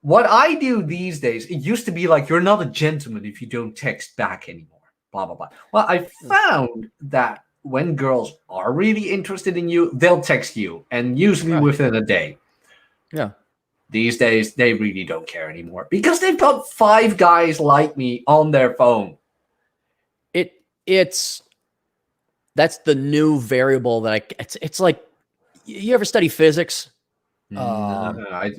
what I do these days, it used to be like, you're not a gentleman if you don't text back anymore. Blah, blah, blah. Well, I found that when girls are really interested in you, they'll text you, and usually within a day. Yeah. These days, they really don't care anymore because they've got 5 guys like me on their phone. That's the new variable that it's like, you ever study physics? I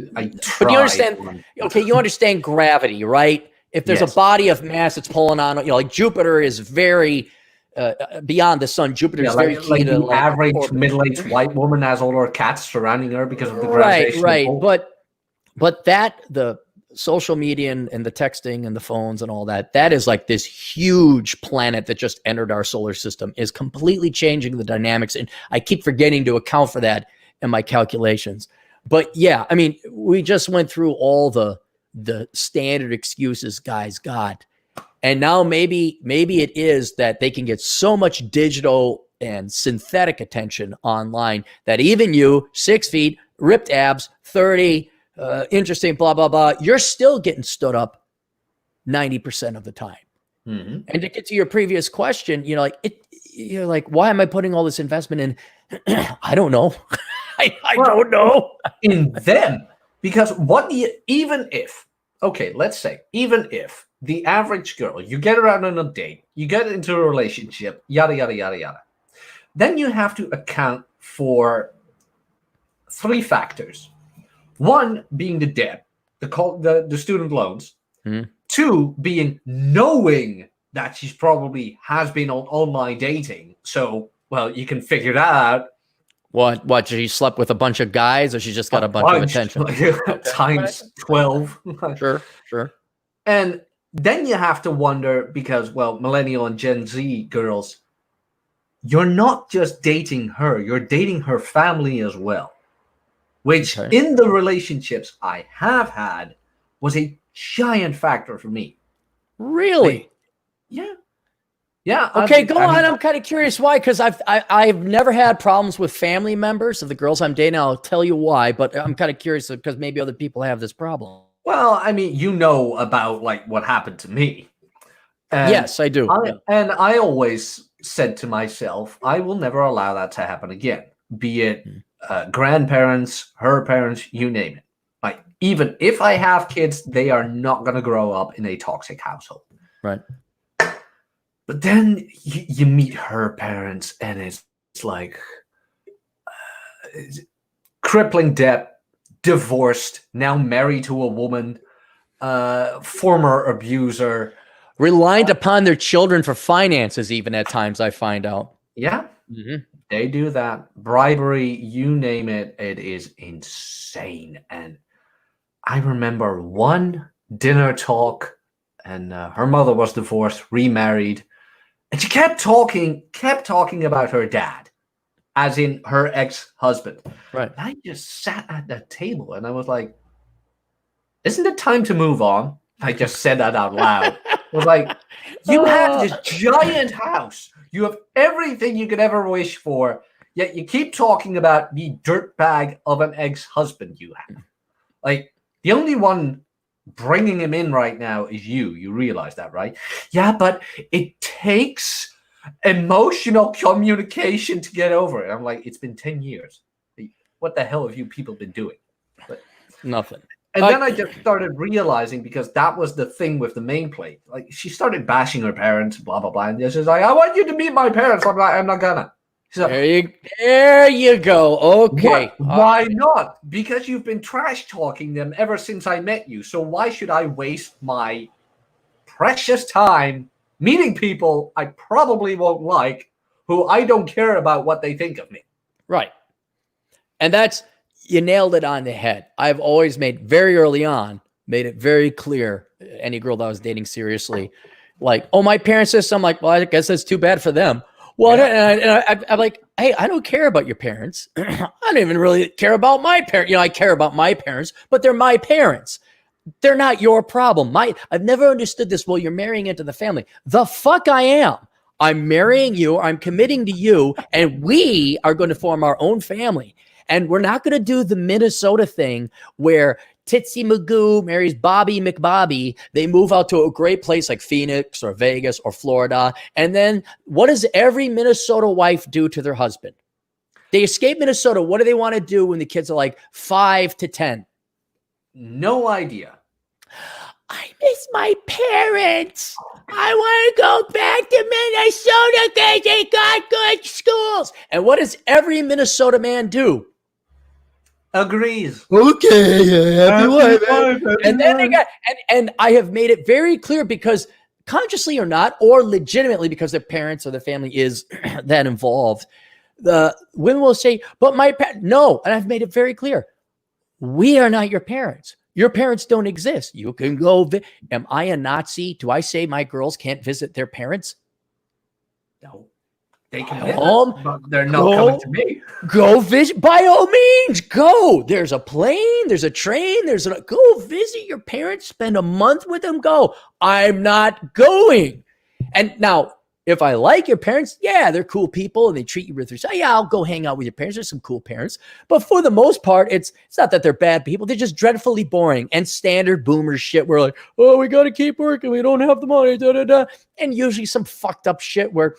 but you understand, you understand gravity, right? If there's a body of mass that's pulling on, like Jupiter is very beyond the sun. Jupiter is very key to the average middle-aged white woman has all her cats surrounding her because of the gravitation. Right. But the social media and the texting and the phones and all that is like this huge planet that just entered our solar system, is completely changing the dynamics. And I keep forgetting to account for that in my calculations. But yeah, I mean, we just went through all the standard excuses guys got. And now maybe it is that they can get so much digital and synthetic attention online that even you, 6 feet, ripped abs, 30, interesting, blah, blah, blah, you're still getting stood up 90% of the time. And to get to your previous question, you're like, why am I putting all this investment in? I don't know. I don't know. In them. Because even if the average girl, you get her out on a date, you get into a relationship, yada, yada, yada, yada. Then you have to account for 3 factors. 1 being the debt, the student loans. 2 being knowing that she's probably has been on online dating. So, well, you can figure that out. What? She slept with a bunch of guys, or she just got a bunch of attention? Times 12. Sure. And then you have to wonder, because, well, millennial and Gen Z girls, you're not just dating her, you're dating her family as well. Which, in the relationships I have had, was a giant factor for me. Really? Yeah. Yeah. Okay, go on. I'm kind of curious why, because I've never had problems with family members of the girls I'm dating. I'll tell you why, but I'm kind of curious because maybe other people have this problem. Well, I mean, you know about like what happened to me. And yes, I do. And I always said to myself, I will never allow that to happen again. Be it grandparents, her parents, you name it. Like, even if I have kids, they are not going to grow up in a toxic household. Right. But then you meet her parents, and it's like crippling debt, divorced, now married to a woman, former abuser. Reliant upon their children for finances, even at times, I find out. Yeah. They do that. Bribery, you name it, it is insane. And I remember one dinner talk, and her mother was divorced, remarried, and she kept talking about her dad, as in her ex-husband. Right. And I just sat at that table and I was like, isn't it time to move on? I just said that out loud. I was like, you have this giant house. You have everything you could ever wish for, yet you keep talking about the dirtbag of an ex-husband you have. Like, the only one bringing him in right now is you. You realize that, right? Yeah, but it takes emotional communication to get over it. I'm like, it's been 10 years. What the hell have you people been doing? But nothing. And then I just started realizing, because that was the thing with the main plate. Like, she started bashing her parents, blah, blah, blah. And she's like, I want you to meet my parents. I'm like, I'm not gonna. Like, there you go. Okay. Why not? Because you've been trash talking them ever since I met you. So why should I waste my precious time meeting people I probably won't like, who I don't care about what they think of me? Right. And you nailed it on the head. I've always made it very clear, any girl that I was dating seriously, like, oh, my parents said something. I'm like, well, I guess that's too bad for them. Well, yeah. I'm like, hey, I don't care about your parents. I don't even really care about my parents. I care about my parents, but they're my parents. They're not your problem. I've never understood this. Well, you're marrying into the family. The fuck I am. I'm marrying you. I'm committing to you, and we are going to form our own family. And we're not going to do the Minnesota thing where Titsy Magoo marries Bobby McBobby. They move out to a great place like Phoenix or Vegas or Florida. And then what does every Minnesota wife do to their husband? They escape Minnesota. What do they want to do when the kids are like 5 to 10? No idea. I miss my parents. I want to go back to Minnesota because they got good schools. And what does every Minnesota man do? Agrees. Okay, happy wife. And then and I have made it very clear, because consciously or not, or legitimately because their parents or their family is that involved, the women will say, but my parents, no. And I've made it very clear. We are not your parents. Your parents don't exist. You can go. Am I a Nazi? Do I say my girls can't visit their parents? No. They can visit, but they're not coming to me. Go visit. By all means, go. There's a plane. There's a train. Go visit your parents. Spend a month with them. Go. I'm not going. And now, if I like your parents, yeah, they're cool people and they treat you with respect. Yeah, I'll go hang out with your parents. There's some cool parents. But for the most part, it's not that they're bad people. They're just dreadfully boring and standard boomer shit. We're like, oh, we got to keep working. We don't have the money. Da, da, da. And usually some fucked up shit where,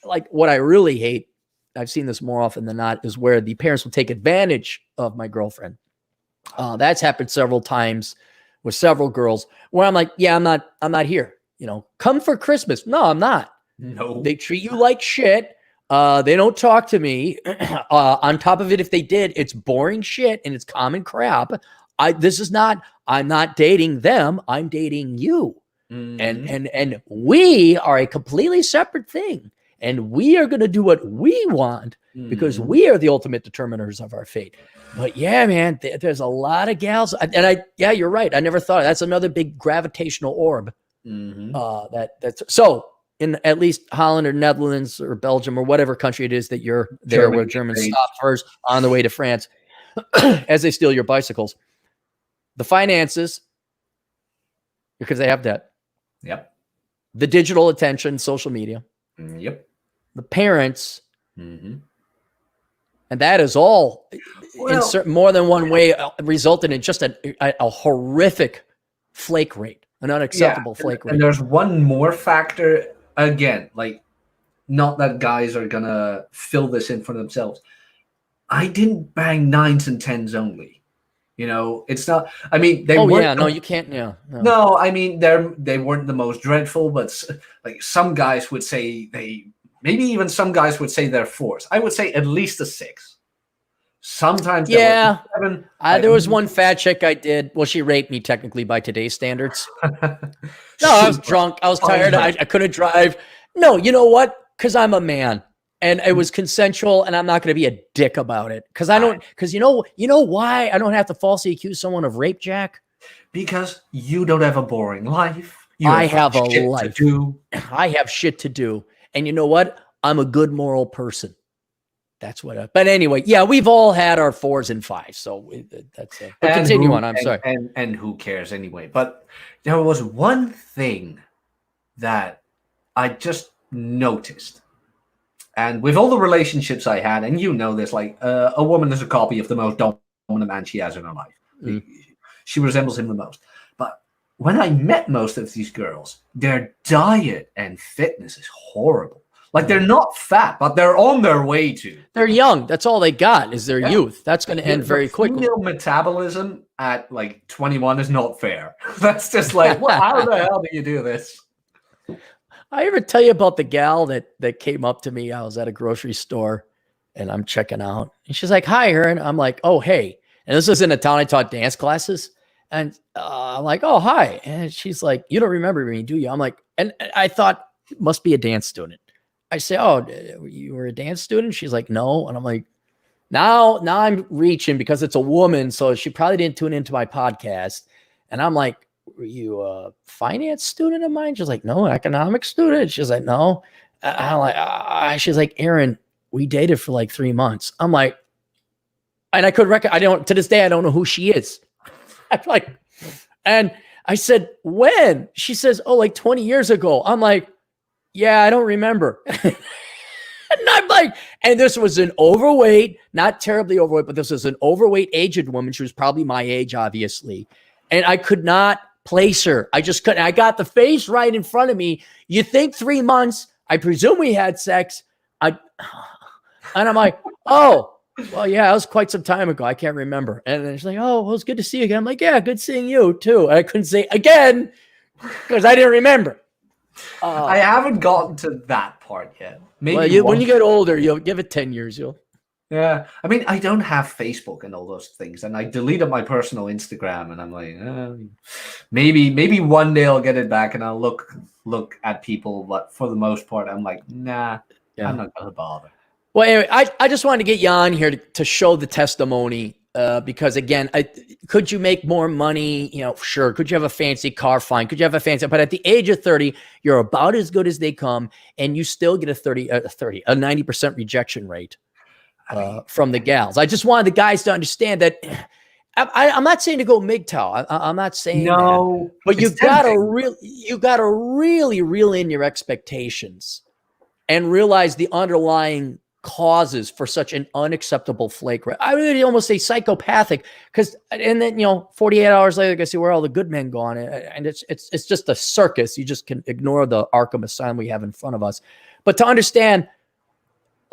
like, what I really hate, I've seen this more often than not, is where the parents will take advantage of my girlfriend. That's happened several times with several girls where I'm like, yeah, I'm not here. Come for Christmas. No, I'm not. No. They treat you like shit. They don't talk to me. On top of it, if they did, it's boring shit and it's common crap. I'm not dating them. I'm dating you. Mm-hmm. And we are a completely separate thing. And we are going to do what we want because we are the ultimate determiners of our fate. But yeah, man, there's a lot of gals. Yeah, you're right. I never thought that's another big gravitational orb. Mm-hmm. That's so in at least Holland or Netherlands or Belgium or whatever country it is that you're there, where Germans stop first on the way to France as they steal your bicycles. The finances, because they have debt. Yep. The digital attention, social media. Yep. The parents, and that is all in more than one way resulted in just a horrific flake rate, an unacceptable flake rate. And there's one more factor, again, like, not that guys are gonna fill this in for themselves. I didn't bang 9s and 10s only. It's not. I mean, they weren't. Yeah, no, you can't. Yeah, no. I mean, they weren't the most dreadful, but like some guys would say maybe even some guys would say they're 4s. I would say at least a 6. Sometimes, yeah. 7. There was one fat chick I did. Well, she raped me technically by today's standards. No, I was drunk. I was tired. I couldn't drive. No, you know what? Because I'm a man. and it was consensual, and I'm not going to be a dick about it because I don't. Because you know why I don't have to falsely accuse someone of rape, Jack? Because you don't have a boring life. I have a shit life. to do. I have shit to do, and you know what? I'm a good moral person. That's what. But anyway, yeah, we've all had our 4s and 5s, so that's it. But continue on. I'm sorry. And who cares anyway? But there was one thing that I just noticed, and with all the relationships I had, and you know this, like a woman is a copy of the most dominant man she has in her life. She resembles him the most. But when I met most of these girls, their diet and fitness is horrible. Like they're not fat, but they're on their way to. They're young. That's all they got is their youth. That's going to end very quickly. Female metabolism at like 21 is not fair. That's just like, well, how the hell do you do this? I ever tell you about the gal that came up to me? I was at a grocery store and I'm checking out. And she's like, hi, Aaron. I'm like, oh, hey. And this was in a town I taught dance classes. And I'm like, oh, hi. And she's like, you don't remember me, do you? I'm like, and I thought, must be a dance student. I say, oh, you were a dance student? She's like, no. And I'm like, now I'm reaching because it's a woman. So she probably didn't tune into my podcast. And I'm like, were you a finance student of mine? She's like, no, economics student. She's like, no. I'm like, she's like, Aaron, we dated for like 3 months. I'm like, and I could to this day, I don't know who she is. I'm like, and I said, when? She says, oh, like 20 years ago. I'm like, yeah, I don't remember. And I'm like, and this was an overweight, not terribly overweight, but this was an overweight aged woman. She was probably my age, obviously. And I could not place her. I just couldn't. I got the face right in front of me. You think 3 months, I presume we had sex. And I'm like, oh, well, yeah, that was quite some time ago. I can't remember. And then she's like, oh, well, it was good to see you again. I'm like, yeah, good seeing you too. And I couldn't say again because I didn't remember. I haven't gotten to that part yet. Maybe when you get older, you'll give it 10 years. Yeah. I mean, I don't have Facebook and all those things, and I deleted my personal Instagram, and I'm like, maybe one day I'll get it back and I'll look at people, but for the most part, I'm like, nah, I'm not gonna bother. Well, anyway, I just wanted to get you on here to show the testimony. Because again, could you make more money? Sure. Could you have a fancy car? Fine. Could you have a fancy? But at the age of 30, you're about as good as they come, and you still get a 90% rejection rate from the gals. I just wanted the guys to understand that. I'm not saying to go MGTOW. I'm not saying no, that, but you gotta really reel in your expectations and realize the underlying causes for such an unacceptable flake rate. I would almost say psychopathic, and then 48 hours later, I see where all the good men gone, and it's just a circus. You just can ignore the Arkham Asylum we have in front of us. But to understand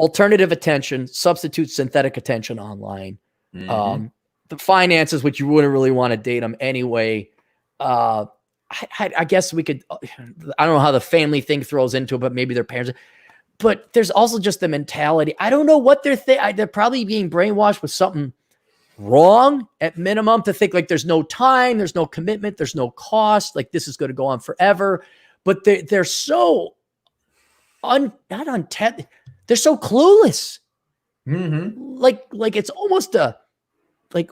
alternative attention, substitute synthetic attention online, the finances, which you wouldn't really want to date them anyway. I guess we could. I don't know how the family thing throws into it, but maybe their parents. But there's also just the mentality. I don't know what they're thinking. They're probably being brainwashed with something wrong at minimum to think like there's no time, there's no commitment, there's no cost. Like this is going to go on forever. But they're so they're so clueless. Like it's almost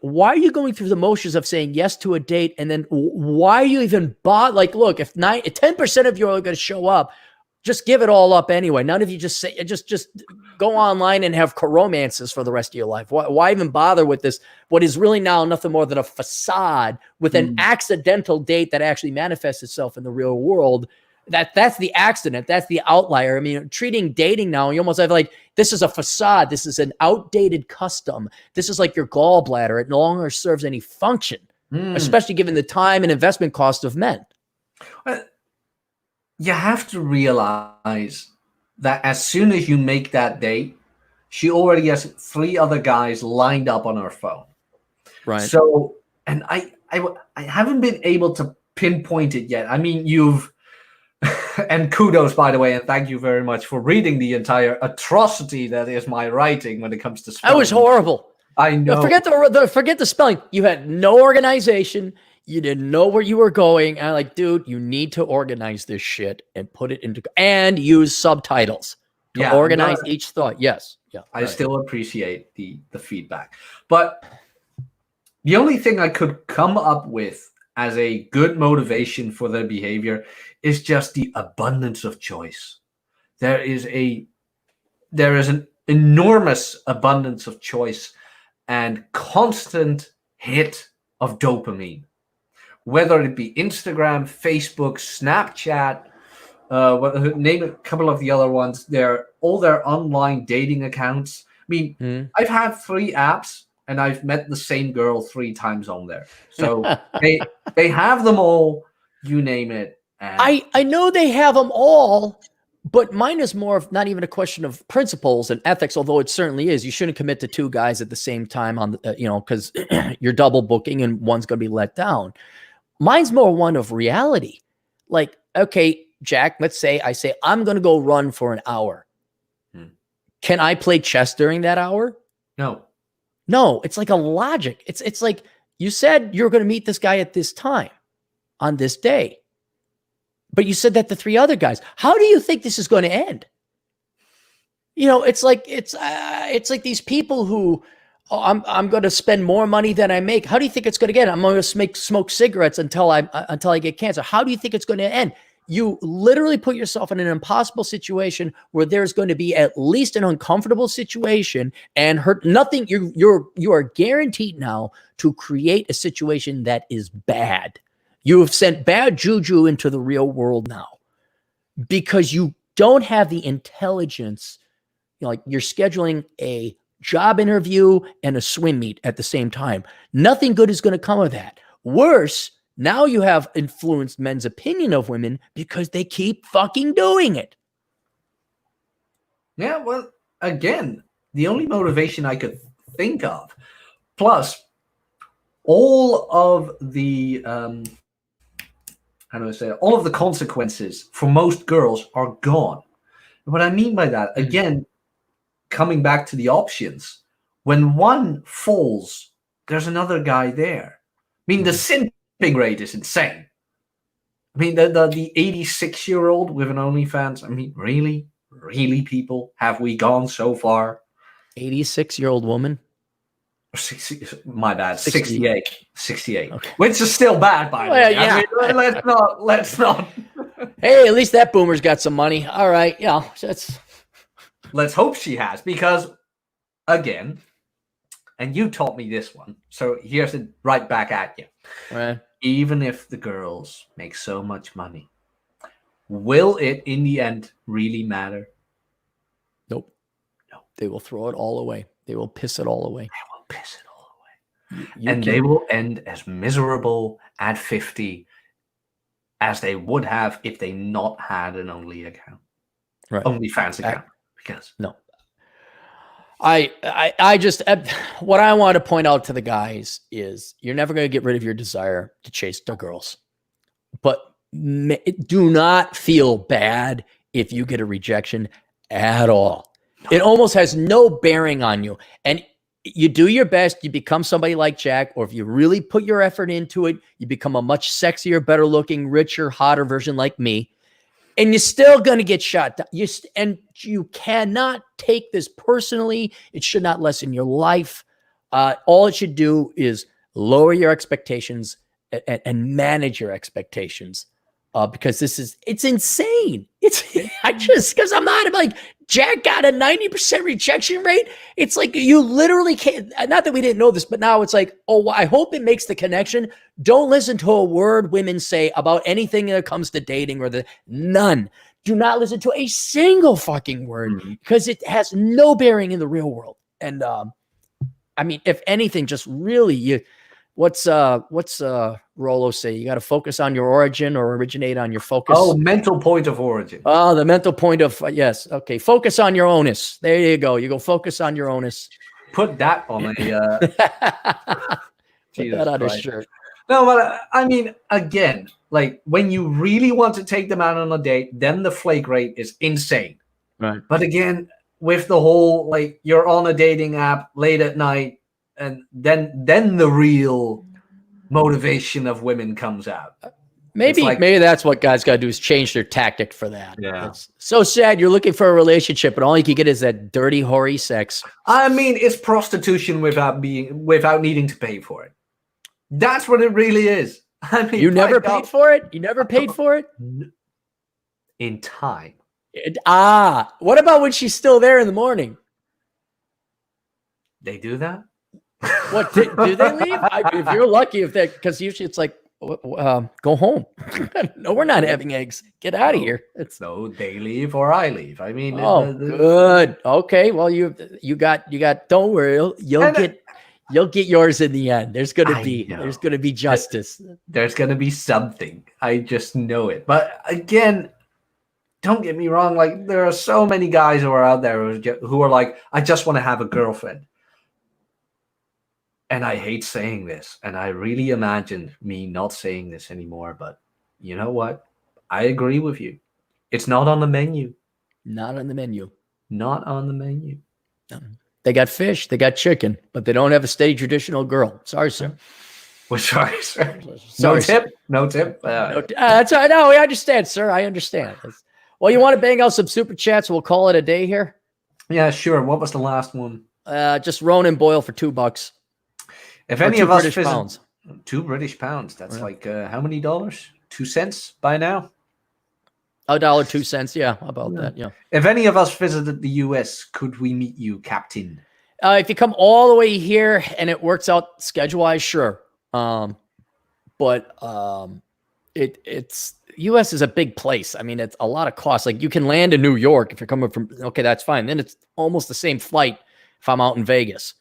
why are you going through the motions of saying yes to a date, and then why are you even bother? Like, look, if 10% of you are going to show up, just give it all up anyway. None of you just say, just go online and have romances for the rest of your life. Why even bother with this? What is really now nothing more than a facade with an accidental date that actually manifests itself in the real world. That's the accident. That's the outlier. I mean, treating dating now, you almost have like, this is a facade. This is an outdated custom. This is like your gallbladder. It no longer serves any function, especially given the time and investment cost of men. You have to realize that as soon as you make that date, she already has 3 other guys lined up on her phone. Right. So, and I haven't been able to pinpoint it yet. I mean, you've, and kudos, by the way, and thank you very much for reading the entire atrocity that is my writing when it comes to spelling. That was horrible. I know. Forget the spelling. You had no organization. You didn't know where you were going. And I'm like, dude, you need to organize this shit and put it into, and use subtitles. to organize each thought. Yes. Yeah. I still appreciate the feedback. But the only thing I could come up with as a good motivation for their behavior is just the abundance of choice. There is an enormous abundance of choice and constant hit of dopamine, whether it be Instagram, Facebook, Snapchat, name a couple of the other ones. They're all their online dating accounts. I mean, I've had 3 apps and I've met the same girl 3 times on there. So they have them all, you name it. And I know they have them all, but mine is more of not even a question of principles and ethics, although it certainly is. You shouldn't commit to 2 guys at the same time on the, because you're double booking and one's going to be let down. Mine's more one of reality. Like, okay, Jack, let's say I say, I'm going to go run for an hour. Can I play chess during that hour? No, it's like a logic. It's like you said you're going to meet this guy at this time on this day. But you said that to 3 other guys. How do you think this is going to end? It's like these people who, I'm going to spend more money than I make. How do you think it's going to get? I'm going to smoke cigarettes until I get cancer. How do you think it's going to end? You literally put yourself in an impossible situation where there's going to be at least an uncomfortable situation and hurt nothing. You are guaranteed now to create a situation that is bad. You have sent bad juju into the real world now because you don't have the intelligence. Like you're scheduling a job interview and a swim meet at the same time. Nothing good is going to come of that. Worse, now you have influenced men's opinion of women because they keep fucking doing it. Yeah, well, again, the only motivation I could think of, plus all of the, all of the consequences for most girls are gone. What I mean by that, again, coming back to the options, when one falls, there's another guy there. I mean, the simping rate is insane. I mean, the 86-year-old with an OnlyFans, I mean, really, people, have we gone so far? 86-year-old woman? My bad, 68. Okay. Which is still bad, by the way. Yeah. I mean, let's not. Hey, at least that boomer's got some money. All right, Let's hope she has, because, again, and you taught me this one, so here's it right back at you. Right. Even if the girls make so much money, will it, in the end, really matter? Nope. No. They will throw it all away. They will piss it all away. They will end as miserable at 50 as they would have if they not had an OnlyFans account. Because no, I just what I want to point out to the guys is you're never going to get rid of your desire to chase the girls, but do not feel bad if you get a rejection at all. No. It almost has no bearing on you, and you do your best. You become somebody like Jack, or if you really put your effort into it, you become a much sexier, better looking, richer, hotter version like me. And you're still going to get shot down. You cannot take this personally. It should not lessen your life. All it should do is lower your expectations and manage your expectations. Because it's insane. Because I'm like, Jack got a 90% rejection rate. It's like you literally can't, not that we didn't know this, but now it's like, oh, I hope it makes the connection. Don't listen to a word women say about anything that comes to dating none. Do not listen to a single fucking word because it has no bearing in the real world. And I mean, if anything, just really what's Rollo say? You got to focus on your origin or originate on your focus. Oh, mental point of origin. Oh, the mental point of, yes. Okay. Focus on your onus. There you go. You go focus on your onus. Put that on a, put that on a shirt. No, but I mean, again, like when you really want to take them out on a date, then the flake rate is insane. Right. But again, with the whole, like you're on a dating app late at night, and then the real motivation of women comes out. Maybe that's what guys got to do is change their tactic for that. Yeah. It's so sad. You're looking for a relationship, but all you can get is that dirty, hoary sex. I mean, it's prostitution without needing to pay for it. That's what it really is. I mean, you never paid for it? You never paid for it? In time. What about when she's still there in the morning? They do that? What, do they leave? If you're lucky, because usually it's like, go home. No, we're not having eggs. Get out of here. No, they leave or I leave. I mean, good. Okay, well, you got. Don't worry, you'll get yours in the end. There's gonna be justice. There's gonna be something. I just know it. But again, don't get me wrong. Like, there are so many guys who are out there who are like, I just want to have a girlfriend. And I hate saying this, and I really imagine me not saying this anymore, but you know what? I agree with you. It's not on the menu. Not on the menu. Not on the menu. No. They got fish, they got chicken, but they don't have a steady traditional girl. Sorry, sir. Well, sorry, sir. Sorry, no tip. Sir. No tip. That's all right. No, I understand, sir. I understand. Well, you want to bang out some super chats? We'll call it a day here. Yeah, sure. What was the last one? Just Ronan Boyle for $2. If any of us British pounds. £2 that's like how many dollars? 2 cents by now? $1.02. Yeah, about that. Yeah. If any of us visited the US, could we meet you, Captain? If you come all the way here and it works out schedule-wise, sure. But it's US is a big place. I mean, it's a lot of cost. Like, you can land in New York if you're coming from. Okay, that's fine. Then it's almost the same flight if I'm out in Vegas.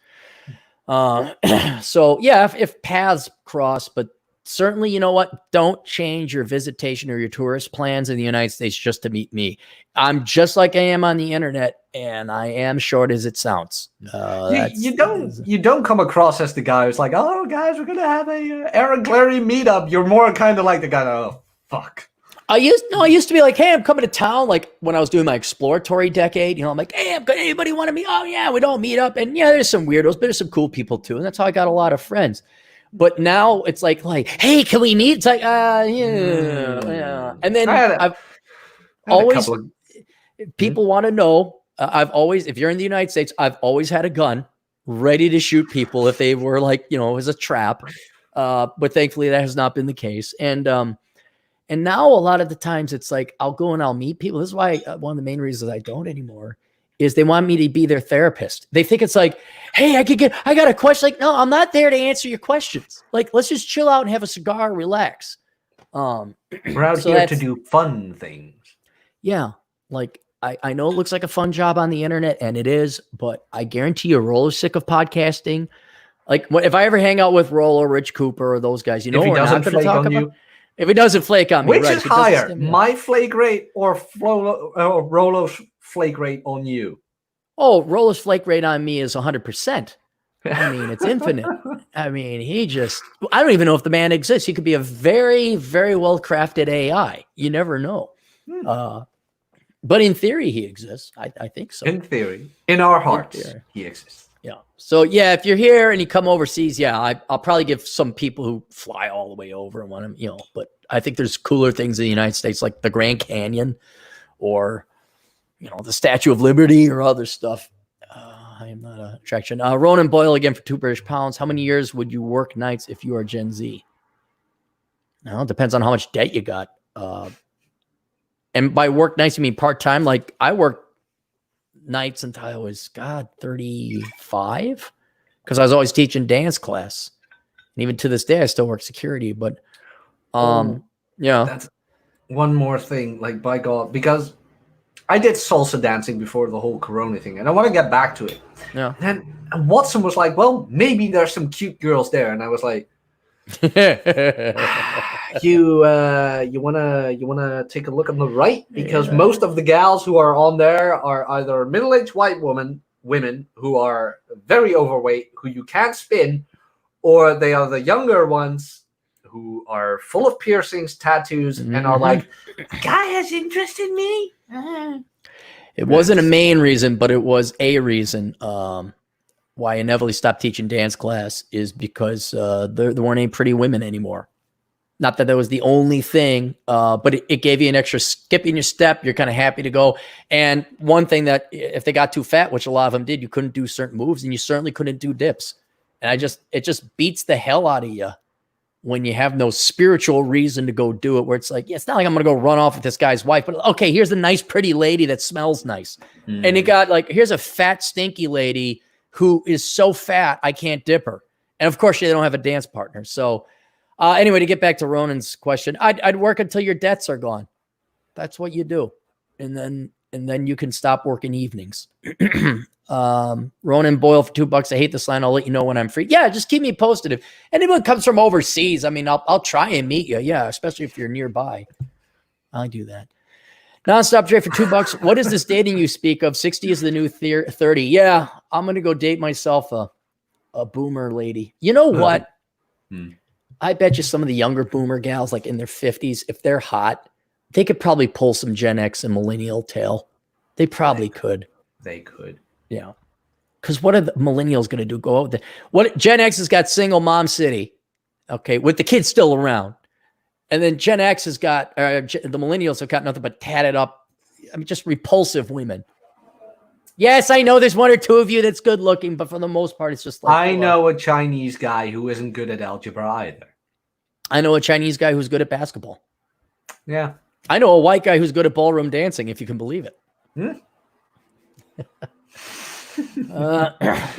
So yeah, if paths cross, but certainly, you know what? Don't change your visitation or your tourist plans in the United States just to meet me. I'm just like I am on the internet, and I am short as it sounds. You don't come across as the guy who's like, oh, guys, we're gonna have a Aaron Clarey meetup. You're more kind of like the guy. Oh, fuck. I used to be like, hey, I'm coming to town. Like, when I was doing my exploratory decade, I'm like, hey, anybody want to meet? Oh yeah, we don't meet up. And yeah, there's some weirdos, but there's some cool people too. And that's how I got a lot of friends. But now it's like, hey, can we meet? It's like, yeah. And then I've always, people want to know, if you're in the United States, I've always had a gun ready to shoot people if they were like, it was a trap. But thankfully that has not been the case. And now a lot of the times it's like, I'll go and I'll meet people. This is why one of the main reasons I don't anymore is they want me to be their therapist. They think it's like, hey, I got a question. Like, no, I'm not there to answer your questions. Like, let's just chill out and have a cigar, relax. We're out here to do fun things. Yeah. Like, I know it looks like a fun job on the internet, and it is, but I guarantee you Rollo's sick of podcasting. Like, if I ever hang out with Rollo, Rich Cooper, or those guys, we're not going to talk about you. If it doesn't flake on me, which is higher, my flake rate or Rollo's flake rate on you? Oh, Rollo's flake rate on me is 100%. I mean, it's infinite. I mean, I don't even know if the man exists. He could be a very, very well-crafted AI. You never know. But in theory, he exists. I think so. In theory. In our hearts, he exists. Yeah. So yeah, if you're here and you come overseas, yeah, I'll probably give some people who fly all the way over and want to, but I think there's cooler things in the United States, like the Grand Canyon or, the Statue of Liberty or other stuff. I am not an attraction. Ronan Boyle again for £2. How many years would you work nights if you are Gen Z? Well, it depends on how much debt you got. And by work nights, you mean part-time? Like, I worked nights until I was 35, because I was always teaching dance class, and even to this day I still work security. But that's one more thing, like, by God, because I did salsa dancing before the whole Corona thing, and I want to get back to it. Yeah. And Watson was like, well, maybe there's some cute girls there, and I was like, you wanna take a look on the right, because most of the gals who are on there are either middle-aged white women who are very overweight, who you can't spin, or they are the younger ones who are full of piercings, tattoos, and are like, guy has interest in me. It wasn't a main reason, but it was a reason why I inevitably stopped teaching dance class, is because there weren't any pretty women anymore. Not that was the only thing, but it gave you an extra skip in your step. You're kind of happy to go. And one thing that if they got too fat, which a lot of them did, you couldn't do certain moves, and you certainly couldn't do dips. And it just beats the hell out of you when you have no spiritual reason to go do it, where it's like, yeah, it's not like I'm going to go run off with this guy's wife, but okay, here's a nice, pretty lady that smells nice. And you got like, here's a fat, stinky lady who is so fat, I can't dip her. And of course, they don't have a dance partner. So, anyway, to get back to Ronan's question, I'd work until your debts are gone. That's what you do. And then you can stop working evenings. Ronan Boyle for $2. I hate this line. I'll let you know when I'm free. Yeah, just keep me posted. If anyone comes from overseas, I mean, I'll try and meet you. Yeah, especially if you're nearby. I do that. Nonstop Dre for $2. What is this dating you speak of? 60 is the new 30. Yeah, I'm going to go date myself a boomer lady. You know what? I bet you some of the younger boomer gals, like in their 50s, if they're hot, they could probably pull some Gen X and millennial tail. They probably could. They could. Yeah. Because what are the millennials going to do? Go out there. What Gen X has got single mom city, okay, with the kids still around. And then Gen X has got, the millennials have got nothing but tatted up, I mean, just repulsive women. Yes, I know there's one or two of you that's good looking, but for the most part, it's just like. I know a Chinese guy who isn't good at algebra either. I know a Chinese guy who's good at basketball. Yeah. I know a white guy who's good at ballroom dancing, if you can believe it.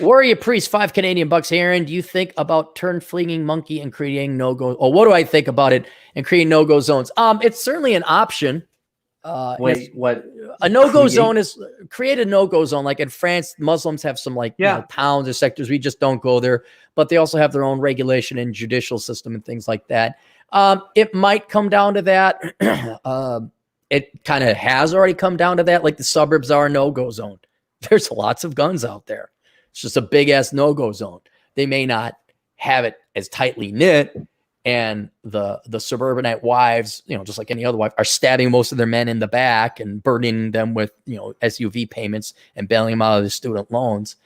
Warrior Priest, $5 Canadian. Aaron, do you think about turn flinging monkey and creating no-go? Oh, what do I think about it and creating no-go zones? It's certainly an option. Wait, what? A no-go zone is create a no-go zone. Like in France, Muslims have some you know, towns or sectors. We just don't go there, but they also have their own regulation and judicial system and things like that. It might come down to that. It kind of has already come down to that. Like the suburbs are a no-go zone. There's lots of guns out there. It's just a big ass no-go zone. They may not have it as tightly knit. And the suburbanite wives, you know, just like any other wife, are stabbing most of their men in the back and burdening them with, you know, SUV payments and bailing them out of their student loans.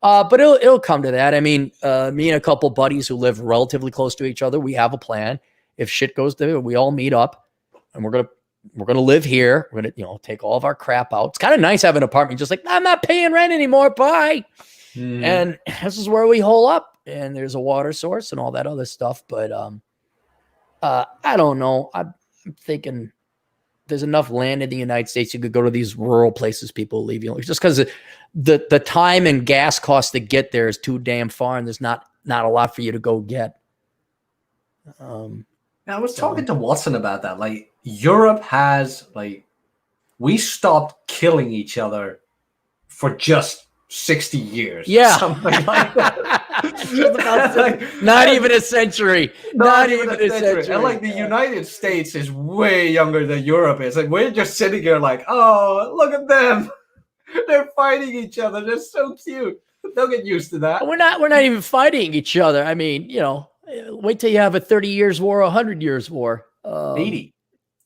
But it'll come to that. I mean, me and a couple buddies who live relatively close to each other, we have a plan. If shit goes to, we all meet up, and we're gonna live here. We're gonna, you know, take all of our crap out. It's kind of nice having an apartment. Just like, I'm not paying rent anymore. Bye. And this is where we hole up. And there's a water source and all that other stuff. But I don't know. I'm thinking there's enough land in the United States. You could go to these rural places people leave you. Just because the time and gas cost to get there is too damn far, and there's not a lot for you to go get. I was talking to Watson about that. Like, Europe has, like, we stopped killing each other for just 60 years. Yeah. Something like that. Not even a century. Not even a century. And like the United States is way younger than Europe is. Like, we're just sitting here like, oh, look at them. They're fighting each other. They're so cute. They'll get used to that. We're not even fighting each other. I mean, you know, wait till you have a 30 years war, 100 years war. 80.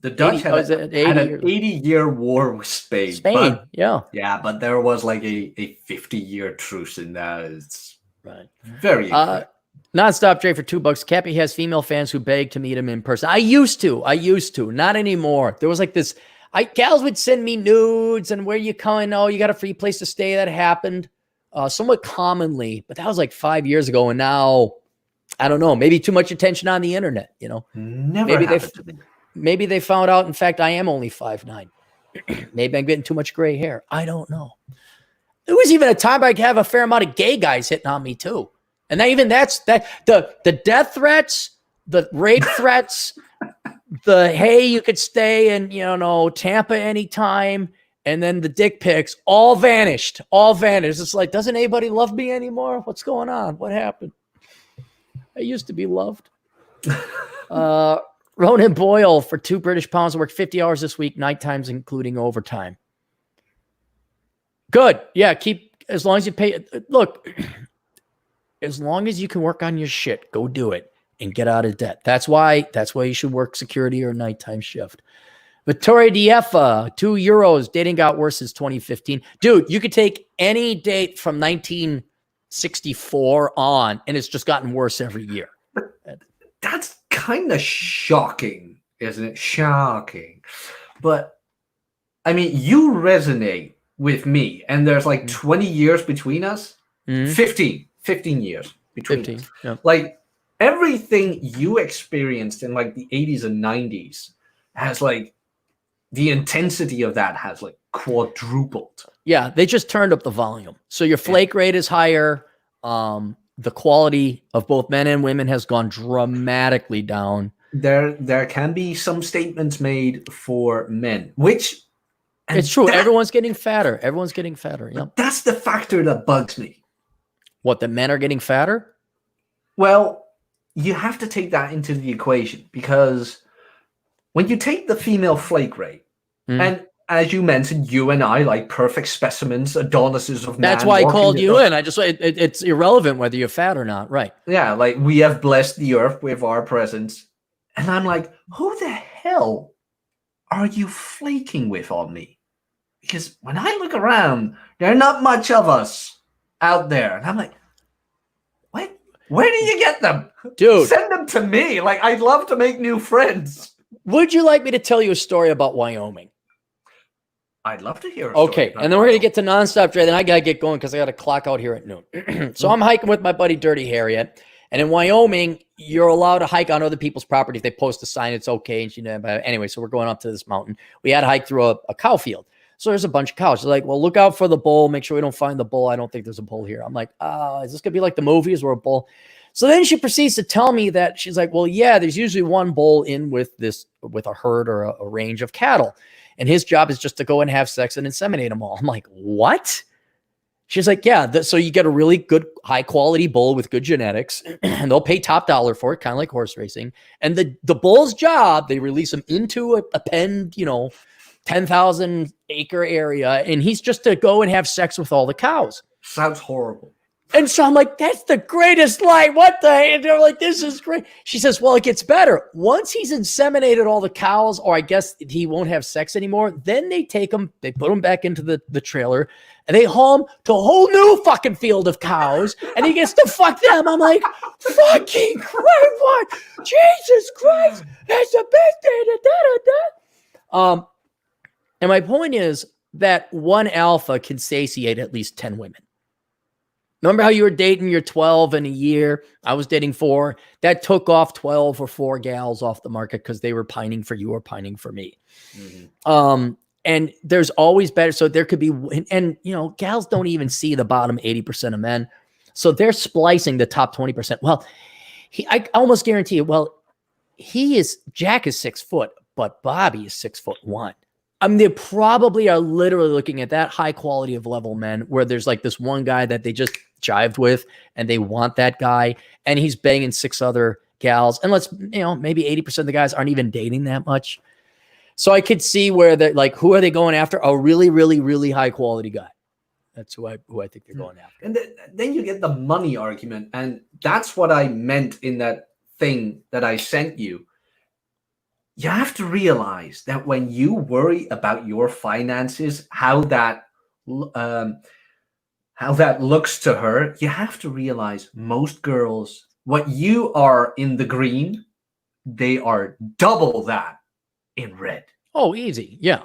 The Dutch had an 80-year war with Spain. But, yeah. Yeah, but there was like a 50-year truce in that. It's right. Very Nonstop Dre for $2. Cappy has female fans who beg to meet him in person. I used to. Not anymore. There was like this. Gals would send me nudes and where you coming? Oh, you got a free place to stay. That happened somewhat commonly, but that was like 5 years ago. And now, I don't know, maybe too much attention on the internet, you know? Maybe they found out, in fact, I am only 5'9". Maybe I'm getting too much gray hair. I don't know. There was even a time I'd have a fair amount of gay guys hitting on me too. And the death threats, the rape threats, the, hey, you could stay in, you know, Tampa anytime. And then the dick pics all vanished. It's like, doesn't anybody love me anymore? What's going on? What happened? I used to be loved. Ronan Boyle for £2 worked 50 hours this week, night times including overtime. Good. Yeah, as long as you pay. Look, as long as you can work on your shit, go do it and get out of debt. That's why you should work security or nighttime shift. Vittoria Diefa, €2. Dating got worse since 2015. Dude, you could take any date from 1964 on, and it's just gotten worse every year. That's kind of shocking, isn't it? Shocking. But I mean, you resonate with me, and there's like 20 years between us. 15 years between us. Yeah. Like everything you experienced in like the 80s and 90s has like the intensity of that has like quadrupled. Yeah, they just turned up the volume. So your flake rate is higher. The quality of both men and women has gone dramatically down. There can be some statements made for men, which it's true. Everyone's getting fatter. Everyone's getting fatter. Yeah, that's the factor that bugs me. What, the men are getting fatter? Well, you have to take that into the equation, because when you take the female flake rate, and as you mentioned, you and I like perfect specimens, Adonises of man. That's why I called you in. I just it's irrelevant whether you're fat or not, right? Yeah, like we have blessed the earth with our presence, and I'm like, who the hell are you flaking with on me? Because when I look around, there are not much of us out there, and I'm like, what? Where do you get them, dude? Send them to me. Like, I'd love to make new friends. Would you like me to tell you a story about Wyoming? I'd love to hear. Okay, and then we're gonna get to nonstop Dre. Then I gotta get going because I gotta clock out here at noon. So I'm hiking with my buddy Dirty Harriet, and in Wyoming, you're allowed to hike on other people's property if they post a sign. It's okay, and anyway, so we're going up to this mountain. We had to hike through a cow field. So there's a bunch of cows. They're like, well, look out for the bull. Make sure we don't find the bull. I don't think there's a bull here. I'm like, is this going to be like the movies where a bull? So then she proceeds to tell me that she's like, well, yeah, there's usually one bull in with a herd or a range of cattle. And his job is just to go and have sex and inseminate them all. I'm like, what? She's like, yeah. So you get a really good high quality bull with good genetics and they'll pay top dollar for it, kind of like horse racing. And the bull's job, they release him into a pen, 10,000 acre area, and he's just to go and have sex with all the cows. Sounds horrible. And so I'm like, that's the greatest life. What the? And they're like, this is great. She says, well, it gets better. Once he's inseminated all the cows, or I guess he won't have sex anymore, then they take him, they put him back into the trailer, and they haul him to a whole new fucking field of cows, and he gets to fuck them. I'm like, fucking Christ, what? Jesus Christ, that's the best day. And my point is that one alpha can satiate at least 10 women. Remember how you were dating your 12 in a year? I was dating 4. That took off 12 or 4 gals off the market because they were pining for you or pining for me. And there's always better. So there could be, and gals don't even see the bottom 80% of men. So they're splicing the top 20%. Well, I almost guarantee you, Jack is 6 foot, but Bobby is 6'1". I mean, they probably are literally looking at that high quality of level men where there's like this one guy that they just jived with and they want that guy and he's banging 6 other gals. And maybe 80% of the guys aren't even dating that much. So I could see where they're like, who are they going after? A really, really, really high quality guy. That's who I think they're going after. And then you get the money argument. And that's what I meant in that thing that I sent you. You have to realize that when you worry about your finances, how that looks to her, you have to realize most girls, what you are in the green, they are double that in red. Oh, easy. Yeah.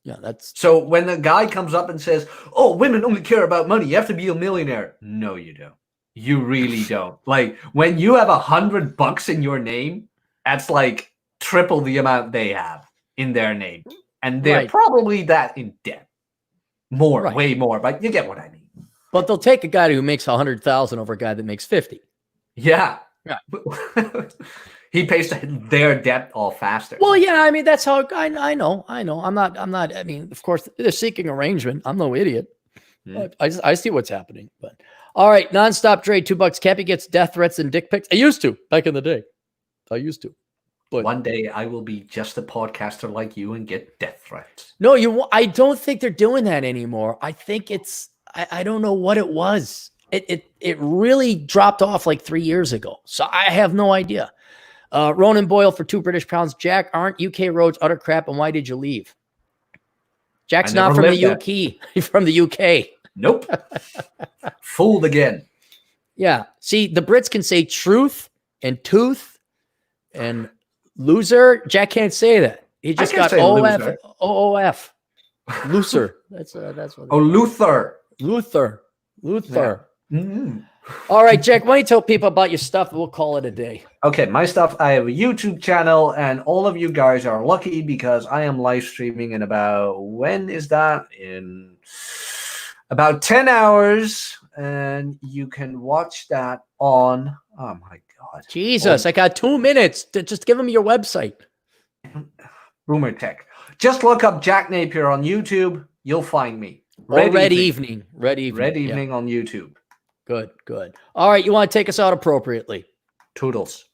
Yeah, that's so when a guy comes up and says, oh, women only care about money, you have to be a millionaire. No, you don't. You really don't. Like when you have $100 in your name, that's like triple the amount they have in their name. And they're probably that in debt. More, way more, but you get what I mean. But they'll take a guy who makes 100,000 over a guy that makes 50. Yeah. He pays their debt all faster. Well, yeah, I mean, that's how I know. I'm not, I mean, of course, they're seeking arrangement. I'm no idiot. But I see what's happening. But all right, nonstop Dre, $2. Cappy gets death threats and dick pics. I used to back in the day. I used to. But one day I will be just a podcaster like you and get death threats. No, I don't think they're doing that anymore. I think I don't know what it was. It really dropped off like 3 years ago. So I have no idea. Ronan Boyle for £2 Jack, aren't UK roads utter crap? And why did you leave? Jack's not from the UK. He's from the UK. Nope. Fooled again. Yeah. See, the Brits can say truth and tooth And loser, Jack can't say that. He just can got say loser. OOF. Luther. That's what. Oh, Luther. Luther. Mhm. All right, Jack. Why don't you tell people about your stuff? And we'll call it a day. Okay, my stuff. I have a YouTube channel, and all of you guys are lucky because I am live streaming in about, when is that? In about 10 hours, and you can watch that on, oh my God. Jesus, I got 2 minutes. To just give them your website. Boomer Tech. Just look up Jack Napier on YouTube. You'll find me. Red Evening. Red Evening on YouTube. Good. All right, you want to take us out appropriately. Toodles.